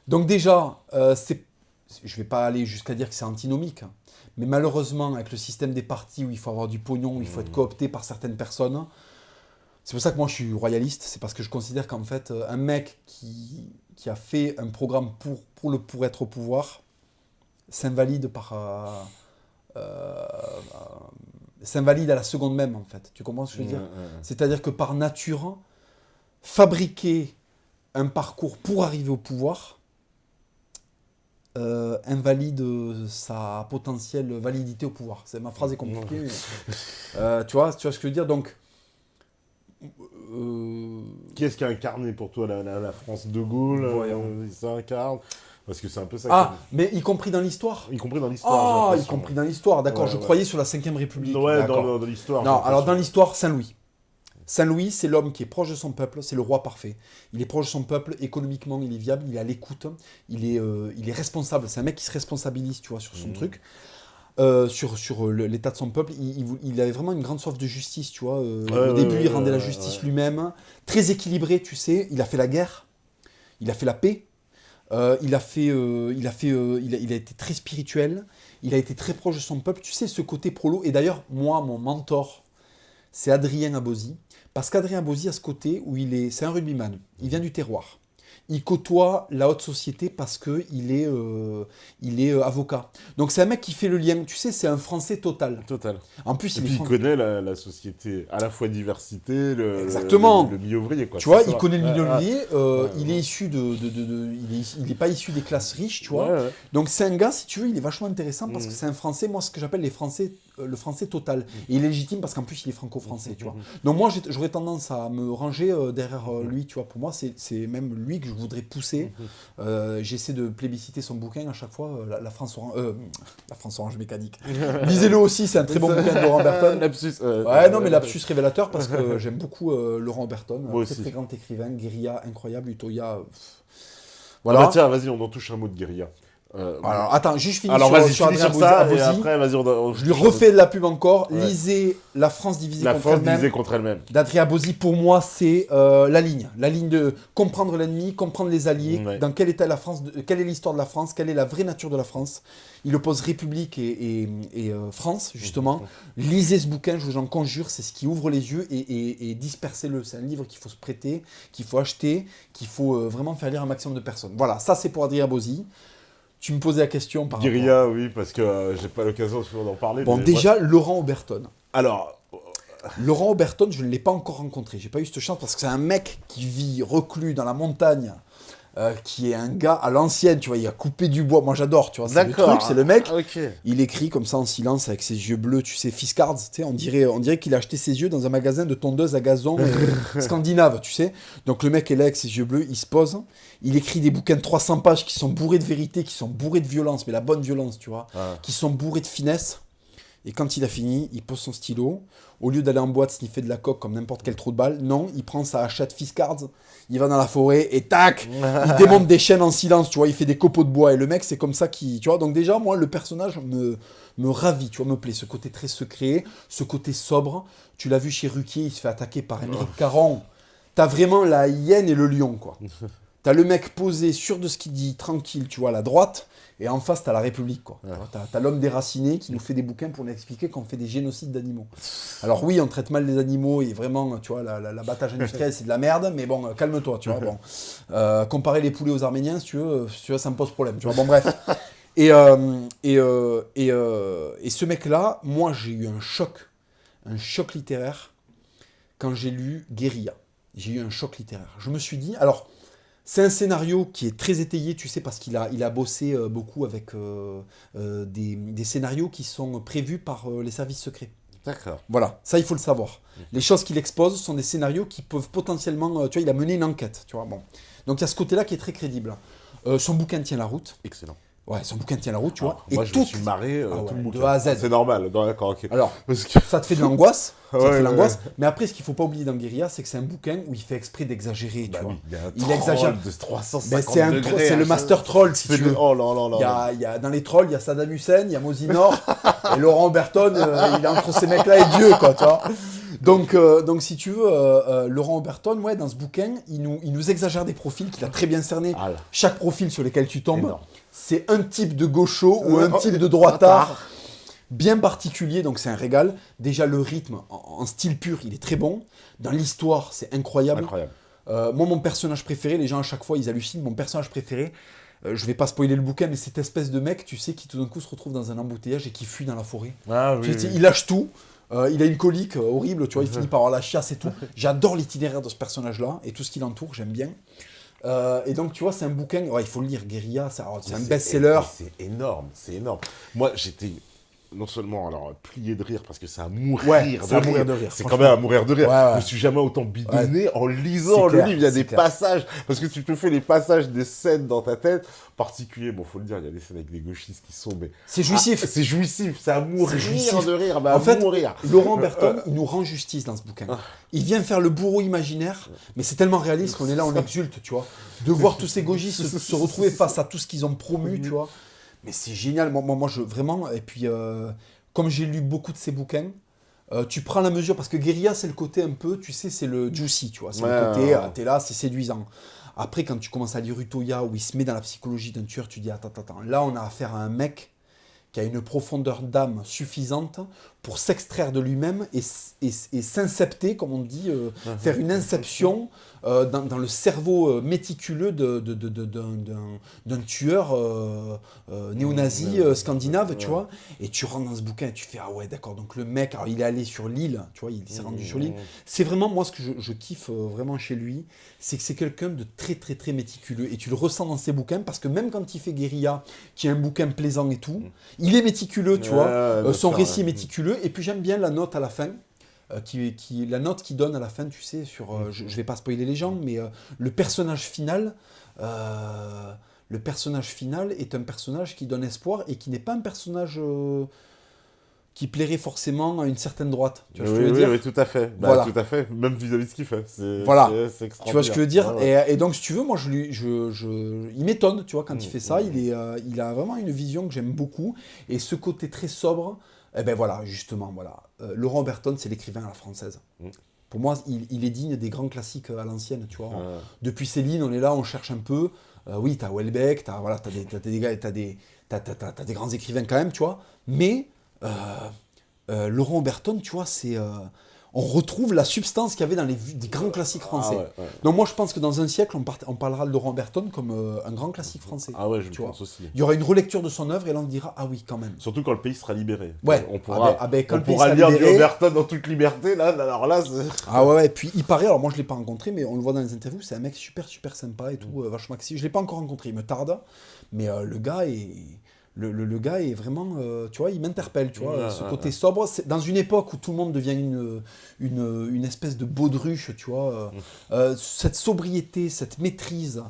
S2: Donc déjà, je ne vais pas aller jusqu'à dire que c'est antinomique, mais malheureusement, avec le système des partis où il faut avoir du pognon, où il faut être coopté par certaines personnes, c'est pour ça que moi je suis royaliste, c'est parce que je considère qu'en fait, un mec qui a fait un programme pour être au pouvoir s'invalide s'invalide à la seconde même, en fait. Tu comprends ce que je veux dire? C'est-à-dire que par nature, fabriquer un parcours pour arriver au pouvoir, invalide sa potentielle validité au pouvoir. Ma phrase est compliquée. Mais, tu vois ce que je veux dire? Donc,
S1: qui est-ce qui a incarné pour toi la France de Gaulle? Ça incarne? Parce que c'est un peu ça.
S2: Ah, mais y compris dans l'histoire?
S1: Y compris dans l'histoire.
S2: Ah, y compris dans l'histoire, d'accord. Je croyais sur la 5ème République.
S1: Ouais, dans l'histoire.
S2: Non, alors dans l'histoire, Saint-Louis. Saint-Louis, c'est l'homme qui est proche de son peuple, c'est le roi parfait. Il est proche de son peuple, économiquement, il est viable, il est à l'écoute, il est responsable. C'est un mec qui se responsabilise, tu vois, sur son truc, sur l'état de son peuple. Il avait vraiment une grande soif de justice, tu vois. Au début, il rendait la justice lui-même. Très équilibré, tu sais. Il a fait la guerre, il a fait la paix. Il a été très spirituel. Il a été très proche de son peuple. Tu sais, ce côté prolo. Et d'ailleurs, moi, mon mentor, c'est Adrien Abosi. Parce qu'Adrien Abosi a ce côté où c'est un rugbyman, il vient du terroir. Il côtoie la haute société parce qu'il est avocat. Donc c'est un mec qui fait le lien, tu sais, c'est un Français total.
S1: Total.
S2: En plus,
S1: il connaît la société, à la fois diversité,
S2: exactement.
S1: Le milieu ouvrier. Quoi.
S2: Tu vois, il connaît le milieu ouvrier, il est issu il n'est pas issu des classes riches, tu vois. Donc c'est un gars, si tu veux, il est vachement intéressant parce que c'est un Français, moi ce que j'appelle le français total. Et il est légitime parce qu'en plus il est franco-français, tu vois. Donc moi j'aurais tendance à me ranger derrière lui, tu vois. Pour moi c'est même lui que je voudrais pousser. J'essaie de plébisciter son bouquin à chaque fois, la France Orange Mécanique. Lisez-le aussi, c'est un très bon bouquin de Laurent Berton. Non mais lapsus révélateur parce que j'aime beaucoup Laurent Berton, très grand écrivain, guérilla incroyable, Utoya.
S1: Voilà. Tiens, vas-y, on en touche un mot de guérilla.
S2: Alors, attends, juste finis
S1: alors
S2: sur,
S1: vas-y,
S2: sur
S1: finis
S2: Adrien
S1: sur ça, et
S2: Abosi.
S1: après, vas-y,
S2: Je lui refais de la pub encore.
S1: Ouais.
S2: Lisez La France divisée
S1: La
S2: contre
S1: France
S2: elle-même.
S1: divisée contre elle-même.
S2: D'Adrien Abosi, pour moi, c'est la ligne. La ligne de comprendre l'ennemi, comprendre les alliés,
S1: Ouais.
S2: dans quelle était la France, quelle est l'histoire de la France, quelle est la vraie nature de la France. Il oppose République et France, justement. Lisez ce bouquin, je vous en conjure, c'est ce qui ouvre les yeux et dispersez-le. C'est un livre qu'il faut se prêter, qu'il faut acheter, qu'il faut vraiment faire lire un maximum de personnes. Voilà, ça c'est pour Adrien Abosi. Tu me posais la question par rapport...
S1: Guérilla, oui, parce que j'ai pas l'occasion souvent d'en parler.
S2: Bon,
S1: mais
S2: déjà,
S1: ouais.
S2: Laurent Oberton.
S1: Alors,
S2: Laurent Oberton, je ne l'ai pas encore rencontré. J'ai pas eu cette chance parce que c'est un mec qui vit reclus dans la montagne, qui est un gars à l'ancienne, tu vois, il a coupé du bois. Moi, j'adore, tu vois. C'est le truc, c'est le mec.
S1: Ok.
S2: Il écrit comme ça en silence avec ses yeux bleus, tu sais, Fiskars, tu sais, on dirait qu'il a acheté ses yeux dans un magasin de tondeuse à gazon scandinave, tu sais. Donc le mec est là avec ses yeux bleus, il se pose, il écrit des bouquins de 300 pages qui sont bourrés de vérité, qui sont bourrés de violence, mais la bonne violence, tu vois, qui sont bourrés de finesse. Et quand il a fini, il pose son stylo. Au lieu d'aller en boîte sniffer de la coke comme n'importe quel trou de balle, non, il prend sa hachette Fiskars, il va dans la forêt et tac, il démonte des chaînes en silence, tu vois, il fait des copeaux de bois. Et le mec, c'est comme ça qu'il... Tu vois, donc déjà, moi, le personnage me ravit, tu vois, me plaît. Ce côté très secret, ce côté sobre. Tu l'as vu chez Ruquier, il se fait attaquer par Émeric Caron. T'as vraiment la hyène et le lion, quoi. T'as le mec posé, sûr de ce qu'il dit, tranquille, tu vois, à la droite. Et en face, t'as la République, quoi. Ouais. T'as l'homme déraciné qui nous fait des bouquins pour nous expliquer qu'on fait des génocides d'animaux. Alors oui, on traite mal les animaux et vraiment, tu vois, l'abattage industriel, c'est de la merde, mais bon, calme-toi, tu vois. Bon, comparer les poulets aux Arméniens, si tu veux, ça me pose problème, tu vois. Bon, bref. Et ce mec-là, moi, j'ai eu un choc littéraire quand j'ai lu Guérilla. J'ai eu un choc littéraire. Je me suis dit, alors... C'est un scénario qui est très étayé, tu sais, parce qu'il a bossé beaucoup avec des scénarios qui sont prévus par les services secrets.
S1: D'accord.
S2: Voilà, ça il faut le savoir. Les choses qu'il expose sont des scénarios qui peuvent potentiellement... tu vois, il a mené une enquête, tu vois. Bon. Donc il y a ce côté-là qui est très crédible. Son bouquin tient la route.
S1: Excellent.
S2: Ouais, son bouquin tient la route, tu vois.
S1: Moi, je me suis marré tout le bouquin.
S2: De A à Z.
S1: C'est normal, d'accord, ok.
S2: Alors,
S1: parce que...
S2: ça te fait de l'angoisse.
S1: Ouais.
S2: Mais après, ce qu'il ne faut pas oublier dans Guérilla, c'est que c'est un bouquin où il fait exprès d'exagérer, tu vois.
S1: Oui,
S2: il exagère.
S1: De 350
S2: degrés. C'est le master troll, si tu veux.
S1: Oh là.
S2: Dans les trolls, il y a Saddam Hussein, il y a Mosinor, et Laurent Oberton, il est entre ces mecs-là et Dieu, quoi, tu vois. Donc, si tu veux, Laurent Oberton, ouais, dans ce bouquin, il nous exagère des profils qu'il a très bien cernés. Chaque profil sur lequel tu tombes, c'est un type de gaucho ou un type de droitard bien particulier, donc c'est un régal. Déjà, le rythme, en style pur, il est très bon. Dans l'histoire, c'est incroyable. Moi, mon personnage préféré, les gens à chaque fois, ils hallucinent. Mon personnage préféré, je vais pas spoiler le bouquin, mais cette espèce de mec, tu sais, qui tout d'un coup se retrouve dans un embouteillage et qui fuit dans la forêt. Il lâche tout. Il a une colique horrible, tu vois, il finit par avoir la chiasse et tout. J'adore l'itinéraire de ce personnage-là et tout ce qui l'entoure, j'aime bien. Et donc, tu vois, c'est un bouquin, il faut le lire, Guérilla, c'est un best-seller.
S1: C'est énorme. Moi, j'étais non seulement plié de rire parce que c'est à mourir de rire. C'est quand même à mourir de rire. Je me suis jamais autant bidonné en lisant le livre. Il y a des passages, parce que tu te fais les passages des scènes dans ta tête. Particulier, bon, faut le dire, il y a des scènes avec des gauchistes qui sont... Mais...
S2: C'est jouissif.
S1: C'est jouissif, c'est à mourir de rire.
S2: En fait, Laurent Berton, il nous rend justice dans ce bouquin. Il vient faire le bourreau imaginaire, mais c'est tellement réaliste qu'on est là, on exulte, tu vois. De voir tous ces gauchistes se retrouver face à tout ce qu'ils ont promu, tu vois. Mais c'est génial, moi vraiment, et puis comme j'ai lu beaucoup de ces bouquins, tu prends la mesure, parce que Guérilla c'est le côté un peu, tu sais, c'est le juicy, tu vois, c'est le côté, t'es là, c'est séduisant. Après, quand tu commences à lire Utoya, où il se met dans la psychologie d'un tueur, tu dis, attends, là on a affaire à un mec qui a une profondeur d'âme suffisante pour s'extraire de lui-même et s'incepter, comme on dit, faire une inception dans le cerveau méticuleux d'un tueur néo-nazi scandinave, tu vois. Et tu rentres dans ce bouquin et tu fais, ah ouais, d'accord, donc le mec, alors il est allé sur l'île, tu vois, il s'est rendu sur l'île. C'est vraiment, moi, ce que je kiffe vraiment chez lui, c'est que c'est quelqu'un de très, très, très méticuleux. Et tu le ressens dans ses bouquins, parce que même quand il fait Guérilla, qui est un bouquin plaisant et tout, il est méticuleux, tu vois. Son récit est méticuleux. Et puis j'aime bien la note à la fin, la note qu'il donne à la fin, tu sais, sur, je vais pas spoiler les gens, mais le personnage final est un personnage qui donne espoir et qui n'est pas un personnage qui plairait forcément à une certaine droite. Tu vois ce
S1: Oui,
S2: que je veux
S1: oui,
S2: dire?
S1: oui, tout à fait. Bah,
S2: Voilà.
S1: tout à fait, même vis-à-vis de ce qu'il fait.
S2: Voilà.
S1: C'est
S2: Tu vois ce que je veux dire?
S1: extraordinaire. Ouais,
S2: Et donc, si tu veux, moi, il m'étonne, tu vois, quand il fait ça.
S1: ouais.
S2: Il a vraiment une vision que j'aime beaucoup. Et ce côté très sobre, eh ben voilà, justement, voilà. Laurent Oberton, c'est l'écrivain à la française.
S1: Mm.
S2: Pour moi, il est digne des grands classiques à l'ancienne, tu vois.
S1: Ouais.
S2: Depuis Céline, on est là, on cherche un peu. Oui, t'as Houellebecq, t'as des gars, t'as des grands écrivains quand même, tu vois. Mais Laurent Oberton, tu vois, on retrouve la substance qu'il y avait dans des grands classiques français.
S1: Ah ouais, ouais.
S2: Donc moi, je pense que dans un siècle, on parlera de Laurent Oberton comme un grand classique français.
S1: Ah ouais, je
S2: tu
S1: pense
S2: vois.
S1: aussi.
S2: Il y aura une relecture de son œuvre et là, on dira, ah oui, quand même.
S1: Surtout quand le pays sera libéré.
S2: Ouais.
S1: On pourra,
S2: Quand
S1: on
S2: le pays
S1: pourra
S2: sera
S1: lire
S2: libéré-
S1: du Oberton dans toute liberté, là. Alors là,
S2: Ah ouais, ouais, puis il paraît, alors moi je l'ai pas rencontré, mais on le voit dans les interviews, c'est un mec super super sympa et tout, vachement accessible. Je l'ai pas encore rencontré, il me tarde, mais le gars est... Le gars est vraiment, tu vois, il m'interpelle, tu vois, ce côté sobre. Dans une époque où tout le monde devient une espèce de baudruche, tu vois, cette sobriété, cette maîtrise,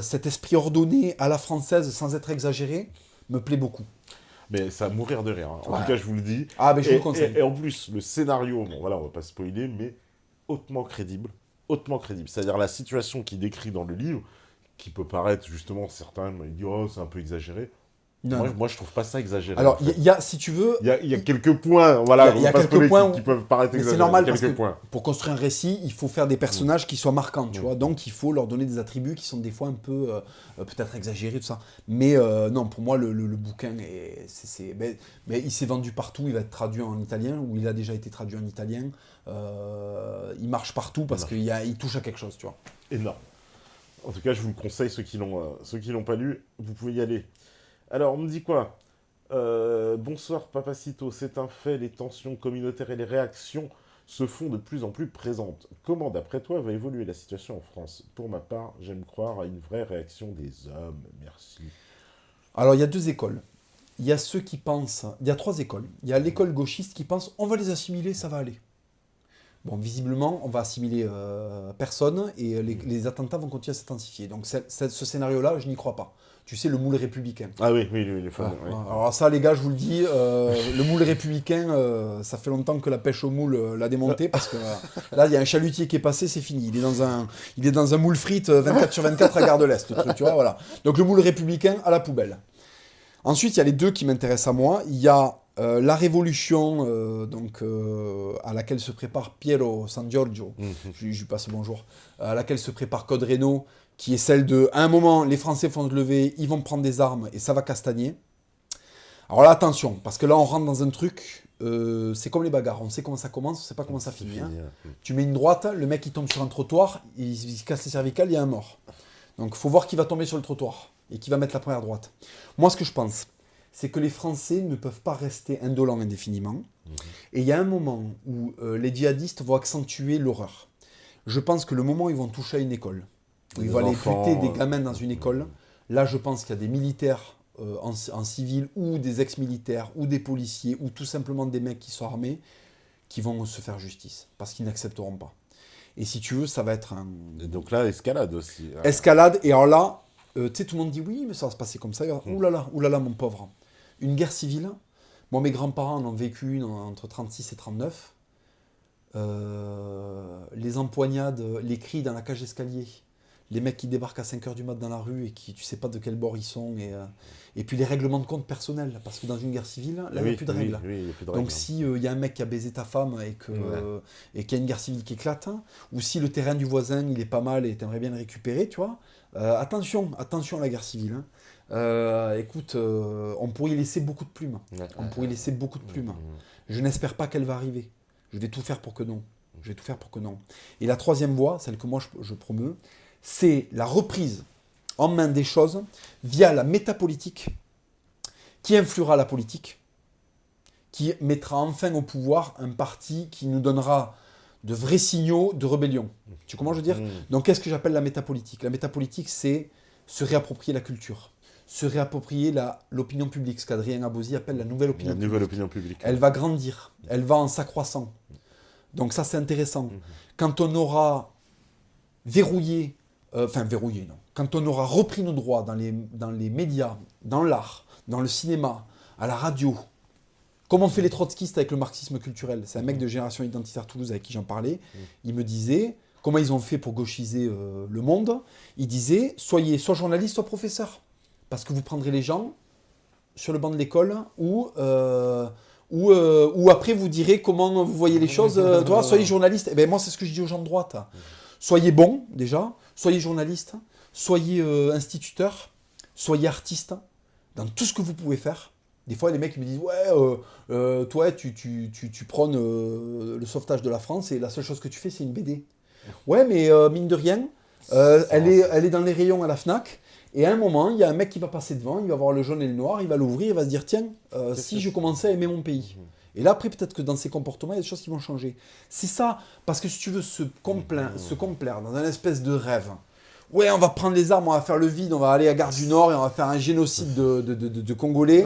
S2: cet esprit ordonné à la française sans être exagéré, me plaît beaucoup.
S1: Mais ça va mourir de rire. Hein. En
S2: Ouais.
S1: tout cas, je vous le dis.
S2: Ah, mais je vous
S1: Et,
S2: le conseille.
S1: et en plus, le scénario, bon voilà, on va pas spoiler, mais hautement crédible. Hautement crédible. C'est-à-dire la situation qu'il décrit dans le livre, qui peut paraître justement, certains me disent, oh, c'est un peu exagéré.
S2: Non, non.
S1: Moi, je trouve pas ça exagéré.
S2: Alors,
S1: en fait.
S2: il y a, si tu veux,
S1: Il y a quelques points, voilà,
S2: il y a
S1: on va pas
S2: quelques
S1: spoiler,
S2: points
S1: qui peuvent paraître
S2: mais
S1: exagérés.
S2: c'est normal parce
S1: quelques
S2: que
S1: points.
S2: pour construire un récit, il faut faire des personnages qui soient marquants, tu vois. Donc il faut leur donner des attributs qui sont des fois un peu peut-être exagérés, tout ça. Mais non, pour moi, le bouquin, mais il s'est vendu partout, il va être traduit en italien, ou il a déjà été traduit en italien. Il marche partout parce qu'il touche à quelque chose, tu vois.
S1: Énorme. En tout cas, je vous le conseille, ceux qui l'ont pas lu, vous pouvez y aller. Alors, on me dit quoi? Bonsoir Papacito, c'est un fait, les tensions communautaires et les réactions se font de plus en plus présentes. Comment, d'après toi, va évoluer la situation en France? Pour ma part, j'aime croire à une vraie réaction des hommes. Merci.
S2: Alors il y a deux écoles. Il y a ceux qui pensent, il y a trois écoles. Il y a l'école gauchiste qui pense on va les assimiler, ça va aller. Bon, visiblement, on va assimiler personne et les attentats vont continuer à s'intensifier. Donc ce scénario-là, je n'y crois pas. Tu sais, le moule républicain.
S1: Ah oui, les fameux.
S2: Ah,
S1: Oui.
S2: alors ça, les gars, je vous le dis, le moule républicain, ça fait longtemps que la pêche au moule l'a démonté parce que là, il y a un chalutier qui est passé, c'est fini. Il est dans un moule frite 24/24 à Gare de l'Est, le truc, tu vois, voilà. Donc le moule républicain à la poubelle. Ensuite, il y a les deux qui m'intéressent à moi. Il y a la révolution à laquelle se prépare Piero San Giorgio, je lui passe bonjour, à laquelle se prépare Code Reno, qui est celle de, à un moment, les Français vont se lever, ils vont prendre des armes et ça va castagner. Alors là, attention, parce que là, on rentre dans un truc, c'est comme les bagarres, on sait comment ça commence, on sait pas comment ça finit. Hein. Tu mets une droite, le mec il tombe sur un trottoir, il se casse les cervicales, il y a un mort. Donc il faut voir qui va tomber sur le trottoir et qui va mettre la première droite. Moi, ce que je pense, c'est que les Français ne peuvent pas rester indolents indéfiniment. Et il y a un moment où les djihadistes vont accentuer l'horreur. Je pense que le moment où ils vont toucher à une école, où ils vont aller buter des gamins dans une école, là je pense qu'il y a des militaires en civil ou des ex-militaires ou des policiers ou tout simplement des mecs qui sont armés qui vont se faire justice parce qu'ils n'accepteront pas. Et si tu veux, ça va être un...
S1: Et donc là, escalade aussi.
S2: Escalade, et alors là, tu sais, tout le monde dit oui, mais ça va se passer comme ça. Ouh là là, mon pauvre. Une guerre civile, moi mes grands-parents en ont vécu une entre 36 et 39. Les empoignades, les cris dans la cage d'escalier, les mecs qui débarquent à 5h du mat dans la rue et qui tu sais pas de quel bord ils sont, et puis les règlements de compte personnels, parce que dans une guerre civile, là il n'y a plus de règles.
S1: Oui, il y a plus de
S2: Donc
S1: règles.
S2: s'il y a un mec qui a baisé ta femme et qu'il y a une guerre civile qui éclate, ou si le terrain du voisin il est pas mal et tu aimerais bien le récupérer, tu vois, attention à la guerre civile. Hein. Écoute, on pourrait y laisser beaucoup de plumes. On pourrait y laisser beaucoup de plumes. Je n'espère pas qu'elle va arriver. Je vais tout faire pour que non. Et la troisième voie, celle que moi je promeus, c'est la reprise en main des choses via la métapolitique qui influera la politique, qui mettra enfin au pouvoir un parti qui nous donnera de vrais signaux de rébellion. Tu comprends, je veux dire? Donc, qu'est-ce que j'appelle la métapolitique? La métapolitique, c'est se réapproprier la culture, se réapproprier l'opinion publique, ce qu'Adrien Abosi appelle la nouvelle opinion publique.
S1: La nouvelle opinion publique.
S2: Elle va grandir, elle va en s'accroissant. Donc ça, c'est intéressant. Quand on aura verrouillé, non. Quand on aura repris nos droits dans les médias, dans l'art, dans le cinéma, à la radio, Comme on fait les trotskistes avec le marxisme culturel. C'est un mec de Génération Identitaire Toulouse avec qui j'en parlais. Il me disait, comment ils ont fait pour gauchiser le monde. Il disait, soyez soit journaliste, soit professeur. Parce que vous prendrez les gens sur le banc de l'école ou après vous direz comment vous voyez les choses. Toi, soyez journaliste. Eh ben, moi, c'est ce que je dis aux gens de droite. Soyez bon, déjà. Soyez journaliste. Soyez instituteur. Soyez artiste. Dans tout ce que vous pouvez faire. Des fois, les mecs ils me disent ouais, toi, tu prônes le sauvetage de la France et la seule chose que tu fais, c'est une BD. Ouais, mais mine de rien, elle est dans les rayons à la Fnac. Et à un moment, il y a un mec qui va passer devant, il va voir le jaune et le noir, il va l'ouvrir, il va se dire tiens, si je commençais à aimer mon pays. Et là, après, peut-être que dans ses comportements, il y a des choses qui vont changer. C'est ça, parce que si tu veux se complaire dans un espèce de rêve. Ouais, on va prendre les armes, on va faire le vide, on va aller à Gare du Nord et on va faire un génocide de Congolais.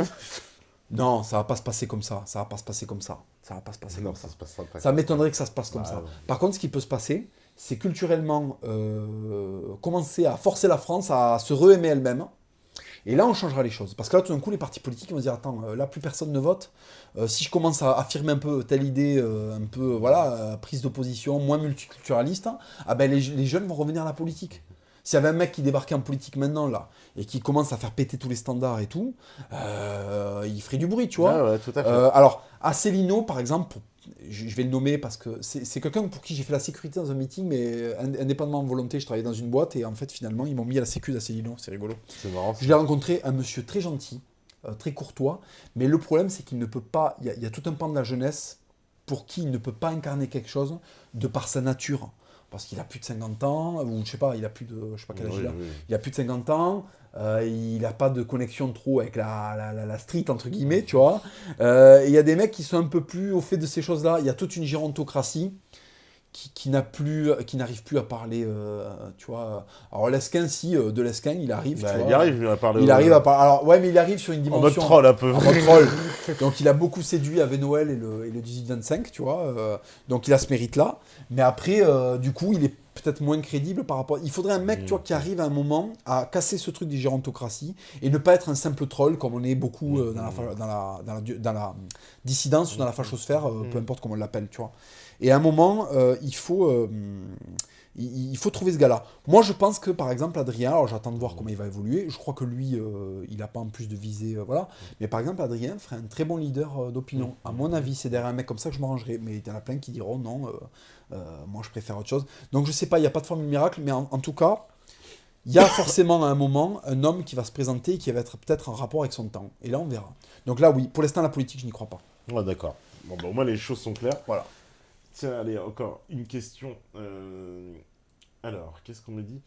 S2: Non, ça va pas se passer comme ça. Ça va pas se passer comme ça. Ça va pas se passer comme ça. Ça m'étonnerait que ça se passe comme ça.
S1: Ouais.
S2: Par contre, ce qui peut se passer, c'est culturellement commencer à forcer la France à se re-aimer elle-même. Et là, on changera les choses. Parce que là, tout d'un coup, les partis politiques vont se dire attends, là, plus personne ne vote. Si je commence à affirmer un peu telle idée, un peu, voilà, prise d'opposition, moins multiculturaliste, ah ben, les jeunes vont revenir à la politique. S'il y avait un mec qui débarquait en politique maintenant, là, et qui commence à faire péter tous les standards et tout, il ferait du bruit, tu vois.
S1: Ouais, tout à fait.
S2: Alors, Asselineau, par exemple, je vais le nommer parce que c'est quelqu'un pour qui j'ai fait la sécurité dans un meeting, mais indépendamment de volonté, je travaillais dans une boîte, et en fait, finalement, ils m'ont mis à la sécu d'Asselineau, c'est rigolo.
S1: C'est marrant.
S2: Je l'ai rencontré, un monsieur très gentil, très courtois, mais le problème, c'est qu'il ne peut pas, il y a tout un pan de la jeunesse pour qui il ne peut pas incarner quelque chose de par sa nature. Parce qu'il a plus de 50 ans, ou je sais pas, il a plus de, je sais pas quel âge il a. Il a plus de 50 ans, il n'a pas de connexion trop avec la street, entre guillemets, tu vois. Il y a des mecs qui sont un peu plus au fait de ces choses-là. Il y a toute une gérontocratie qui n'arrive plus à parler, tu vois. Alors Lesquin, si, de Lesquin, il arrive, tu vois.
S1: Il arrive à parler.
S2: Il arrive à parler. Alors, ouais, mais il arrive sur une dimension.
S1: En mode troll, un peu.
S2: En mode troll. Donc, il a beaucoup séduit avec Noël et le 18-25, tu vois. Donc, il a ce mérite-là. Mais après, du coup, il est peut-être moins crédible par rapport. Il faudrait un mec, tu vois, qui arrive à un moment à casser ce truc des gérontocraties et ne pas être un simple troll comme on est beaucoup dans la dissidence ou dans la fachosphère, peu importe comment on l'appelle, tu vois. Et à un moment, il faut trouver ce gars-là. Moi, je pense que, par exemple, Adrien, alors j'attends de voir comment il va évoluer. Je crois que lui, il n'a pas en plus de visée, voilà. Mais par exemple, Adrien ferait un très bon leader d'opinion. À mon avis, c'est derrière un mec comme ça que je me rangerais. Mais il y en a plein qui diront non, moi je préfère autre chose. Donc je sais pas, il n'y a pas de formule miracle, mais en tout cas, il y a forcément à un moment un homme qui va se présenter et qui va être peut-être en rapport avec son temps. Et là, on verra. Donc là, oui, pour l'instant, la politique, je n'y crois pas.
S1: Ouais, d'accord. Bon, bah, au moins, les choses sont claires.
S2: Voilà.
S1: Tiens, allez, encore une question. Alors, qu'est-ce qu'on me dit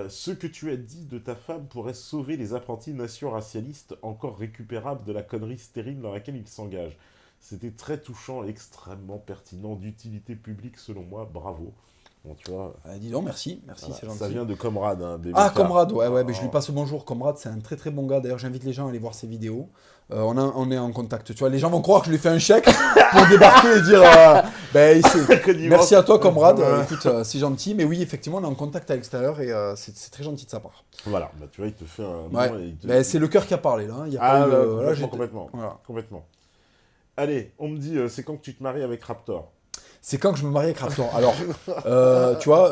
S1: ce que tu as dit de ta femme pourrait sauver les apprentis nation-racialistes encore récupérables de la connerie stérile dans laquelle ils s'engagent. C'était très touchant et extrêmement pertinent, d'utilité publique selon moi, bravo. Bon, tu vois,
S2: Dis donc, merci, voilà, c'est gentil.
S1: ça vient de Comrade. Hein,
S2: Comrade, ouais, mais je lui passe le bonjour. Comrade, c'est un très très bon gars. D'ailleurs, j'invite les gens à aller voir ses vidéos. On est en contact. Tu vois, les gens vont croire que je lui ai fait un chèque pour débarquer et dire merci à toi, Comrade. Écoute, c'est gentil. Mais oui, effectivement, on est en contact à l'extérieur et c'est très gentil de sa part.
S1: Voilà, bah, tu vois, il te fait un.
S2: Ouais. C'est le cœur qui a parlé là. Il y a
S1: complètement.
S2: Voilà.
S1: Complètement. Allez, on me dit, c'est quand que tu te maries avec Raptor?
S2: C'est quand que je me marie avec Raptor. Alors, tu vois,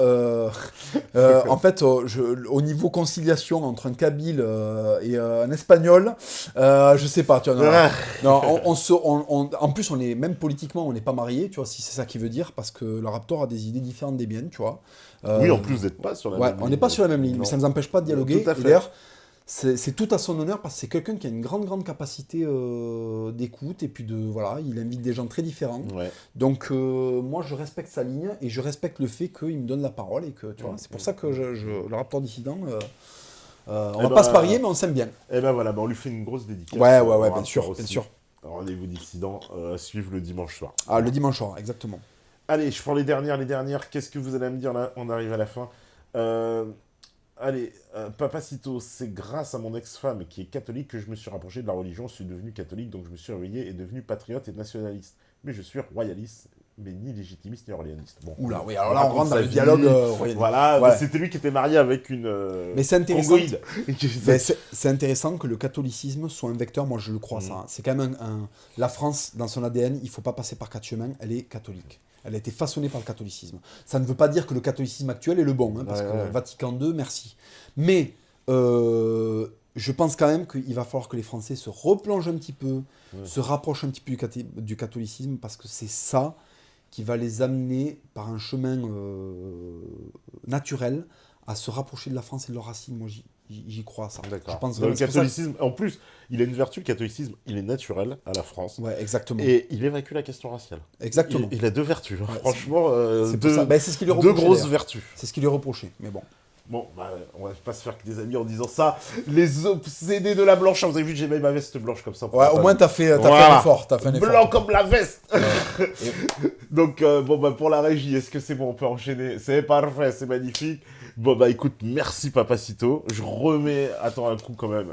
S2: en fait, au niveau conciliation entre un Kabyle et un Espagnol, je sais pas. Tu vois, en plus, on est même politiquement, on n'est pas mariés, tu vois, si c'est ça qui veut dire, parce que le Raptor a des idées différentes des miennes, tu vois.
S1: Oui, en plus, vous n'êtes pas sur la même ligne.
S2: On n'est pas sur la même ligne, mais ça ne nous empêche pas de dialoguer.
S1: Tout à fait.
S2: Et d'ailleurs, c'est tout à son honneur parce que c'est quelqu'un qui a une grande capacité d'écoute et puis voilà, il invite des gens très différents.
S1: Ouais.
S2: Donc moi je respecte sa ligne et je respecte le fait qu'il me donne la parole et que tu vois, c'est pour ça que le Raptor dissident, on va pas se parier mais on s'aime bien.
S1: Et ben voilà, on lui fait une grosse dédicace.
S2: Ouais, bien sûr.
S1: Rendez-vous dissident, suivre le dimanche soir.
S2: Ah, le dimanche soir, exactement.
S1: Allez, je prends les dernières. Qu'est-ce que vous allez me dire là? On arrive à la fin. Allez, Papacito, c'est grâce à mon ex-femme qui est catholique que je me suis rapproché de la religion. Je suis devenu catholique, donc je me suis réveillé et devenu patriote et nationaliste. Mais je suis royaliste. mais ni légitimiste ni orléaniste. Bon,
S2: Oula, oui, alors là, on rentre dans
S1: sa
S2: le
S1: vie,
S2: dialogue.
S1: Voilà,
S2: Ouais.
S1: mais c'était lui qui était marié avec une
S2: Mais c'est intéressant.
S1: congoïde.
S2: Ben, c'est intéressant que le catholicisme soit un vecteur, moi je le crois ça. Hein. C'est quand même la France, dans son ADN, il ne faut pas passer par 4 chemins, elle est catholique. Elle a été façonnée par le catholicisme. Ça ne veut pas dire que le catholicisme actuel est le bon, hein, parce que Vatican II, merci. Mais je pense quand même qu'il va falloir que les Français se replongent un petit peu, se rapprochent un petit peu du catholicisme, parce que c'est ça qui va les amener par un chemin naturel à se rapprocher de la France et de leurs racines. Moi, j'y crois, ça.
S1: D'accord.
S2: Je pense
S1: Donc,
S2: vraiment,
S1: le catholicisme, en plus, il a une vertu, le catholicisme, il est naturel à la France.
S2: Ouais, exactement.
S1: Et il évacue la question raciale.
S2: Exactement.
S1: Il a 2 vertus, hein.
S2: Ouais,
S1: Franchement,
S2: c'est
S1: deux,
S2: ben, c'est ce qu'il lui
S1: 2
S2: reprochait,
S1: grosses
S2: d'ailleurs.
S1: vertus.
S2: C'est ce qu'il lui reprochait, mais bon.
S1: Bon, bah, on va pas se faire que des amis en disant ça. Les obsédés de la blanche, vous avez vu, j'ai mis ma veste blanche comme ça.
S2: Ouais, au moins, t'as fait un effort. T'as fait un effort.
S1: Blanc comme la veste. Donc, bon, bah, pour la régie, est-ce que c'est bon, on peut enchaîner? C'est parfait, c'est magnifique. Bon, bah, écoute, merci Papacito. Je remets, attends, un coup quand même.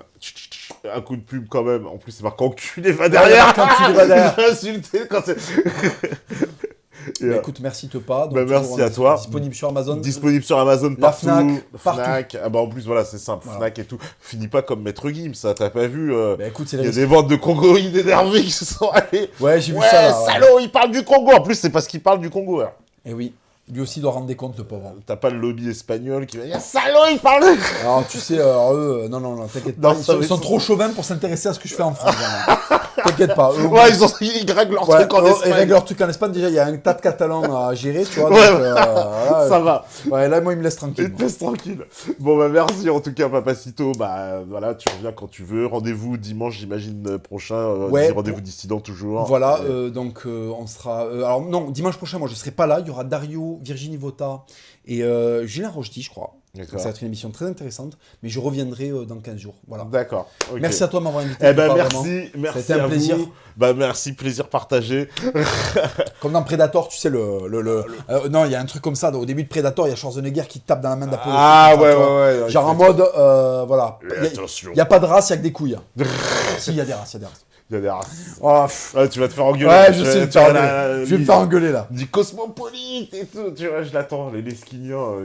S1: Un coup de pub quand même. En plus, c'est marqué enculé va derrière.
S2: Enculé va derrière.
S1: J'ai insulté quand c'est...
S2: Bah, écoute, merci Tepa.
S1: Bah, merci à toi.
S2: Disponible sur Amazon.
S1: Disponible sur Amazon,
S2: La
S1: partout.
S2: Fnac,
S1: Ah bah en plus, voilà, c'est simple.
S2: Voilà.
S1: Fnac et tout. Finis pas comme Maître Gims, ça, t'as pas vu
S2: Bah, écoute, c'est
S1: il y
S2: les
S1: a des bandes de Congoïdes énervés qui se sont allés.
S2: Ouais, j'ai vu
S1: Ouais,
S2: ça là. Ouais.
S1: salaud, il parle du Congo. En plus, c'est parce qu'il parle du Congo. Hein.
S2: Et oui, lui aussi doit rendre des comptes, le pauvre.
S1: T'as pas le lobby espagnol qui va dire salaud, il parle.
S2: Alors, tu sais, alors, eux, non, t'inquiète pas.
S1: Non,
S2: Ils sont trop chauvins pour s'intéresser à ce que je fais en France. T'inquiète pas. Eux,
S1: Ouais, ils règlent leur truc en
S2: ils
S1: Espagne.
S2: règlent leur truc en Espagne. Déjà, il y a un tas de Catalans à gérer, tu vois.
S1: Ouais,
S2: donc, voilà,
S1: ça va.
S2: Ouais, là, moi, il me laisse tranquille.
S1: Il te laisse tranquille. Bon, bah, merci en tout cas, Papacito. Bah, voilà, tu reviens quand tu veux. Rendez-vous dimanche, j'imagine, prochain.
S2: Ouais,
S1: Rendez-vous dissident toujours.
S2: Voilà, donc on sera... alors non, dimanche prochain, moi je serai pas là, il y aura Dario, Virginie Vota et Julien Rochdy, je crois. Donc, ça va être une émission très intéressante, mais je reviendrai dans 15 jours. Voilà.
S1: D'accord. Okay.
S2: Merci à toi de m'avoir invité.
S1: Eh ben
S2: merci
S1: merci
S2: un
S1: à
S2: plaisir.
S1: vous. Bah merci, plaisir partagé.
S2: Comme dans Predator, tu sais, non, il y a un truc comme ça, au début de Predator, il y a Schwarzenegger qui tape dans la main d'Apollo.
S1: Ah ouais.
S2: Genre en mode, voilà.
S1: Attention.
S2: Il n'y a pas de race, il n'y a que des couilles. Si, il y a des races,
S1: Il y a des races.
S2: Oh,
S1: Ouais, tu vas te faire engueuler.
S2: ouais, je sais, je vais me faire engueuler là.
S1: Du cosmopolite et tout, tu vois, je l'attends. Les Lesquiniens,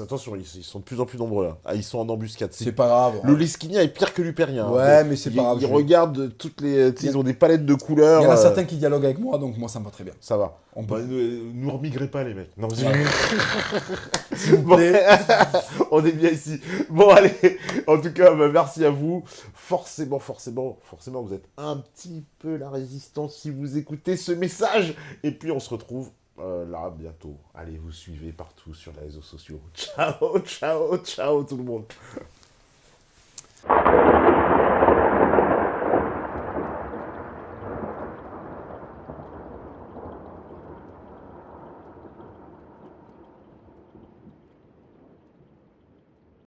S1: attention, ils sont de plus en plus nombreux là. Ah, ils sont en embuscade.
S2: C'est pas grave.
S1: Le Lesquinien est pire que l'Upérien.
S2: Ouais,
S1: hein.
S2: mais c'est pas grave.
S1: Ils regardent toutes les. Ils ont des palettes de couleurs.
S2: Il y en a certains qui dialoguent avec moi, donc moi ça me va très bien.
S1: Ça va.
S2: On
S1: Bah,
S2: peut...
S1: nous remigrez pas les mecs. Non,
S2: S'il vous
S1: bon,
S2: plaît.
S1: on est bien ici. Bon allez, en tout cas, bah, merci à vous. Forcément, vous êtes un petit peu la résistance si vous écoutez ce message. Et puis on se retrouve là bientôt. Allez, vous suivez partout sur les réseaux sociaux. Ciao tout le monde.